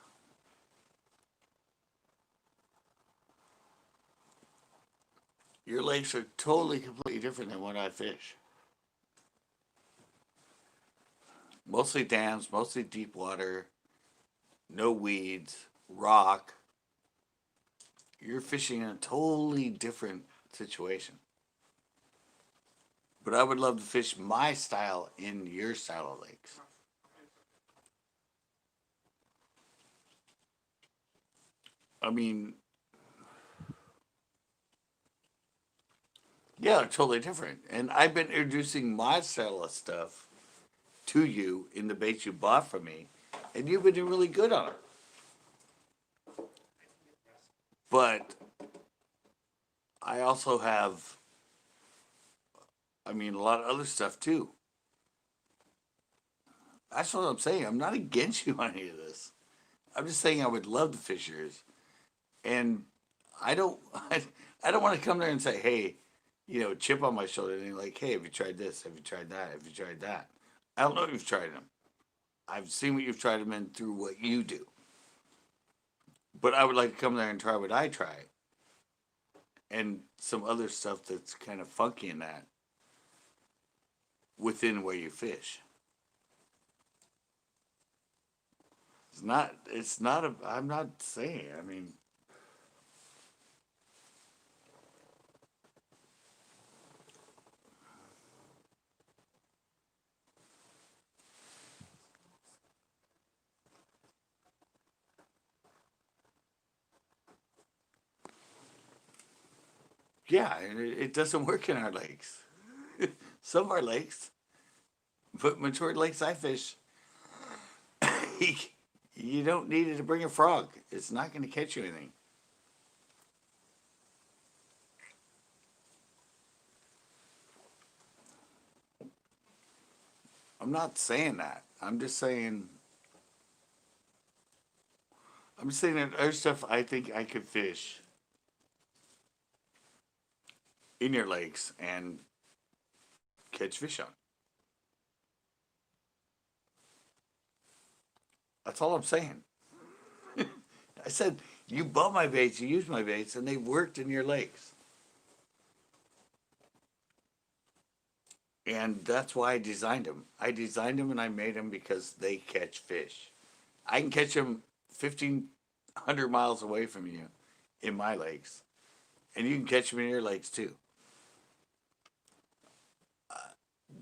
Speaker 1: Your lakes are totally completely different than what I fish. Mostly dams, mostly deep water, no weeds, rock. You're fishing in a totally different situation. But I would love to fish my style in your style of lakes. I mean, yeah, they're totally different. And I've been introducing my style of stuff to you in the baits you bought from me, and you've been doing really good on it. But I also have, I mean, a lot of other stuff too. That's what I'm saying. I'm not against you on any of this. I'm just saying I would love to fish yours, and I don't, I don't want to come there and say, hey, chip on my shoulder, and you're like, hey, have you tried this? Have you tried that? Have you tried that? I don't know if you've tried them. I've seen what you've tried them in through what you do, but I would like to come there and try what I try, and some other stuff that's kind of funky in that within where you fish. I'm not saying, I mean, yeah, and it doesn't work in our lakes. Some of our lakes, but majority lakes I fish, you don't need it to bring a frog. It's not going to catch you anything. I'm not saying that. I'm just saying that other stuff I think I could fish in your lakes and catch fish on. That's all I'm saying. I said, you bought my baits, you used my baits, and they worked in your lakes. And that's why I designed them. I designed them and I made them because they catch fish. I can catch them 1,500 miles away from you in my lakes. and you can catch them in your lakes too.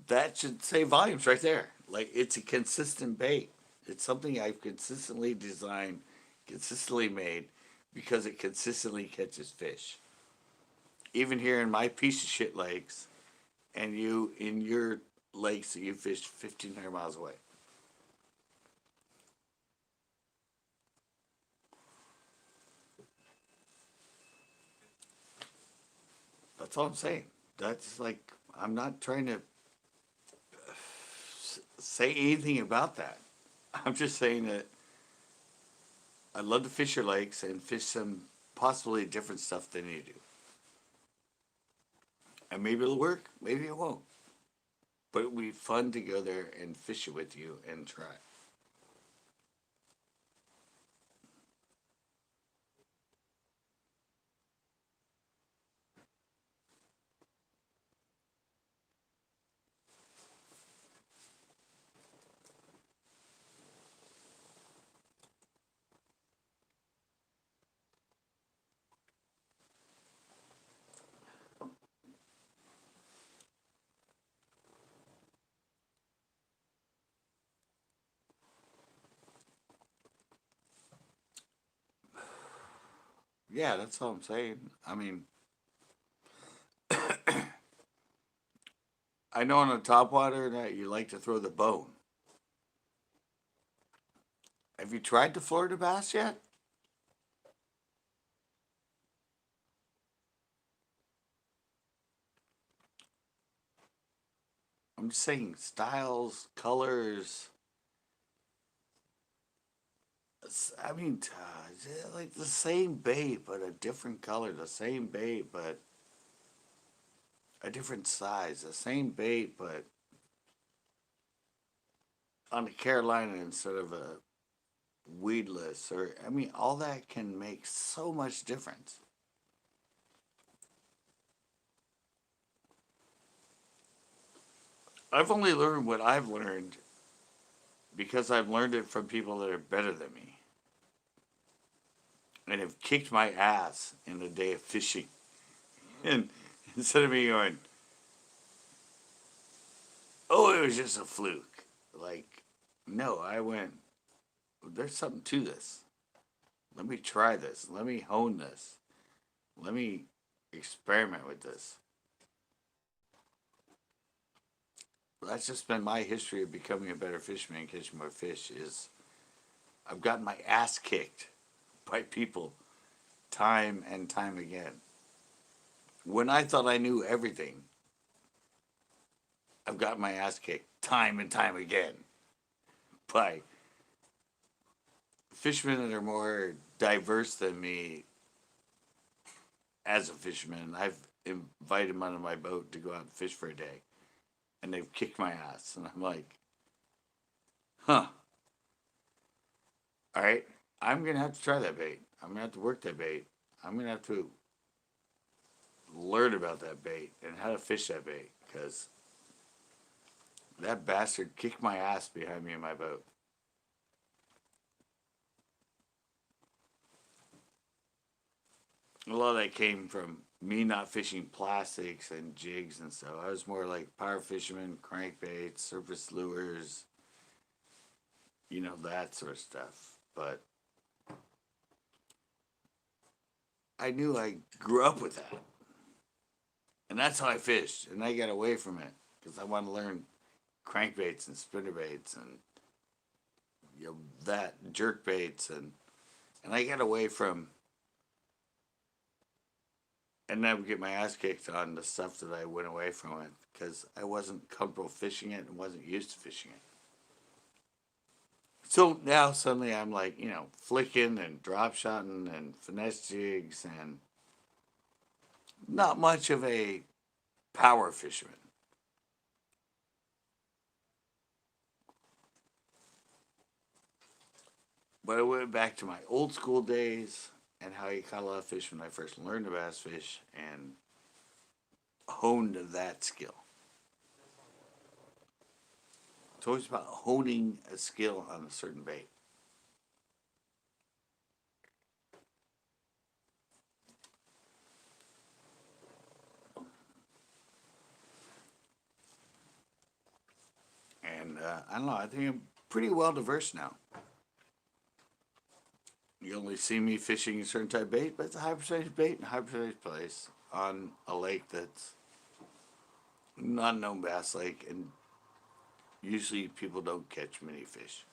Speaker 1: That should say volumes right there. Like it's a consistent bait. It's something I've consistently designed, consistently made, because it consistently catches fish. Even here in my piece of shit lakes, and you in your lakes that you fished 1,500 miles away. That's all I'm saying. That's like, I'm not trying to say anything about that. I'm just saying that I love to fish your lakes and fish some possibly different stuff than you do. And maybe it'll work, maybe it won't. But it'll be fun to go there and fish it with you and try. Yeah, that's all I'm saying. I mean, I know on the top water that you like to throw the bone. Have you tried the Florida bass yet? I'm just saying styles, colors. I mean, like the same bait, but a different color. The same bait, but a different size. The same bait, but on the Carolina instead of a weedless. Or I mean, all that can make so much difference. I've only learned what I've learned because I've learned it from people that are better than me and have kicked my ass in the day of fishing. And instead of me going, oh, it was just a fluke. Like, no, I went, there's something to this. Let me try this. Let me hone this. Let me experiment with this. That's just been my history of becoming a better fisherman and catching more fish is I've gotten my ass kicked by people time and time again. When I thought I knew everything, I've got my ass kicked time and time again by fishermen that are more diverse than me as a fisherman. I've invited them onto my boat to go out and fish for a day, and they've kicked my ass. And I'm like, huh, all right, I'm going to have to try that bait. I'm going to have to work that bait. I'm going to have to learn about that bait and how to fish that bait because that bastard kicked my ass behind me in my boat. A lot of that came from me not fishing plastics and jigs and stuff. I was more like power fisherman, crankbaits, surface lures, that sort of stuff. But I knew I grew up with that. And that's how I fished. And I got away from it because I wanted to learn crankbaits and spinnerbaits and that jerk baits and I got away from and then I would get my ass kicked on the stuff that I went away from it because I wasn't comfortable fishing it and wasn't used to fishing it. So now suddenly I'm like, flicking and drop shotting and finesse jigs and not much of a power fisherman. But I went back to my old school days and how you caught a lot of fish when I first learned to bass fish and honed that skill. It's always about honing a skill on a certain bait. And I don't know, I think I'm pretty well diverse now. You only see me fishing a certain type of bait, but it's a high percentage bait and a high percentage place on a lake that's not a known bass lake, and usually people don't catch many fish.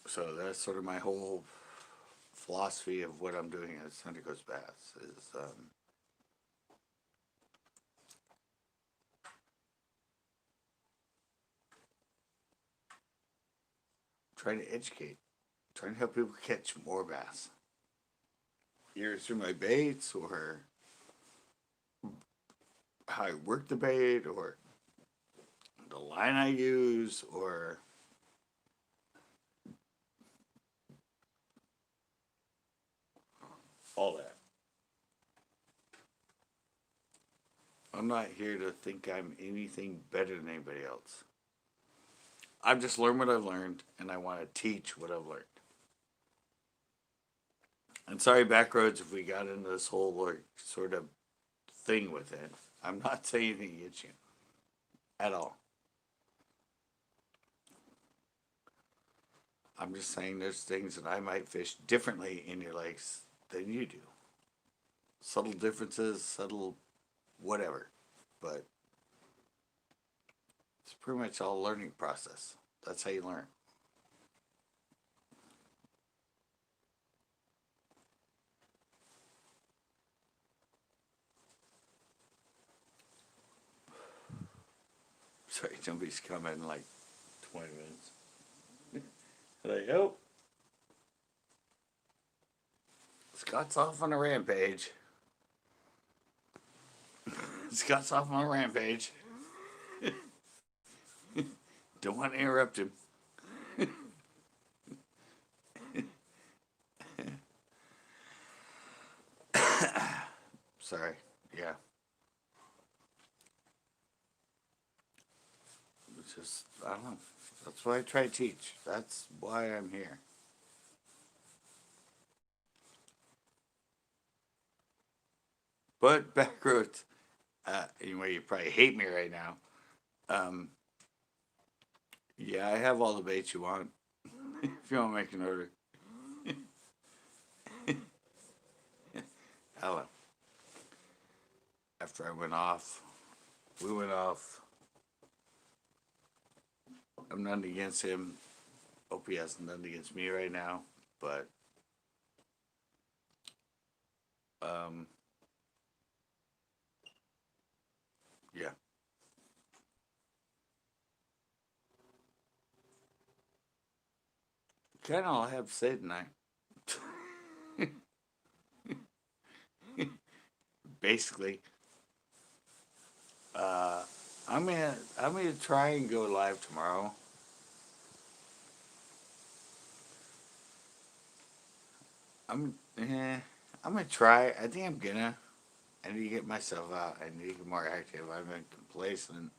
Speaker 1: So that's sort of my whole philosophy of what I'm doing at Sunday Coast Bass is trying to educate, trying to help people catch more bass. Either through my baits or how I work the bait or the line I use or all that. I'm not here to think I'm anything better than anybody else. I've just learned what I've learned, and I want to teach what I've learned. And sorry, Backroads, if we got into this whole like, sort of thing with it. I'm not saying anything against you at all. I'm just saying there's things that I might fish differently in your lakes than you do. Subtle differences, subtle whatever. But it's pretty much all a learning process. That's how you learn. Sorry, somebody's coming in like 20 minutes. Like, oh, Scott's off on a rampage. Scott's off on a rampage. Don't want to interrupt him. Sorry. Yeah. It's just, I don't know. That's why I try to teach. That's why I'm here. But Backroads, anyway, you probably hate me right now. Um, yeah, I have all the baits you want. If you want to make an order. Hello. After I went off, we went off. I'm nothing against him. Hope he has nothing against me right now. But yeah. Kind of all I have to say tonight. Basically, uh, I'm gonna try and go live tomorrow. I'm gonna try. I think I'm gonna. I need to get myself out. I need to get more active. I've been complacent,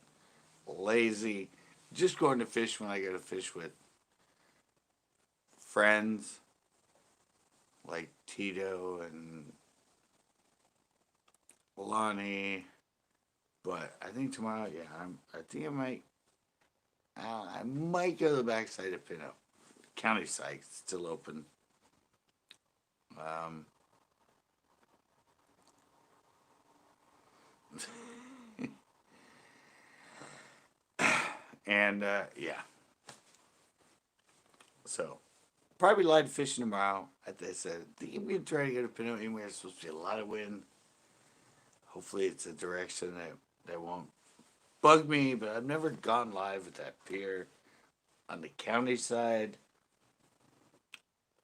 Speaker 1: lazy, just going to fish when I go to fish with friends like Tito and Lonnie. But I think tomorrow, yeah, I think I might. I might go to the backside of Pinot. County site still open. Um, and yeah, so probably light fishing tomorrow. As I said, I think I'm gonna try to get a Pinot anywhere. There's supposed to be a lot of wind. Hopefully, it's a direction that won't bug me. But I've never gone live at that pier on the county side.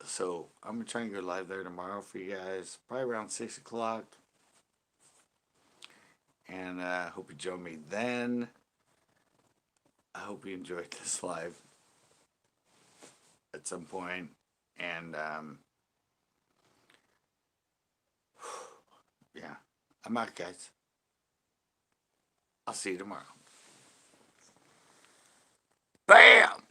Speaker 1: So I'm gonna try and go live there tomorrow for you guys, probably around 6 o'clock. And hope you join me then. I hope you enjoyed this live at some point. And yeah, I'm out, guys. I'll see you tomorrow. Bam!